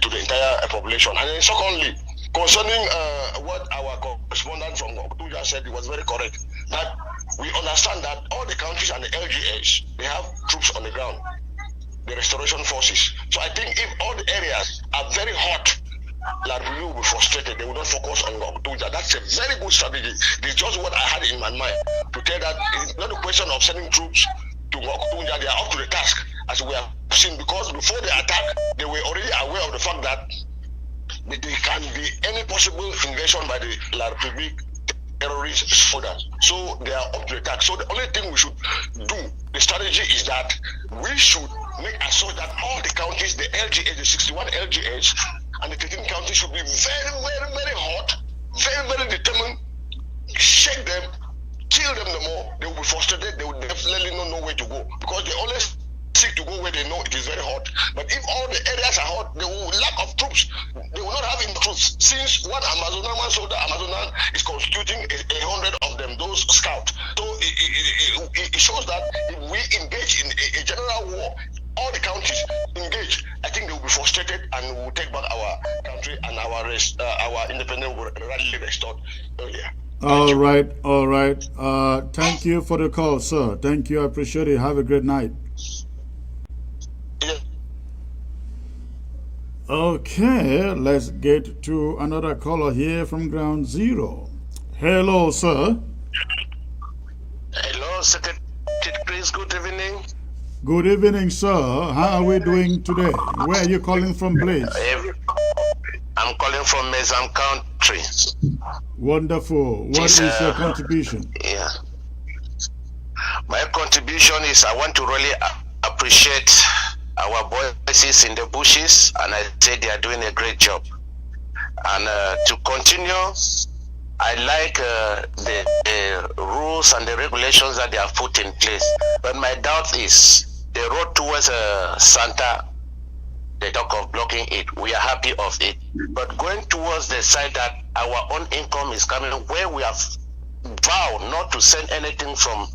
to the entire population. And then secondly, concerning what our correspondent from Okutuja said, it was very correct. That we understand that all the countries and the LGAs, they have troops on the ground, the restoration forces. So I think if all the areas are very hot, like we will be frustrated, they will not focus on Okutuja. That's a very good strategy. It's just what I had in my mind to tell that it's not a question of sending troops to Okutuja. They are up to the task, as we have seen, because before the attack, they were already aware of the fact that there can be any possible invasion by the La Republique terrorist soldiers. So they are up to the task. So the only thing we should do, the strategy is that we should make assured that all the counties, the LGAs, the 61 LGAs, and the 13 counties should be very, very, very hot, very, very determined, shake them, kill them the more, they will be frustrated, they will definitely not know where to go, because they always seek to go where they know it is very hot. But if all the areas are hot, they will lack of troops. They will not have enough troops, since one soldier is constituting 100 of them, those scouts. So it shows that if we engage in a general war, all the countries engage, I think they will be frustrated and we will take back our country and our independence will rapidly restored earlier. All right. Thank you for the call, sir. Thank you. I appreciate it. Have a great night. Okay, let's get to another caller here from Ground Zero. Hello, sir. Hello, Secretary Chris. Good evening. Good evening, sir. How are we doing today? Where are you calling from, please? I'm calling from Mezam Country. Wonderful. What is your contribution? Yeah. My contribution is I want to really appreciate our voices in the bushes, and I say they are doing a great job. And to continue, I like the rules and the regulations that they have put in place. But my doubt is the road towards Santa, they talk of blocking it. We are happy of it. But going towards the side that our own income is coming, where we have vowed not to send anything from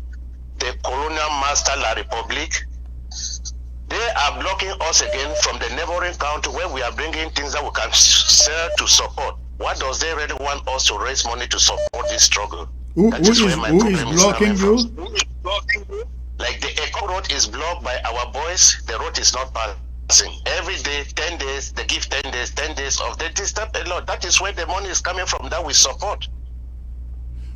the colonial master La Republique, they are blocking us again from the neighboring country where we are bringing things that we can sell to support. What does they really want us to raise money to support this struggle? Who is blocking you? Like the Echo Road is blocked by our boys, the road is not passing. Every day, 10 days, they give 10 days, 10 days of they disturb a lot. That is where the money is coming from that we support.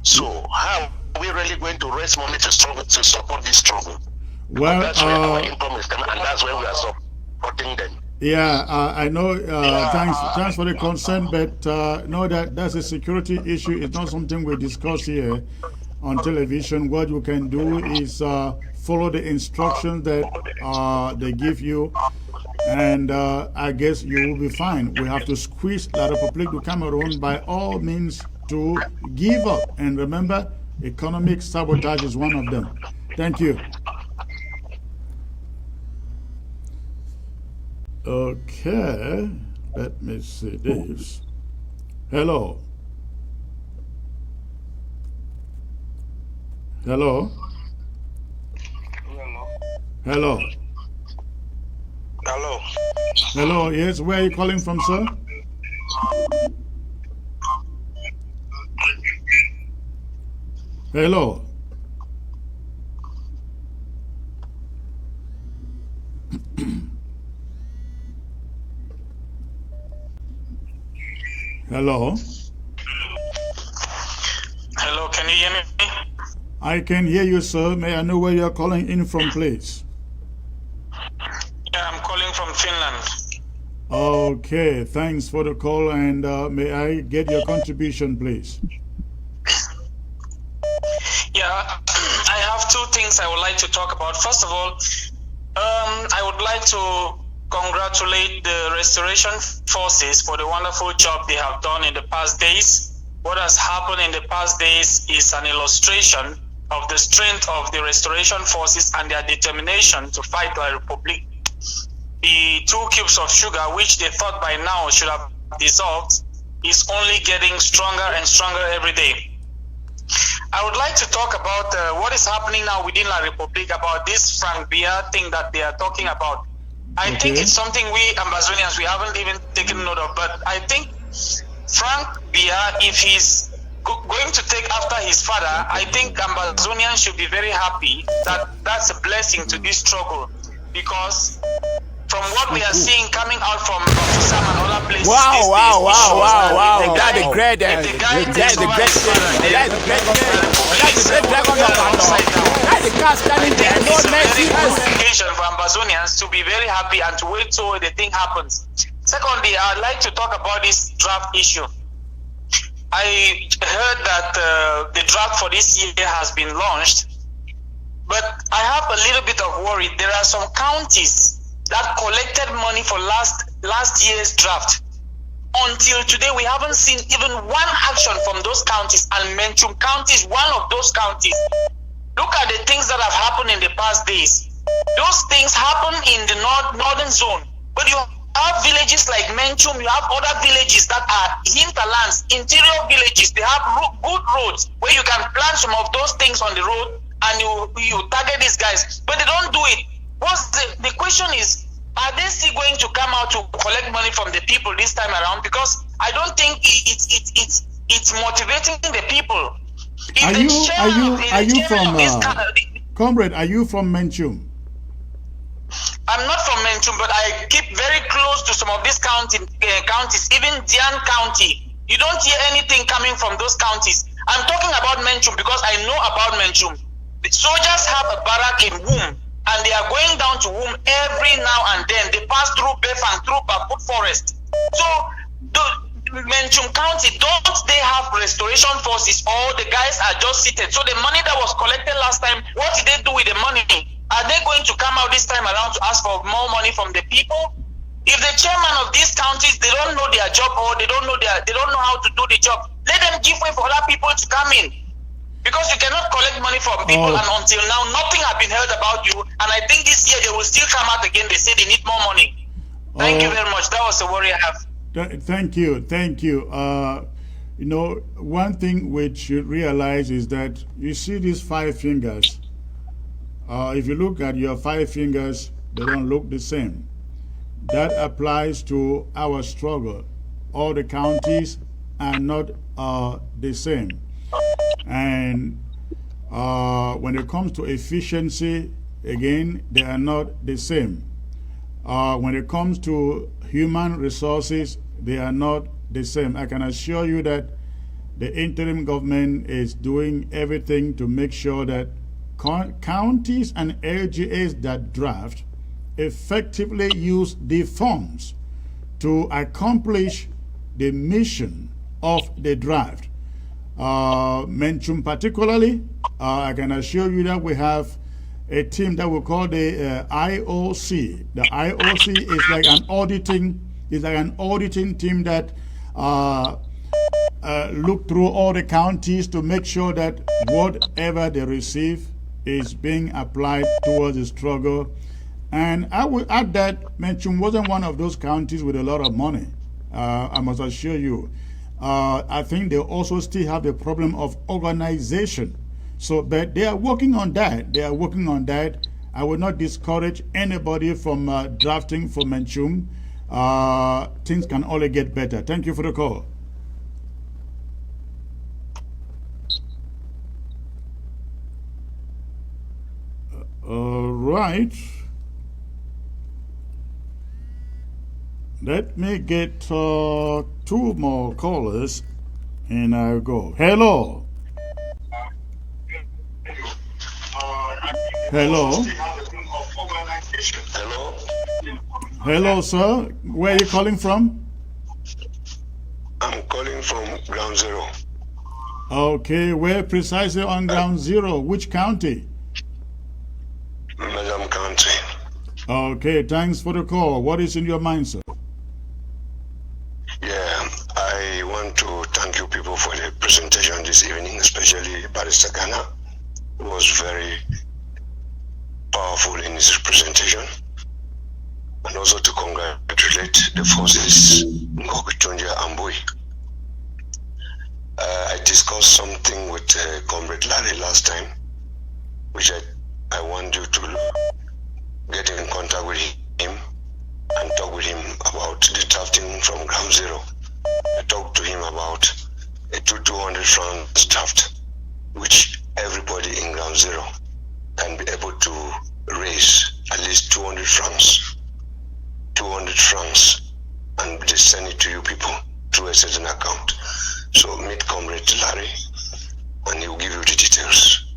So how are we really going to raise money to support this struggle? Well, that's where our income is coming, and that's where we are supporting them. Yeah, I know. Thanks for the concern, but know that that's a security issue. It's not something we discuss here on television. What you can do is follow the instructions that they give you, and I guess you will be fine. We have to squeeze La République du Cameroon by all means to give up. And remember, economic sabotage is one of them. Thank you. Okay, let me see this. Hello. Hello. Hello. Hello. Hello, yes, where are you calling from, sir? Hello. Hello. Hello, can you hear me? I can hear you, sir. May I know where you are calling in from, please? Yeah, I'm calling from Finland. Okay, thanks for the call, and may I get your contribution, please? Yeah, I have two things I would like to talk about. First of all, I would like to congratulate the restoration forces for the wonderful job they have done in the past days. What has happened in the past days is an illustration of the strength of the restoration forces and their determination to fight La République. The 2 cubes of sugar, which they thought by now should have dissolved, is only getting stronger and stronger every day. I would like to talk about what is happening now within La République about this Frank Biya thing that they are talking about. I think it's something we Ambazonians, we haven't even taken note of, but I think Frank Biya, if he's going to take after his father, I think Ambazonians should be very happy that that's a blessing to this struggle, because from what we are seeing coming out from Sam and other places, wow. That's the great occasion for Ambazonians to be very happy and to wait till the thing happens. Secondly, I'd like to talk about this draft issue. I heard that the draft for this year has been launched, but I have a little bit of worry. There are some counties that collected money for last year's draft. Until today, we haven't seen even one action from those counties, and Menchum County is one of those counties. Look at the things that have happened in the past days. Those things happen in the northern zone, but you have villages like Menchum, you have other villages that are hinterlands, interior villages. They have good roads where you can plant some of those things on the road, and you target these guys, but they don't do it. The question is, are they still going to come out to collect money from the people this time around? Because I don't think it's motivating the people. Are you from comrade? Are you from Menchum? I'm not from Menchum, but I keep very close to some of these counties. Even Dian County, you don't hear anything coming from those counties. I'm talking about Menchum because I know about Menchum. The soldiers have a barrack in Wum, and they are going down to Wum every now and then. They pass through Befang, through Babut Forest. So, Menchum County, don't they have restoration forces, or the guys are just seated? So the money that was collected last time, what did they do with the money? Are they going to come out this time around to ask for more money from the people? If the chairman of these counties, they don't know their job, or they don't know how to do the job, let them give way for other people to come in. Because you cannot collect money from people, and until now, nothing has been heard about you. And I think this year they will still come out again. They say they need more money. Thank you very much. That was the worry I have. Thank you. You know, one thing which you realize is that you see these 5 fingers. If you look at your 5 fingers, they don't look the same. That applies to our struggle. All the counties are not the same. And when it comes to efficiency, again, they are not the same. When it comes to human resources, they are not the same. I can assure you that the interim government is doing everything to make sure that counties and LGAs that draft effectively use the funds to accomplish the mission of the draft. Mention particularly, I can assure you that we have a team that we call the IOC. The IOC is like an auditing team that look through all the counties to make sure that whatever they receive is being applied towards the struggle. And I would add that Menchum wasn't one of those counties with a lot of money. I must assure you. I think they also still have the problem of organization. So, but they are working on that. They are working on that. I would not discourage anybody from drafting for Menchum. Things can only get better. Thank you for the call. All right. Let me get 2 more callers and I'll go. Hello. Hello. Hello. Hello, sir. Where are you calling from? I'm calling from Ground Zero. Okay, where precisely on Ground Zero? Which county? Madam County. Okay, thanks for the call. What is in your mind, sir? Yeah, I want to thank you people for the presentation this evening, especially Barrister Ghana, who was very powerful in his presentation, and also to congratulate the forces Ngokutunja and Bui. I discussed something with Comrade Larry last time, which I want you to get in contact with him and talk with him about the drafting from Ground Zero. I talked to him about a 200 francs draft, which everybody in Ground Zero can be able to raise at least 200 francs. 200 francs, and they send it to you people through a certain account. So meet Comrade Larry, and he will give you the details.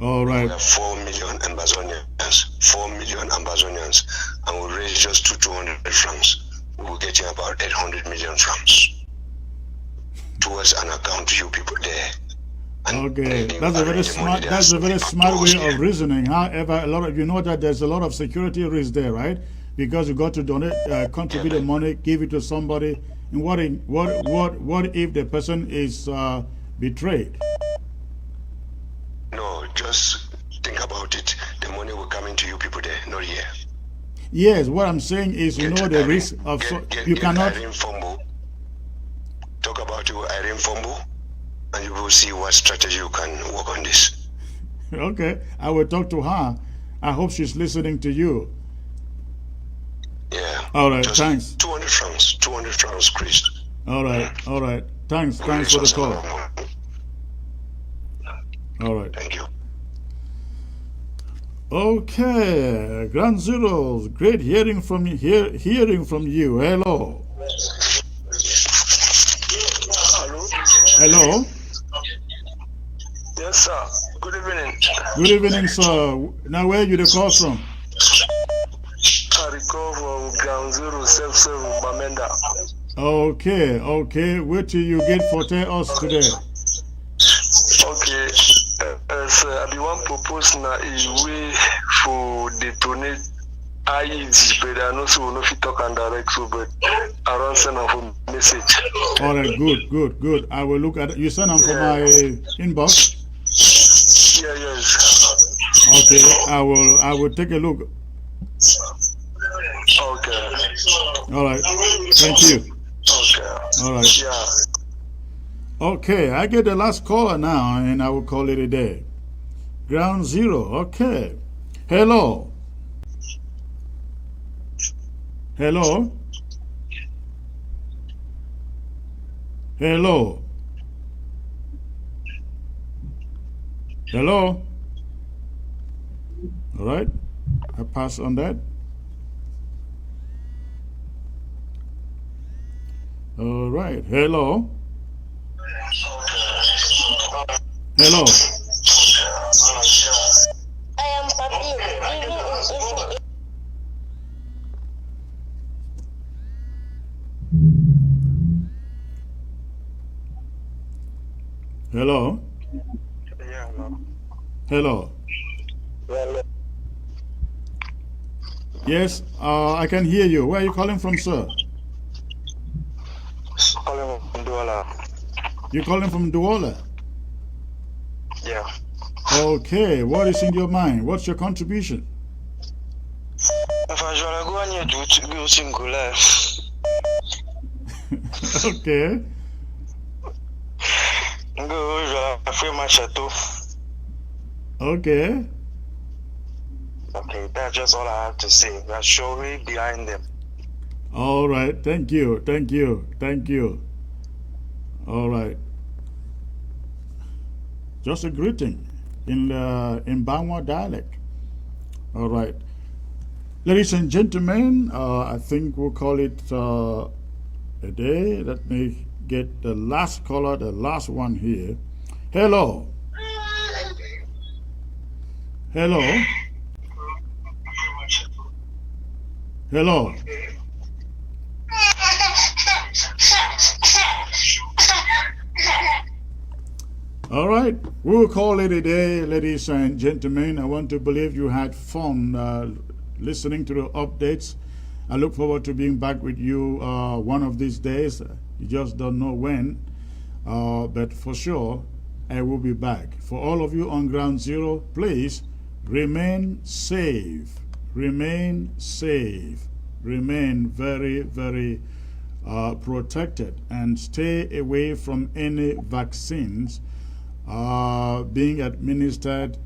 All right. We have 4 million Ambazonians, 4 million Ambazonians, and we raise just 200 francs. We will get you about 800 million francs towards an account to you people there. Okay, that's a very smart. That's a very smart way of reasoning. However, a lot of you know that there's a lot of security risk there, right? Because you got to donate, contribute the money, give it to somebody, and what if the person is betrayed? No, just think about it. The money will come into you people there, not here. Yes, what I'm saying is, you know the risk of you cannot. Irene Fombo. Talk about your Irene Fombo, and you will see what strategy you can work on this. Okay, I will talk to her. I hope she's listening to you. Yeah. All right, just thanks. 200 francs, Chris. All right, thanks for the call. All right. Thank you. Okay, Ground Zero, great hearing from you. Hello. Hello. Yes, sir. Good evening. Good evening, sir. Now, where you the call from? I recall from Ground Zero, Self-Serve, Bamenda. Okay. What do you get for tell us today? Okay. Sir, I be one propose na a way for detonate IED, but I know so we no fit talk and direct so, but around send a message. All right, good. I will look at it. You send them for my inbox. Yeah, yes. Okay, I will take a look. Okay. All right. Thank you. Okay. All right. Yeah. Okay, I get the last caller now, and I will call it a day. Ground Zero. Okay. Hello. Hello. Hello? All right. I pass on that. All right. Hello? Hello? Hello? Hello? Yes, I can hear you. Where are you calling from, sir? Calling from Douala. You're calling from Douala? Yeah. Okay, what is in your mind? What's your contribution? Okay. Okay. Okay, that's just all I have to say. We are surely behind them. All right, thank you, thank you, thank you. All right. Just a greeting in Bangwa dialect. All right. Ladies and gentlemen, I think we'll call it a day. Let me get the last caller, the last one here. Hello. Hello. Hello. All right, we'll call it a day, ladies and gentlemen. I want to believe you had fun listening to the updates. I look forward to being back with you one of these days. You just don't know when, but for sure, I will be back. For all of you on Ground Zero, please remain safe. Remain safe. Remain very, very protected, and stay away from any vaccines being administered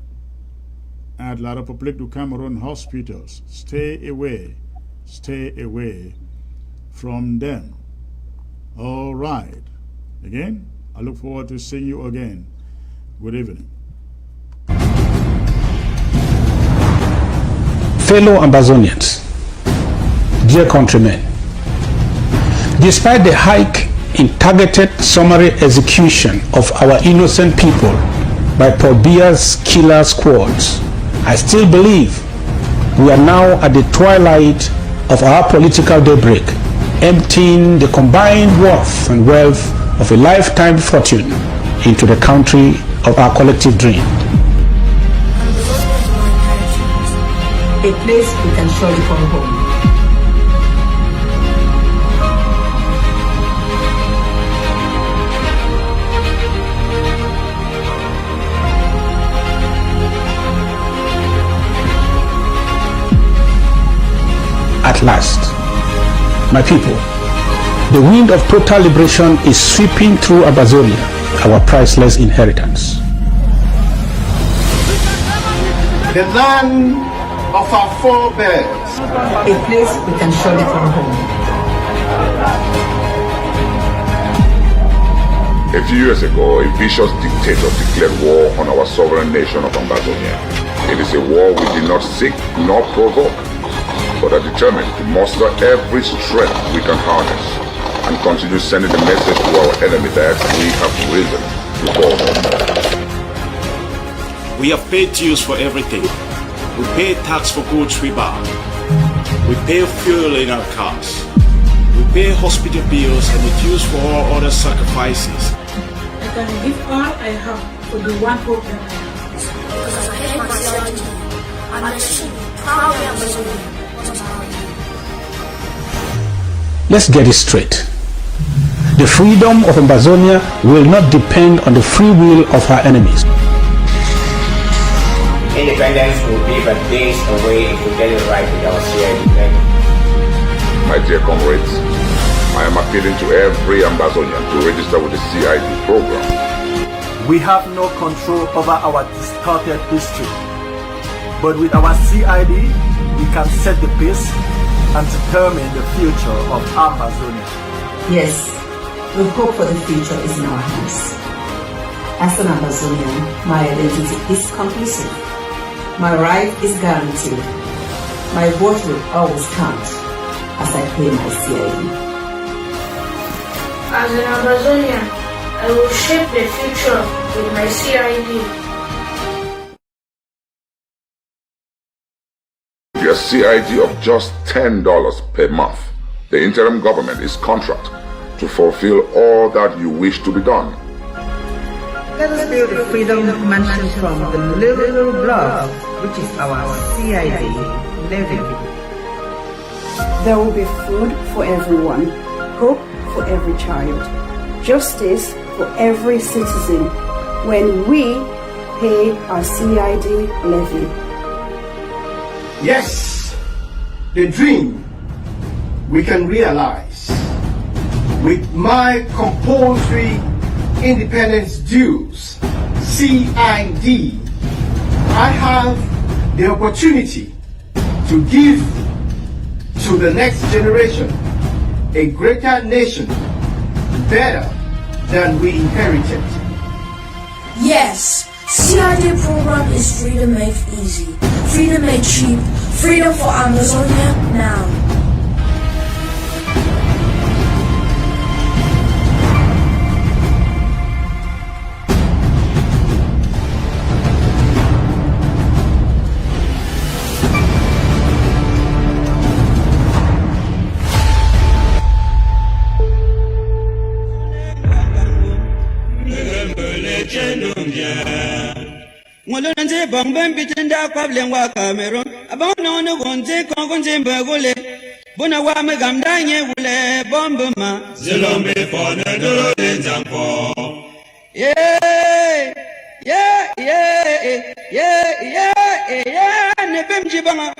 at La République du Cameroon hospitals. Stay away from them. All right. Again, I look forward to seeing you again. Good evening. Fellow Ambazonians, dear countrymen, despite the hike in targeted summary execution of our innocent people by Paul Biya's killer squads, I still believe we are now at the twilight of our political daybreak, emptying the combined worth and wealth of a lifetime fortune into the country of our collective dream. A place we can surely call home. At last, my people, the wind of total liberation is sweeping through Ambazonia, our priceless inheritance. The land of our forebears. A place we can surely call home. A few years ago, a vicious dictator declared war on our sovereign nation of Ambazonia. It is a war we did not seek nor provoke, but are determined to muster every strength we can harness and continue sending the message to our enemy that we have risen to call no more. We have paid dues for everything. We pay tax for goods we buy. We pay fuel in our cars. We pay hospital bills and the dues for all other sacrifices. I can give all I have for the one hope that I have. Because I hate my theology. I'm a nation, proudly Ambazonian. Let's get it straight. The freedom of Ambazonia will not depend on the free will of our enemies. Independence will be but days away if we get it right with our CID. My dear comrades, I am appealing to every Ambazonian to register with the CID program. We have no control over our distorted history, but with our CID, we can set the pace and determine the future of Ambazonia. Yes, the hope for the future is in our hands. As an Ambazonian, my identity is conclusive. My right is guaranteed. My vote will always count as I pay my CID. As an Ambazonian, I will shape the future with my CID. Your CID of just $10 per month. The interim government is contract to fulfill all that you wish to be done. Let us build the freedom mansion from the little block, which is our CID levy. There will be food for everyone, hope for every child, justice for every citizen when we pay our CID levy. Yes, the dream we can realize. With my compulsory independence dues, CID, I have the opportunity to give to the next generation a greater nation, better than we inherited. Yes, CID program is freedom made easy, freedom made cheap, freedom for Amazonia now. Ngolonze bangben bitinda kwablen wa Cameroon abono no gonze kongonze mbagole bona wa megamdanye wule bomboma zelombe fona doro denzampo yeah ne bemji banga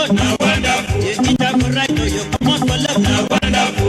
vote. Now wonderful. You eat up for right, or you come out for love. Now wonderful.